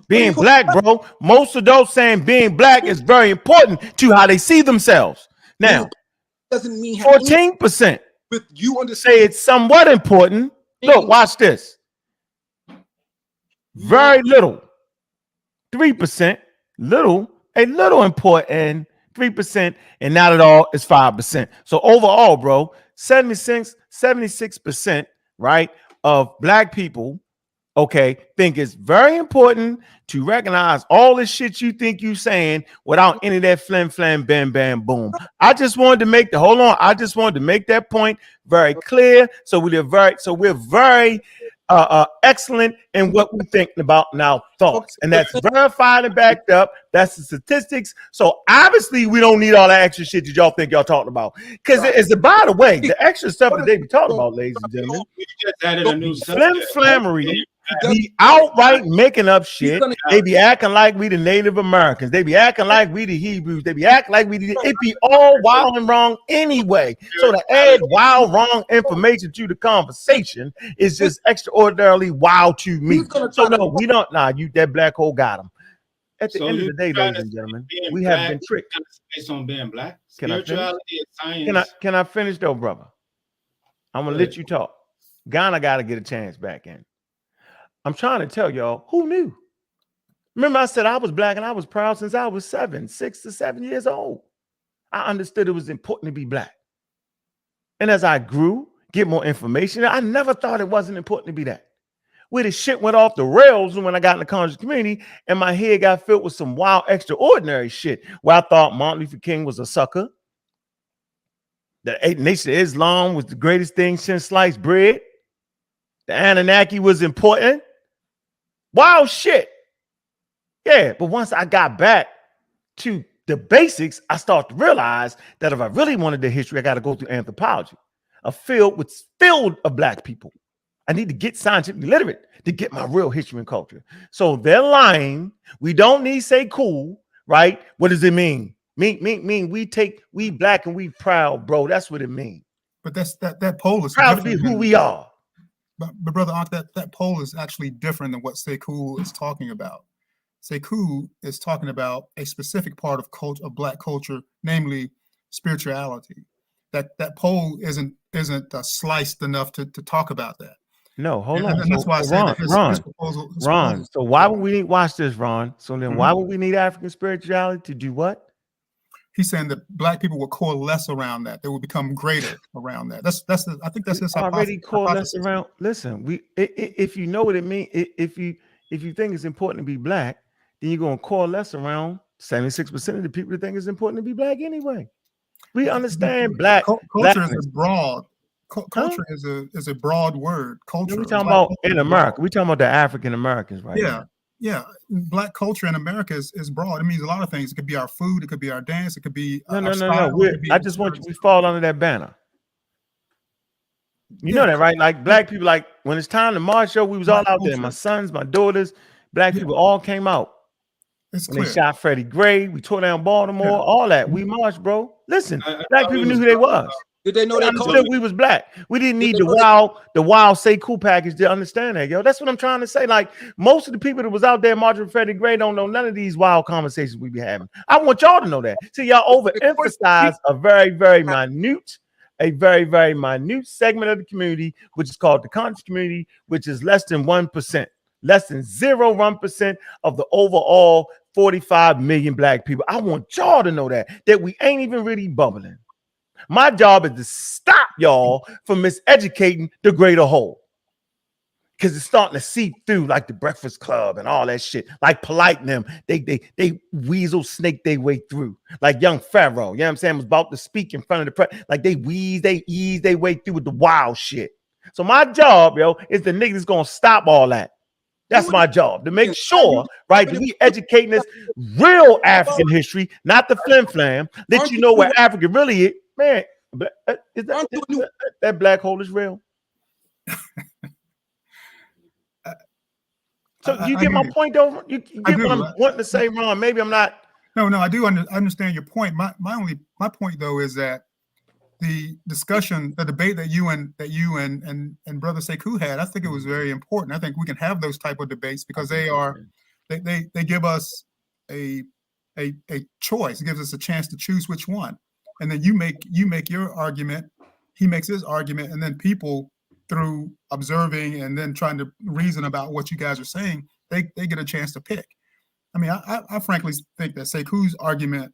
being Black, bro. Most adults saying being Black is very important to how they see themselves. Now, doesn't mean 14%. with you say it's somewhat important. Look, watch this. Very little, 3%, little, a little important, 3%, and not at all is 5%. So overall, bro, 76%, right, of black people, okay, think it's very important to recognize all the shit you think you saying without any of that flim flam bam bam boom. I just wanted to make I just wanted to make that point very clear. So we're very excellent in what we're thinking about in our thoughts, and that's verified and backed up. That's the statistics. So obviously we don't need all that extra shit that y'all think y'all talking about, because it's by the way, the extra stuff that they be talking about, ladies and gentlemen, We just added a new flim flammery, be outright making up shit. They be acting like we the Native Americans. They be acting like we the Hebrews. They be acting like it be all wild and wrong anyway. So to add wild, wrong information to the conversation is just extraordinarily wild to me. So no, we don't. You that black hole got him. At the end of the day, ladies and gentlemen, we have been tricked. Based on being black, Can I spirituality and science. Can I finish though, brother? I'm gonna let you talk. Ghana got to get a chance back in. I'm trying to tell y'all, who knew? Remember I said I was black and I was proud since I was 6 to 7 years old. I understood it was important to be black. And as I grew, get more information, I never thought it wasn't important to be that. Where the shit went off the rails when I got in the conscious community and my head got filled with some wild, extraordinary shit where I thought Martin Luther King was a sucker. The Nation of Islam was the greatest thing since sliced bread. The Anunnaki was important. Wild shit. Yeah, but once I got back to the basics, I started to realize that if I really wanted the history, I got to go through anthropology, a field filled of black people. I need to get scientifically literate to get my real history and culture. So they're lying. We don't need to say cool, right? What does it mean? Mean we black and we proud, bro. That's what it means. But that poll is proud to be who we are. But brother Ankh, that poll is actually different than what Sekou is talking about. Sekou is talking about a specific part of black culture, namely spirituality. That poll isn't sliced enough to talk about that. No, hold on. And that's why I said his proposal. So why would we need watch this, Ron? So then why would we need African spirituality to do what? He's saying that black people will coalesce around that. They will become greater around that. I think that's his already coalesce around. Listen, if you know what it means, if you think it's important to be black, then you're gonna coalesce around 76% of the people that think it's important to be black anyway. We understand black culture is broad. Culture is a broad word. Culture. We're talking about in America. We're talking about the African Americans, right? Yeah. Yeah, black culture in America is broad. It means a lot of things. It could be our food. It could be our dance. It could be no. I just want you. We fall under that banner. You know that, right? Like black people, like when it's time to march, we was all out there. My sons, my daughters, black people all came out. When they shot Freddie Gray, we tore down Baltimore, all that. We marched, bro. Listen, black people knew who they was. Did they know that understood we was black? We didn't need the wild say cool package to understand that, yo. That's what I'm trying to say. Like most of the people that was out there marching for Freddie Gray don't know none of these wild conversations we be having. I want y'all to know that. See, y'all overemphasize a very, very minute segment of the community, which is called the conscious community, which is less than 1%, less than 0.1% of the overall 45 million black people. I want y'all to know that we ain't even really bubbling. My job is to stop y'all from miseducating the greater whole. Because it's starting to seep through like the Breakfast Club and all that shit. Like Polite and them. They weasel snake their way through. Like young Pharaoh, you know what I'm saying, was about to speak in front of the press. Like they ease their way through with the wild shit. So my job, yo, is the niggas gonna stop all that. That's my job, to make sure, right, that we educating this real African history, not the flim flam. Let you know where Africa really is. Man, is that black hole is real? So you get my point, though? You get what I'm wanting to say, Ron? Maybe I'm not. No, I do understand your point. My point, though, is that the discussion, the debate that you and Brother Sekou had, I think it was very important. I think we can have those type of debates because they give us a choice. It gives us a chance to choose which one. And then you make your argument he makes his argument, and then people, through observing and then trying to reason about what you guys are saying, they get a chance to pick. I mean, I frankly think that Sekou's argument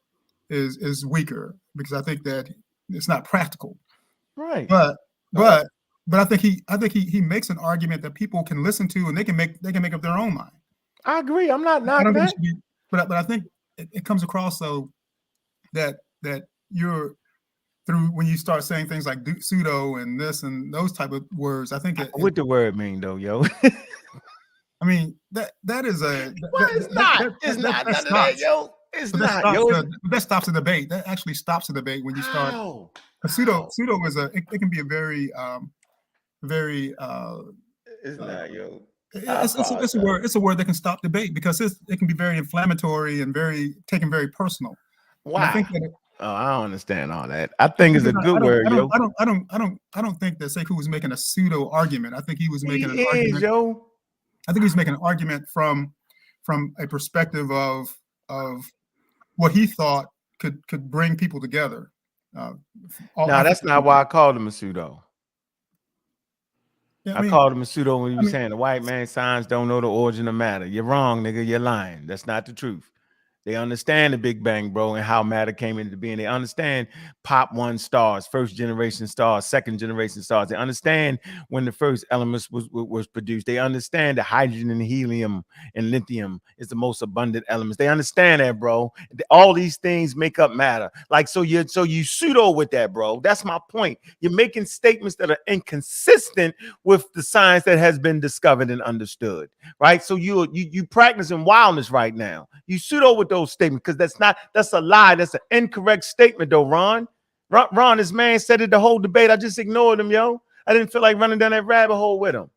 is weaker because I think that it's not practical. Right. But I think he makes an argument that people can listen to and they can make up their own mind. I agree. I'm not knocking that. But I think it comes across so that you're through when you start saying things like pseudo and this and those type of words. I think what the word mean though, yo? I mean that is a it's not none of that, yo. It's not, yo. That stops the debate. That actually stops the debate when you start. Pseudo is it can be a very it's not, yo. It's a word that can stop debate because it can be very inflammatory and taken very personal. Why? I think that I don't understand all that. I think it's a good word, yo. I don't think that Sekou was making a pseudo argument. I think he was making an argument. Yo. I think he was making an argument from a perspective of what he thought could bring people together. No, that's not why I called him a pseudo. Yeah, I called him a pseudo when you were saying the white man science don't know the origin of matter. You're wrong, nigga. You're lying. That's not the truth. They understand the Big Bang, bro, and how matter came into being. They understand pop one stars, first generation stars, second generation stars. They understand when the first elements was produced. They understand that hydrogen and helium and lithium is the most abundant elements. They understand that, bro. All these things make up matter. Like so you pseudo with that, bro. That's my point. You're making statements that are inconsistent with the science that has been discovered and understood, right? So you practicing wildness right now. You pseudo with those statements because that's a lie. That's an incorrect statement, though, Ron. This man said it the whole debate. I just ignored him, yo. I didn't feel like running down that rabbit hole with him.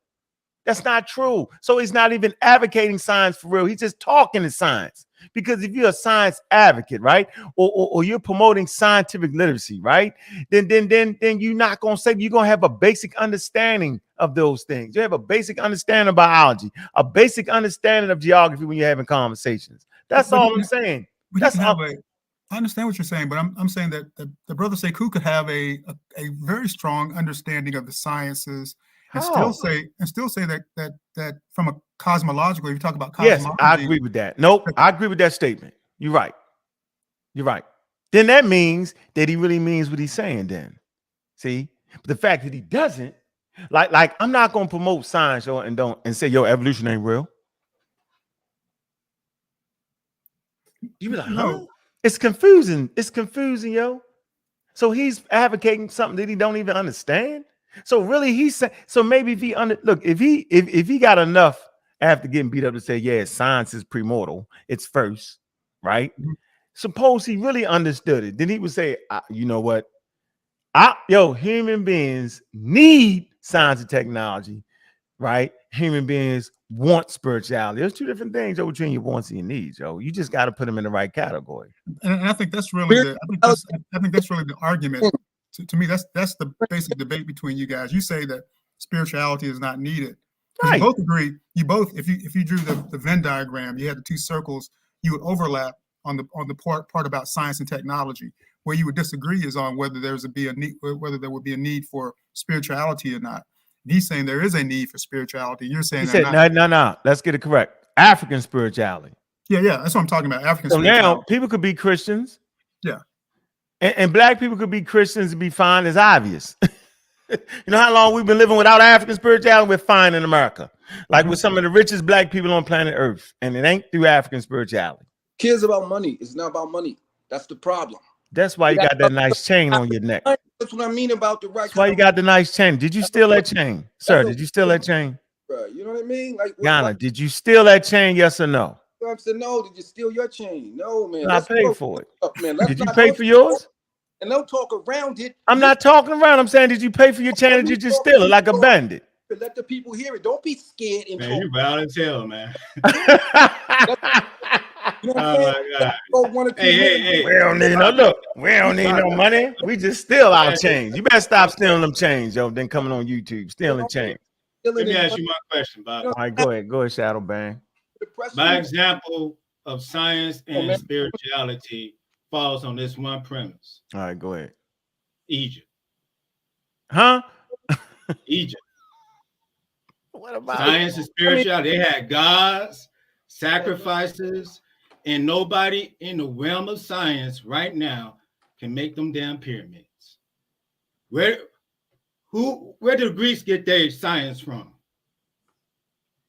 That's not true. So he's not even advocating science for real. He's just talking to science. Because if you're a science advocate, right, or you're promoting scientific literacy, right, then you're not gonna say you're gonna have a basic understanding of those things. You have a basic understanding of biology, a basic understanding of geography when you're having conversations. That's all I'm saying. I understand what you're saying, but I'm saying that the brother Sekou could have a very strong understanding of the sciences and still say that from a cosmological, if you talk about cosmology. Yes, I agree with that. Nope, I agree with that statement. You're right. Then that means that he really means what he's saying then. See? But the fact that he doesn't, like I'm not gonna promote science and say, yo, evolution ain't real. You be like, no. It's confusing. It's confusing, yo. So he's advocating something that he don't even understand. So really, he's saying. So maybe if he got enough after getting beat up to say, yeah, science is premortal. It's first, right? Mm-hmm. Suppose he really understood it, then he would say, you know what? Human beings need science and technology, right? Human beings want spirituality. There's two different things between your wants and your needs, yo. You just got to put them in the right category. And I think that's really I think that's really the argument. To me, that's the basic debate between you guys. You say that spirituality is not needed. Right. You both agree. You both, if you drew the Venn diagram, you had the two circles, you would overlap on the part about science and technology. Where you would disagree is on whether there would be a need for spirituality or not. He's saying there is a need for spirituality. You're saying no. Let's get it correct. African spirituality. Yeah, that's what I'm talking about. African. So spirituality. Now people could be Christians. Yeah. And black people could be Christians and be fine. It's obvious. You know how long we've been living without African spirituality? We're fine in America. Like with some of the richest black people on planet Earth. And it ain't through African spirituality. Cares about money. It's not about money. That's the problem. That's why you got that nice chain on your neck. That's what I mean about the right. That's why you got the nice chain. Did you steal that chain? Sir, did you steal that chain? You know what I mean? Like Ghana, did you steal that chain? Yes or no? I said no. Did you steal your chain? No, man. I paid for it. Did you pay for yours? And don't talk around it. I'm not talking around. I'm saying, did you pay for your chain or did you just steal it like a bandit? Let the people hear it. Don't be scared. Man, you wild as hell, man. You know what I'm Hey. We don't need no money. We just steal our chains. You better stop stealing them chains, yo. Then coming on YouTube, stealing chains. Let me ask you my question, Bob. All right, go ahead, Shadow Bang. My example of science and spirituality falls on this one premise. All right, go ahead. Egypt. Huh? Egypt. What about science and spirituality? They had gods, sacrifices, and nobody in the realm of science right now can make them damn pyramids. Where do the Greeks get their science from?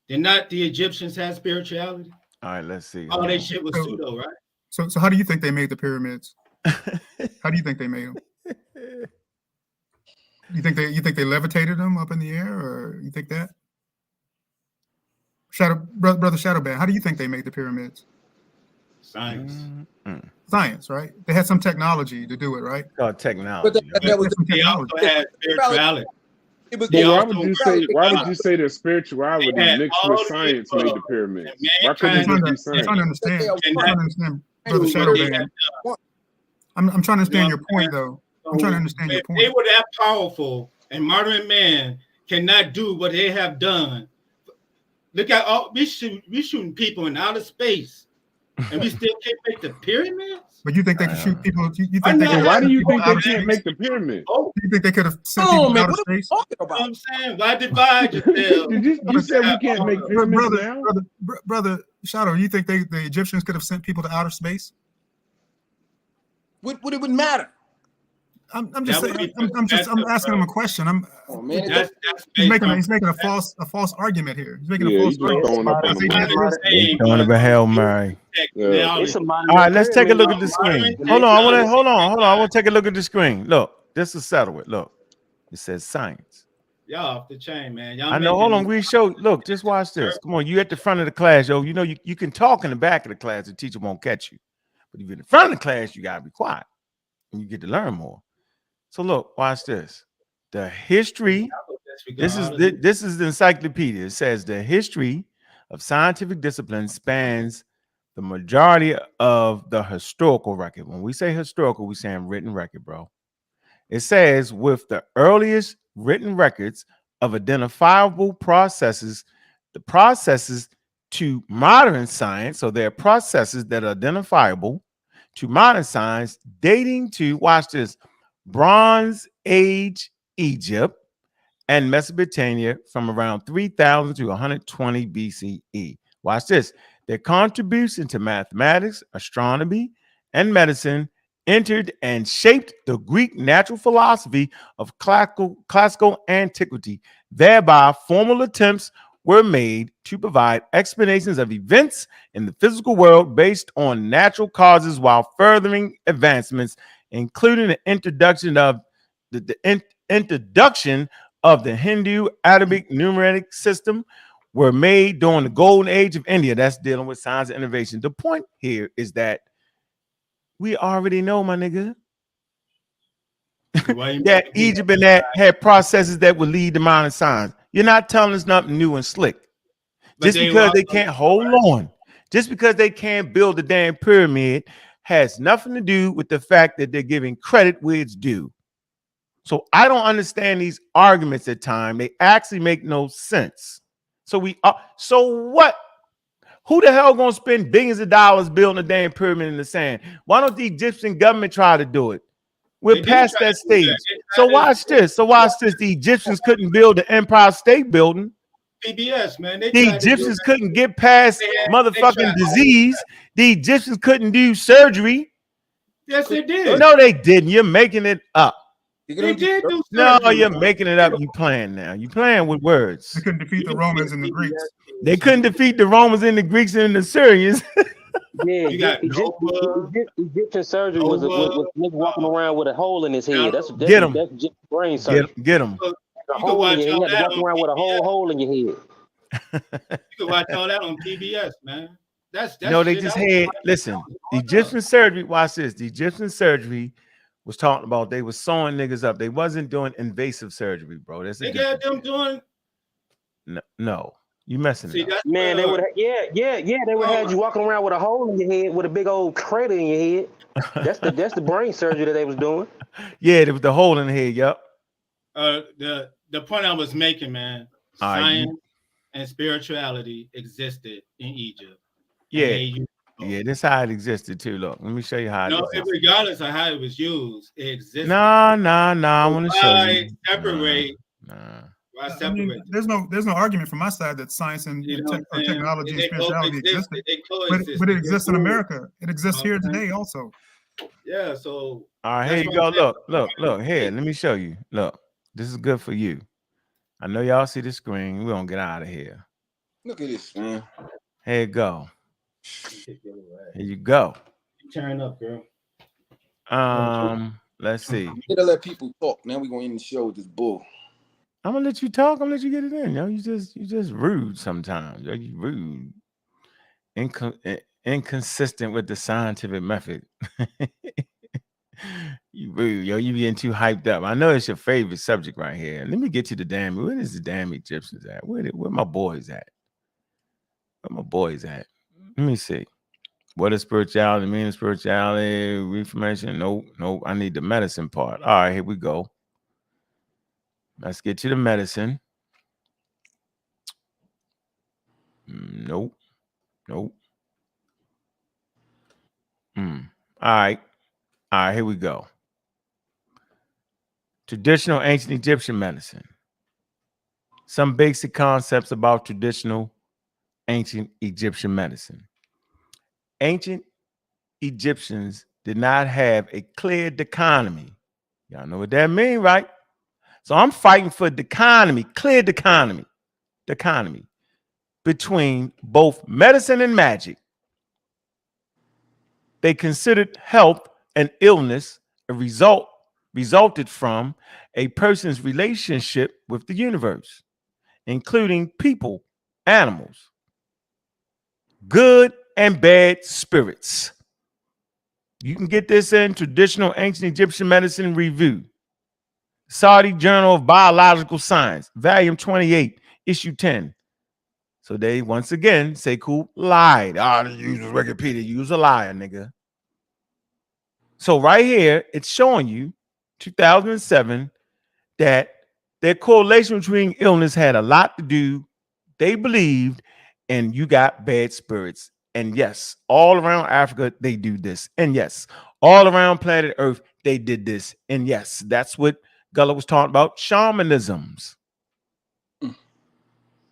Did not the Egyptians have spirituality? All right, let's see. All they shit was pseudo, right? So how do you think they made the pyramids? How do you think they made them? You think they levitated them up in the air, or you think that? Brother Shadowban, how do you think they made the pyramids? Science. Science, right? They had some technology to do it, right? Oh, technology. But that was they also had spirituality. Why would you say that spirituality mixed with science made the pyramids? Why couldn't it be science? I'm trying to understand, Brother Shadowban. I'm trying to understand your point, though. I'm trying to understand your point. They were that powerful, and modern man cannot do what they have done. Look at all we shooting people in outer space, and we still can't make the pyramids. But you think they can shoot people? Why do you think they can't make the pyramid? You think they could have sent people out of space? You know what I'm saying? Why divide yourself? You said we can't make pyramids now? Brother Shadow, you think the Egyptians could have sent people to outer space? What it would matter? I'm asking him a question. He's making a false argument here. He's making a false argument. He's throwing up a Hail Mary. All right, let's take a look at the screen. Hold on. I want to take a look at the screen. Look, this will settle it. Look, it says science. Y'all off the chain, man. I know. Hold on. We show. Look, just watch this. Come on, you at the front of the class, yo. You know you can talk in the back of the class. The teacher won't catch you, but if you're in the front of the class, you gotta be quiet, and you get to learn more. So look, watch this. The history. This is the encyclopedia. It says the history of scientific discipline spans the majority of the historical record. When we say historical, we're saying written record, bro. It says with the earliest written records of identifiable processes, the processes to modern science. So there are processes that are identifiable to modern science dating to, watch this, Bronze Age Egypt and Mesopotamia from around 3000 to 120 BCE. Watch this. Their contribution to mathematics, astronomy, and medicine entered and shaped the Greek natural philosophy of classical antiquity. Thereby, formal attempts were made to provide explanations of events in the physical world based on natural causes while furthering advancements, including the introduction of the Hindu Arabic numeric system, were made during the golden age of India. That's dealing with science and innovation. The point here is that we already know, my nigga, that Egypt and that had processes that would lead to modern science. You're not telling us nothing new and slick. Just because they can't hold on, just because they can't build the damn pyramid has nothing to do with the fact that they're giving credit where it's due. So I don't understand these arguments at times. They actually make no sense. So what? Who the hell gonna spend billions of dollars building a damn pyramid in the sand? Why don't the Egyptian government try to do it? We're past that stage. So watch this. The Egyptians couldn't build the Empire State Building. PBS, man. The Egyptians couldn't get past motherfucking disease. The Egyptians couldn't do surgery. Yes, they did. No, they didn't. You're making it up. They did do surgery. No, you're making it up. You playing now. You playing with words. They couldn't defeat the Romans and the Greeks. They couldn't defeat the Romans and the Greeks and the Syrians. Yeah, Egyptian surgery was walking around with a hole in his head. That's get him. That's brain surgery. Get him. You can watch all that. Walk around with a hole in your head. You can watch all that on PBS, man. That's no, they just had. Listen, the Egyptian surgery. Watch this. The Egyptian surgery was talking about they were sewing niggas up. They wasn't doing invasive surgery, bro. That's they got them doing. No. You messing it up. Man, they would they would have you walking around with a hole in your head with a big old crater in your head. That's the brain surgery that they was doing. Yeah, there was the hole in the head, yep. The point I was making, man, science and spirituality existed in Egypt. Yeah. Yeah, this how it existed too. Look, let me show you how it existed. Regardless of how it was used, it existed. Nah. I want to show you. Separate. I mean, there's no argument from my side that science and technology and spirituality existed, but it exists in America. It exists here today also. Yeah. So all right, here you go. Look here. Let me show you. Look, this is good for you. I know y'all see the screen. We're gonna get out of here. Look at this, man. Here you go. Here you go. Turn up, girl. Let's see. Get to let people talk. Now we're gonna end the show with this bull. I'm gonna let you talk. I'm gonna let you get it in. Yo, you just rude sometimes. Yo, you rude, inconsistent with the scientific method. You rude, yo. You getting too hyped up. I know it's your favorite subject right here. Let me get you the damn. Where is the damn Egyptians at? Where my boys at? Where my boys at? Let me see. What is spirituality? Meaning spirituality, reformation? Nope. I need the medicine part. All right, here we go. Let's get to the medicine. Nope. All right, here we go. Traditional ancient Egyptian medicine. Some basic concepts about traditional ancient Egyptian medicine. Ancient Egyptians did not have a clear dichotomy. Y'all know what that means, right? So I'm fighting for clear dichotomy between both medicine and magic. They considered health and illness a resulted from a person's relationship with the universe, including people, animals, good and bad spirits. You can get this in Traditional Ancient Egyptian Medicine Review, Saudi Journal of Biological Science, Volume 28, Issue 10. So they once again say, cool, lied. Use Wikipedia, use a liar, nigga. So right here, it's showing you 2007 that their correlation between illness had a lot to do, they believed, and you got bad spirits. And yes, all around Africa, they do this. And yes, all around planet Earth, they did this. And yes, that's what Gullah was talking about, shamanisms,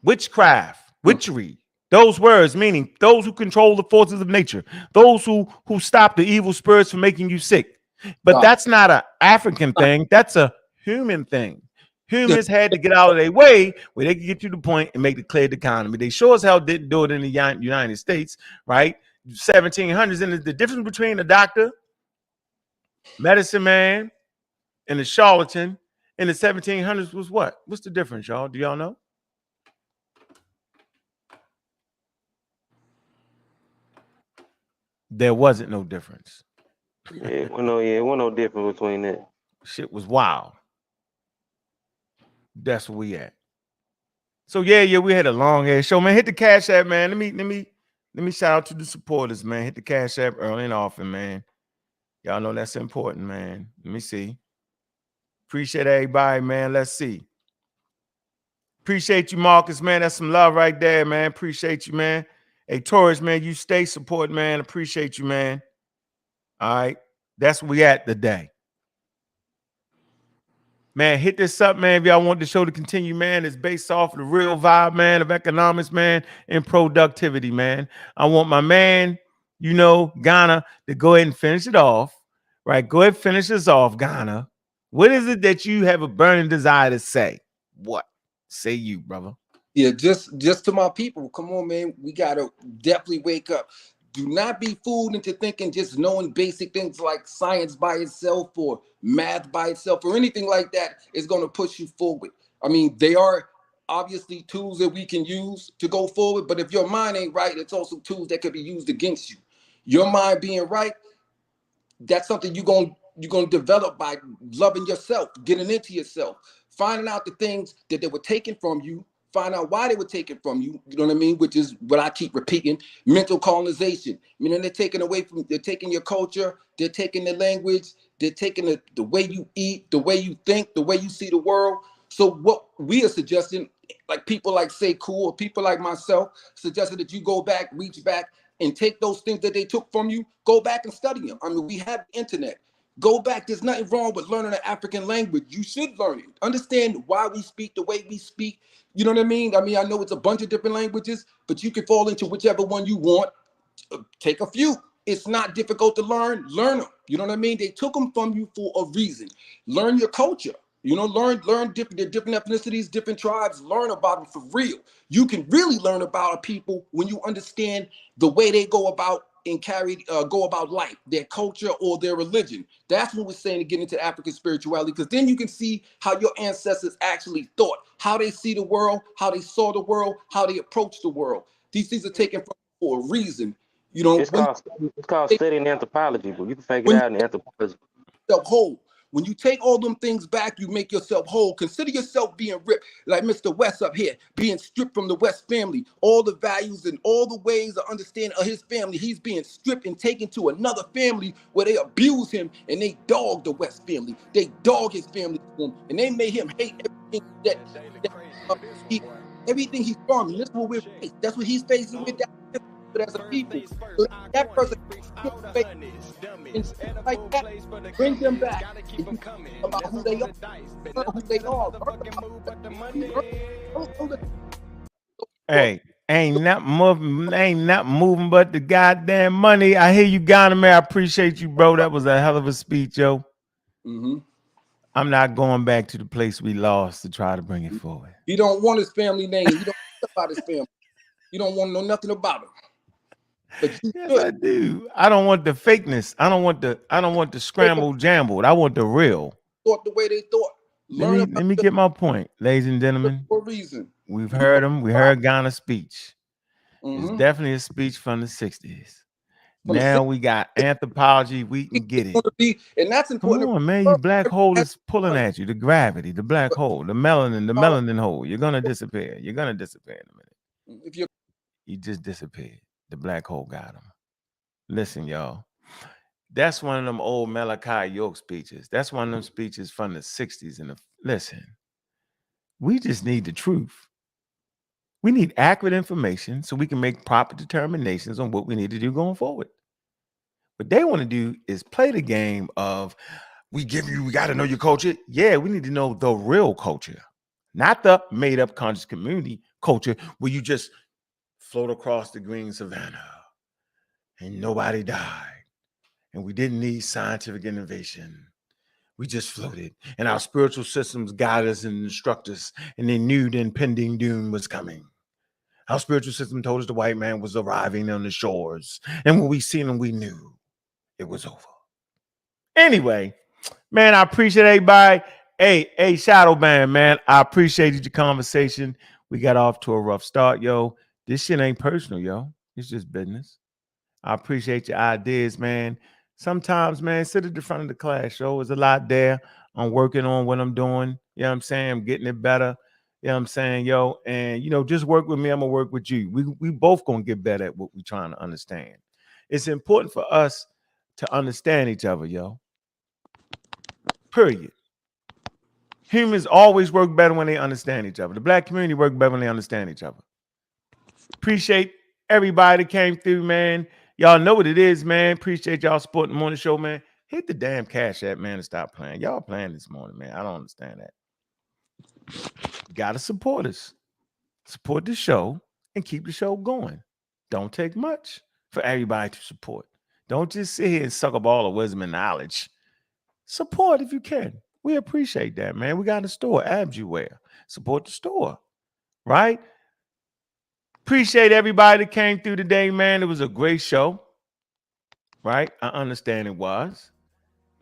witchcraft, witchery. Those words meaning those who control the forces of nature, those who stop the evil spirits from making you sick. But that's not an African thing. That's a human thing. Humans had to get out of their way where they could get to the point and make the clear economy. They sure as hell didn't do it in the United States, right? 1700s. And the difference between a doctor, medicine man, and a charlatan in the 1700s was what? What's the difference, y'all? Do y'all know? There wasn't no difference. It wasn't no difference between that. Shit was wild. That's where we at. So yeah, we had a long ass show, man. Hit the Cash App, man. Let me shout out to the supporters, man. Hit the Cash App early and often, man. Y'all know that's important, man. Let me see. Appreciate everybody, man. Let's see. Appreciate you, Marcus, man. That's some love right there, man. Appreciate you, man. Hey, Taurus, man, you stay supporting, man. Appreciate you, man. All right. That's where we at today. Man, hit this up, man. If y'all want the show to continue, man, it's based off of the real vibe, man, of economics, man, and productivity, man. I want my man, Ghana, to go ahead and finish it off, right? Go ahead and finish this off, Ghana. What is it that you have a burning desire to say? What? Say you, brother. Yeah, just to my people, come on, man. We got to definitely wake up. Do not be fooled into thinking just knowing basic things like science by itself or math by itself or anything like that is going to push you forward. I mean, they are obviously tools that we can use to go forward, but if your mind ain't right, it's also tools that could be used against you. Your mind being right, that's something you're going to develop by loving yourself, getting into yourself, finding out the things that they were taken from you, find out why they were taken from you, you know what I mean? Which is what I keep repeating, mental colonization. They're taking they're taking your culture, they're taking the language, they're taking the way you eat, the way you think, the way you see the world. So what we are suggesting, like people like Say Cool or people like myself, suggesting that you go back, reach back, and take those things that they took from you, go back and study them. I mean, we have the internet. Go back. There's nothing wrong with learning an African language. You should learn it. Understand why we speak the way we speak. You know what I mean? I mean, I know it's a bunch of different languages, but you can fall into whichever one you want. Take a few. It's not difficult to learn. Learn them. You know what I mean? They took them from you for a reason. Learn your culture. You know, learn different ethnicities, different tribes. Learn about them for real. You can really learn about a people when you understand the way they go about and go about life, their culture or their religion. That's what we're saying to get into African spirituality, because then you can see how your ancestors actually thought, how they see the world, how they saw the world, how they approach the world. These things are taken from for a reason. You know, it's called studying anthropology, but you can figure it out in anthropology. Whole. When you take all them things back, you make yourself whole. Consider yourself being ripped, like Mr. West up here, being stripped from the West family. All the values and all the ways of understanding of his family, he's being stripped and taken to another family where they abuse him and they dog the West family. They dog his family and they made him hate everything he's from. And this is what we're facing. That's what he's facing with that. But as a people, so that person like that, bring them back about who they are. Hey, ain't not moving but the goddamn money. I hear you, Ghana man. I appreciate you, bro. That was a hell of a speech, yo. Mm-hmm. I'm not going back to the place we lost to try to bring it forward. He don't want his family name. He don't know about his family. You don't want to know nothing about him. But yes, I do. I don't want the fakeness. I don't want the scrambled jambled. I want the real. Thought the way they thought. Let me get my point, ladies and gentlemen. For a reason. We've heard him. We heard Ghana's speech. It's definitely a speech from the 60s. Now we got anthropology. We can get it. And that's important. Come on, man. You black hole is pulling at you. The gravity, the black hole, the melanin hole. You're gonna disappear. You're gonna disappear in a minute. If you just disappeared. The black hole got him. Listen, y'all. That's one of them old Malachi York speeches. That's one of them speeches from the 60s. Listen, we just need the truth. We need accurate information so we can make proper determinations on what we need to do going forward. What they want to do is play the game of we got to know your culture. Yeah, we need to know the real culture, not the made up conscious community culture where you just float across the green savannah and nobody died. And we didn't need scientific innovation. We just floated and our spiritual systems guided us and instructed us, and they knew the impending doom was coming. Our spiritual system told us the white man was arriving on the shores. And when we seen him, we knew it was over. Anyway, man, I appreciate everybody. Hey, Shadow Band, man, I appreciated your conversation. We got off to a rough start, yo. This shit ain't personal, yo. It's just business. I appreciate your ideas, man. Sometimes, man, sit at the front of the class, yo. There's a lot there. I'm working on what I'm doing. You know what I'm saying? I'm getting it better. You know what I'm saying, yo? And, just work with me. I'm going to work with you. We both going to get better at what we're trying to understand. It's important for us to understand each other, yo. Period. Humans always work better when they understand each other. The black community work better when they understand each other. Appreciate everybody that came through, man. Y'all know what it is, man. Appreciate y'all supporting the morning show, man. Hit the damn Cash App, man, and stop playing. Y'all playing this morning, man. I don't understand that. You gotta support us. Support the show and keep the show going. Don't take much for everybody to support. Don't just sit here and suck up all the wisdom and knowledge. Support if you can. We appreciate that, man. We got a store, Abjuware. Support the store, right? Appreciate everybody that came through today, man. It was a great show, right? I understand it was.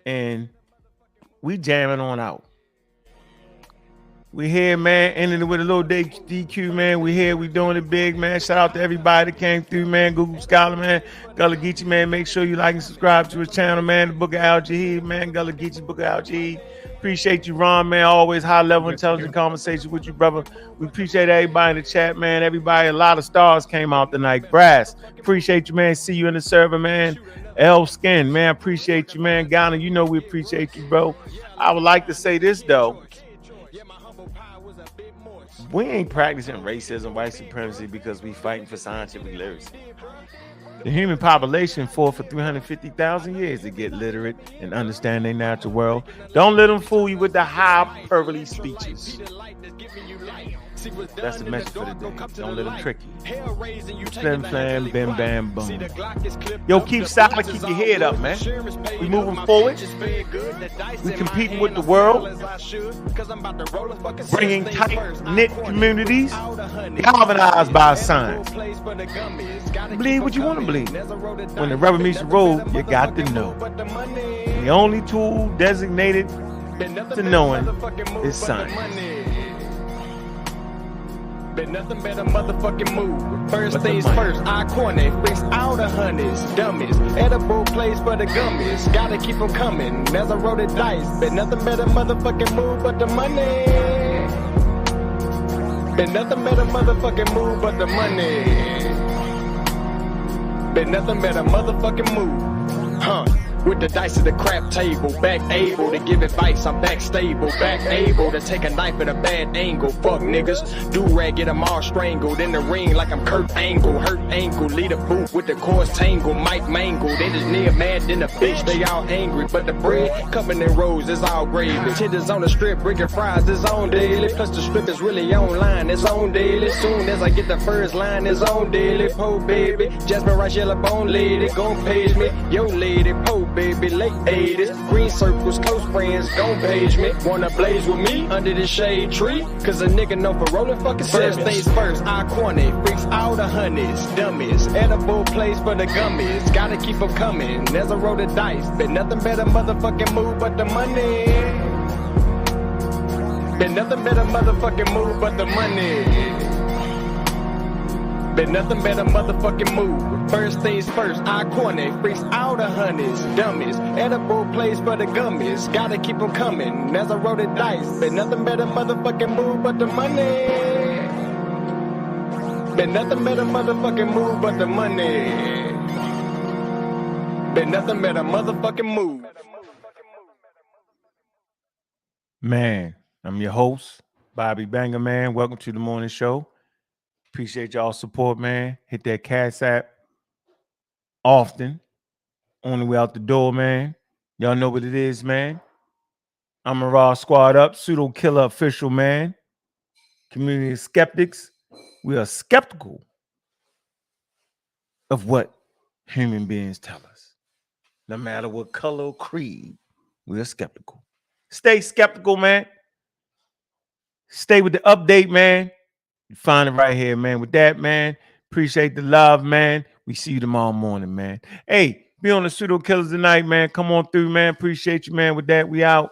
And we jamming on out. We here, man, ending it with a little DQ, man. We here, we doing it big, man. Shout out to everybody that came through, man. Google Scholar, man. Gullah Geechee, man. Make sure you like and subscribe to his channel, man. The Book of Al-Jahid, man. Gullah Geechee, Book of Al-Jahid. Appreciate you, Ron, man. Always high-level intelligent conversation with you, brother. We appreciate everybody in the chat, man. Everybody, a lot of stars came out tonight. Brass, appreciate you, man. See you in the server, man. L Skin, man. Appreciate you, man. Ghana, you know we appreciate you, bro. I would like to say this, though. We ain't practicing racism, white supremacy because we fighting for scientific literacy. The human population fought for 350,000 years to get literate and understand their natural world. Don't let them fool you with the hyperbole speeches. That's the message for the day. Don't let them trick you. Flim, flam, bam, bam, boom. Yo, keep silent, keep your head up, man. We moving forward. We competing with the world. Bringing tight-knit communities. Galvanized by science. Believe what you want to believe. When the rubber meets the road, you got to know. And the only tool designated to knowing is science. Been nothing but a motherfucking move. First things first, I corner, fix all the honeys, dummies. Edible place for the gummies, gotta keep them coming. As I roll the dice, been nothing but a motherfucking move but the money. Been nothing but a motherfucking move but the money. Been nothing but a motherfucking move, huh? With the dice at the crap table, back able to give advice, I'm back stable, back able to take a knife at a bad angle. Fuck niggas, do-rag, get them all strangled in the ring like I'm Kurt Angle, hurt ankle, lead a boot with the chords tangle, Mike Mangle, they just near mad than a bitch, they all angry, but the bread coming in rolls is all gravy. Tenders on the strip, brick fries is on daily, plus the strip is really online, it's on daily. Soon as I get the first line, it's on daily. Po baby, Jasmine Rice, yellow bone lady, gon' page me, yo lady, po baby, late 80s, green circles, close friends, gon' page me. Wanna blaze with me under the shade tree? Cause a nigga know for rolling fucking sevens. First things first, I corner, freaks all the honeys, dummies. Edible place for the gummies, gotta keep them coming. As I roll the dice, been nothing but a motherfucking move but the money. Been nothing but a motherfucking move but the money. Been nothing but a motherfucking move. First things first, I corner, freaks all the honeys, dummies. Edible place for the gummies, gotta keep them coming. As I roll the dice, been nothing but a motherfucking move but the money. Been nothing but a motherfucking move but the money. Been nothing but a motherfucking move. Man, I'm your host, Bobby Banger, man. Welcome to the morning show. Appreciate y'all support, man. Hit that Cash App often. On the way out the door, man. Y'all know what it is, man. I'm a raw squad up, pseudo killer official, man. Community of skeptics. We are skeptical of what human beings tell us. No matter what color or creed, we are skeptical. Stay skeptical, man. Stay with the update, man. You find it right here, man. With that, man, appreciate the love, man. We see you tomorrow morning, man. Hey, be on the Pseudo Killers tonight, man. Come on through, man. Appreciate you, man. With that, we out.